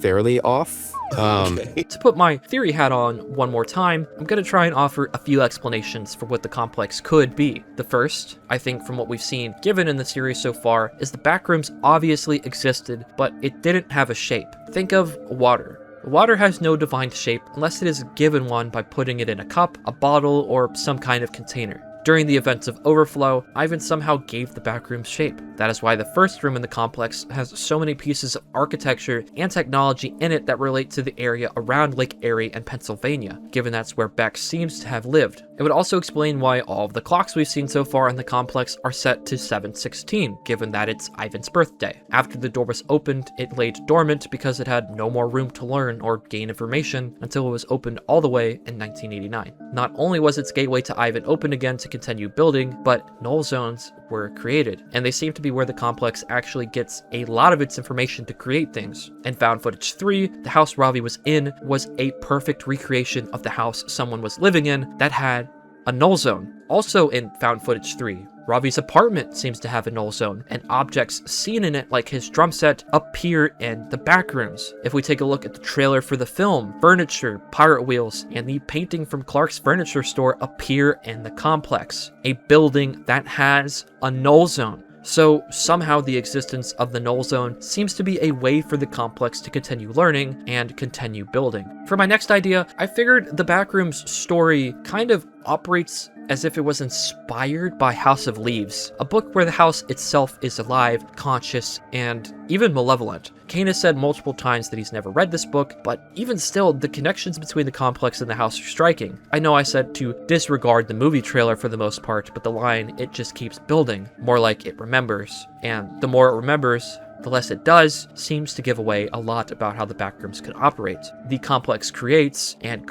Speaker 13: fairly off.
Speaker 1: To put my theory hat on one more time, I'm going to try and offer a few explanations for what the complex could be. The first, I think from what we've seen given in the series so far, is the Backrooms obviously existed, but it didn't have a shape. Think of water. Water has no defined shape unless it is given one by putting it in a cup, a bottle, or some kind of container. During the events of Overflow, Ivan somehow gave the Backrooms shape. That is why the first room in the complex has so many pieces of architecture and technology in it that relate to the area around Lake Erie and Pennsylvania, given that's where Beck seems to have lived. It would also explain why all of the clocks we've seen so far in the complex are set to 7:16, given that it's Ivan's birthday. After the door was opened, it laid dormant because it had no more room to learn or gain information until it was opened all the way in 1989. Not only was its gateway to Ivan open again to continue building, but null zones were created, and they seem to be where the complex actually gets a lot of its information to create things. In Found Footage 3, the house Ravi was in was a perfect recreation of the house someone was living in that had a null zone. Also in Found Footage 3, Ravi's apartment seems to have a null zone, and objects seen in it like his drum set appear in the Backrooms. If we take a look at the trailer for the film, furniture, pirate wheels, and the painting from Clark's furniture store appear in the complex, a building that has a null zone. So somehow the existence of the null zone seems to be a way for the complex to continue learning and continue building. For my next idea, I figured the Backrooms story kind of operates as if it was inspired by House of Leaves, a book where the house itself is alive, conscious, and even malevolent. Kane has said multiple times that he's never read this book, but even still, the connections between the complex and the house are striking. I know I said to disregard the movie trailer for the most part, but the line, "it just keeps building," more like it remembers. And the more it remembers, the less it does, seems to give away a lot about how the Backrooms could operate. The complex creates, and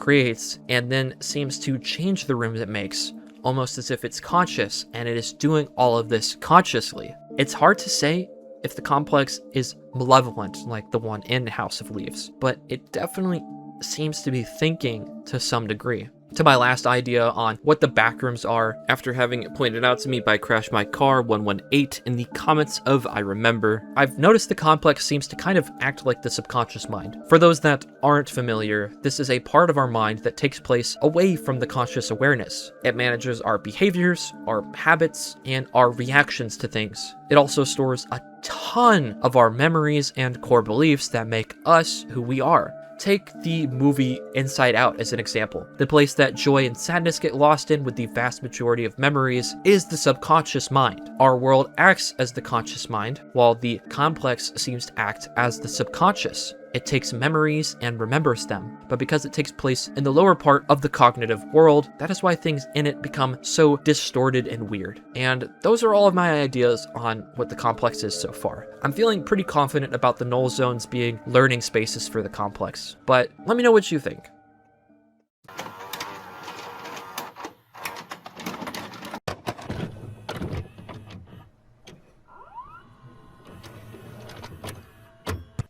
Speaker 1: then seems to change the rooms it makes, almost as if it's conscious, and it is doing all of this consciously. It's hard to say if the complex is malevolent like the one in House of Leaves, but it definitely seems to be thinking to some degree. To my last idea on what the Backrooms are, after having it pointed out to me by Crash My Car 118 in the comments of I Remember, I've noticed the complex seems to kind of act like the subconscious mind. For those that aren't familiar, this is a part of our mind that takes place away from the conscious awareness. It manages our behaviors, our habits, and our reactions to things. It also stores a ton of our memories and core beliefs that make us who we are. Take the movie Inside Out as an example. The place that joy and sadness get lost in with the vast majority of memories is the subconscious mind. Our world acts as the conscious mind, while the complex seems to act as the subconscious. It takes memories and remembers them, but because it takes place in the lower part of the cognitive world, that is why things in it become so distorted and weird. And those are all of my ideas on what the complex is so far. I'm feeling pretty confident about the null zones being learning spaces for the complex, but let me know what you think.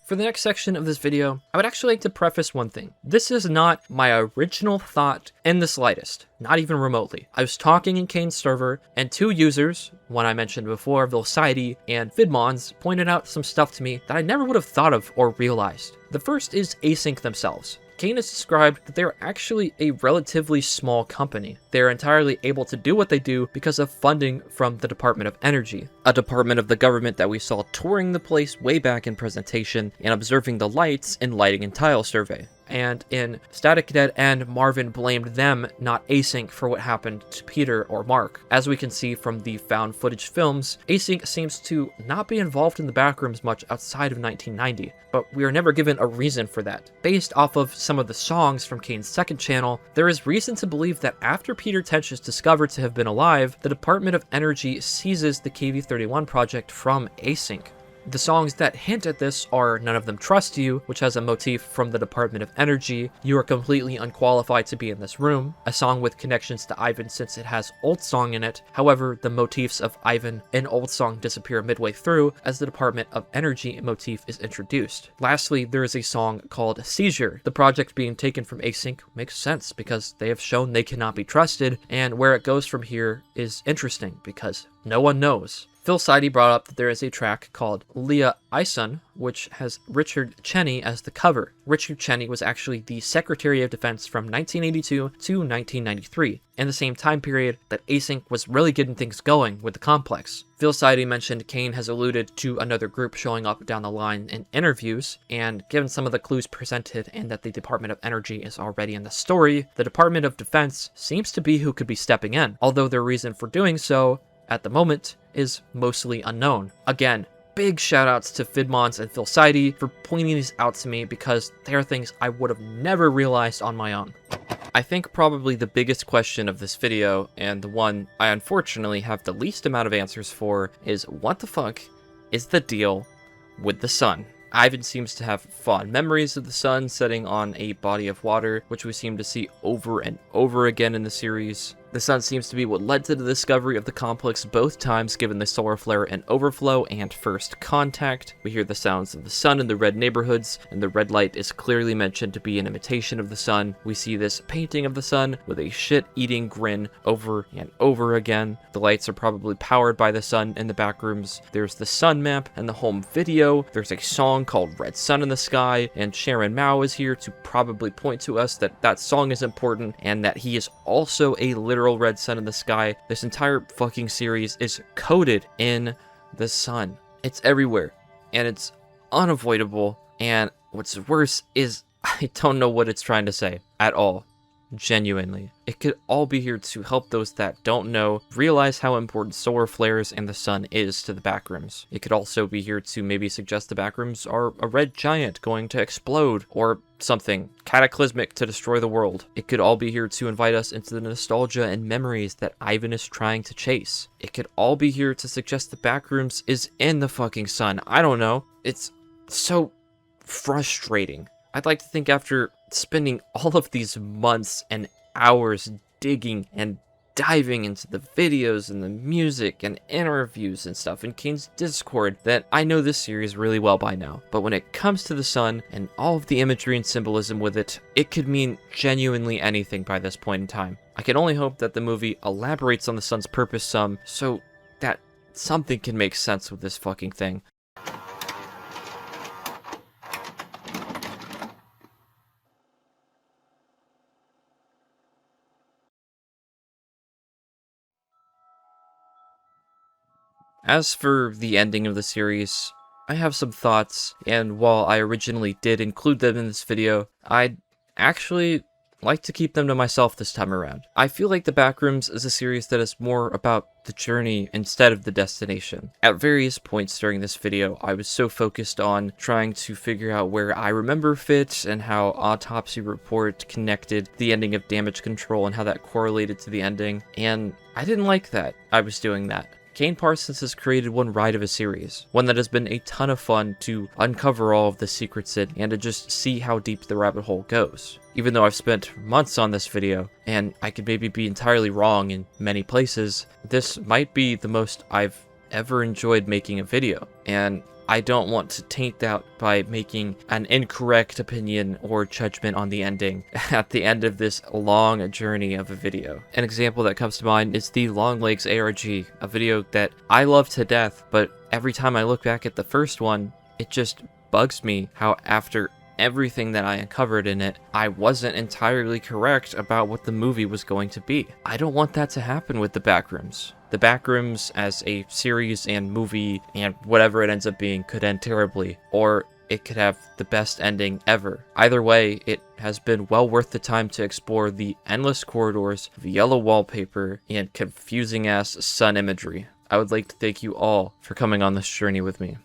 Speaker 1: For the next section of this video, I would actually like to preface one thing. This is not my original thought in the slightest, not even remotely. I was talking in Kane's server, and two users, one I mentioned before, Villsidey and Vidmons, pointed out some stuff to me that I never would have thought of or realized. The first is Async themselves. Kane has described that they are actually a relatively small company. They are entirely able to do what they do because of funding from the Department of Energy, a department of the government that we saw touring the place way back in presentation and observing the lights in Lighting and Tile Survey. And in Static Dead and Marvin blamed them, not Async, for what happened to Peter or Mark. As we can see from the found footage films, Async seems to not be involved in the Backrooms much outside of 1990, but we are never given a reason for that. Based off of some of the songs from Kane's second channel, there is reason to believe that after Peter Tench is discovered to have been alive, the Department of Energy seizes the KV-31 project from Async. The songs that hint at this are None of Them Trust You, which has a motif from the Department of Energy, You Are Completely Unqualified to Be in This Room, a song with connections to Ivan since it has Old Song in it. However, the motifs of Ivan and Old Song disappear midway through as the Department of Energy motif is introduced. Lastly, there is a song called Seizure. The project being taken from Async makes sense because they have shown they cannot be trusted, and where it goes from here is interesting because no one knows. Villsidey brought up that there is a track called Leah Ison, which has Richard Cheney as the cover. Richard Cheney was actually the Secretary of Defense from 1982 to 1993, in the same time period that Async was really getting things going with the complex. Villsidey mentioned Kane has alluded to another group showing up down the line in interviews, and given some of the clues presented and that the Department of Energy is already in the story, the Department of Defense seems to be who could be stepping in, although their reason for doing so, at the moment, is mostly unknown. Again, big shoutouts to Vidmons and Villsidey for pointing these out to me because they are things I would have never realized on my own. I think probably the biggest question of this video, and the one I unfortunately have the least amount of answers for, is what the fuck is the deal with the sun? Ivan seems to have fond memories of the sun setting on a body of water, which we seem to see over and over again in the series. The sun seems to be what led to the discovery of the complex both times, given the solar flare in Overflow and First Contact. We hear the sounds of the sun in the red neighborhoods, and the red light is clearly mentioned to be an imitation of the sun. We see this painting of the sun with a shit-eating grin over and over again. The lights are probably powered by the sun in the back rooms. There's the sun map and the home video. There's a song called Red Sun in the Sky, and Sharon Mao is here to probably point to us that that song is important and that he is also a literal red sun in the sky. This entire fucking series is coated in the sun. It's everywhere, and it's unavoidable, and what's worse is I don't know what it's trying to say at all. Genuinely. It could all be here to help those that don't know realize how important solar flares and the sun is to the backrooms. It could also be here to maybe suggest the backrooms are a red giant going to explode, or something cataclysmic to destroy the world. It could all be here to invite us into the nostalgia and memories that Ivan is trying to chase. It could all be here to suggest the backrooms is in the fucking sun. I don't know. It's so frustrating. I'd like to think after spending all of these months and hours digging and diving into the videos and the music and interviews and stuff in Kane's Discord that I know this series really well by now. But when it comes to the sun and all of the imagery and symbolism with it, it could mean genuinely anything by this point in time. I can only hope that the movie elaborates on the sun's purpose some so that something can make sense with this fucking thing. As for the ending of the series, I have some thoughts, and while I originally did include them in this video, I'd actually like to keep them to myself this time around. I feel like The Backrooms is a series that is more about the journey instead of the destination. At various points during this video, I was so focused on trying to figure out where I Remember fit and how Autopsy Report connected the ending of Damage Control and how that correlated to the ending, and I didn't like that I was doing that. Kane Parsons has created one ride of a series, one that has been a ton of fun to uncover all of the secrets in and to just see how deep the rabbit hole goes. Even though I've spent months on this video, and I could maybe be entirely wrong in many places, this might be the most I've ever enjoyed making a video, and I don't want to taint that by making an incorrect opinion or judgment on the ending at the end of this long journey of a video. An example that comes to mind is the Longlegs ARG, a video that I love to death, but every time I look back at the first one, it just bugs me how after everything that I uncovered in it, I wasn't entirely correct about what the movie was going to be. I don't want that to happen with The Backrooms. The Backrooms as a series and movie and whatever it ends up being could end terribly, or it could have the best ending ever. Either way, it has been well worth the time to explore the endless corridors of yellow wallpaper and confusing ass sun imagery. I would like to thank you all for coming on this journey with me.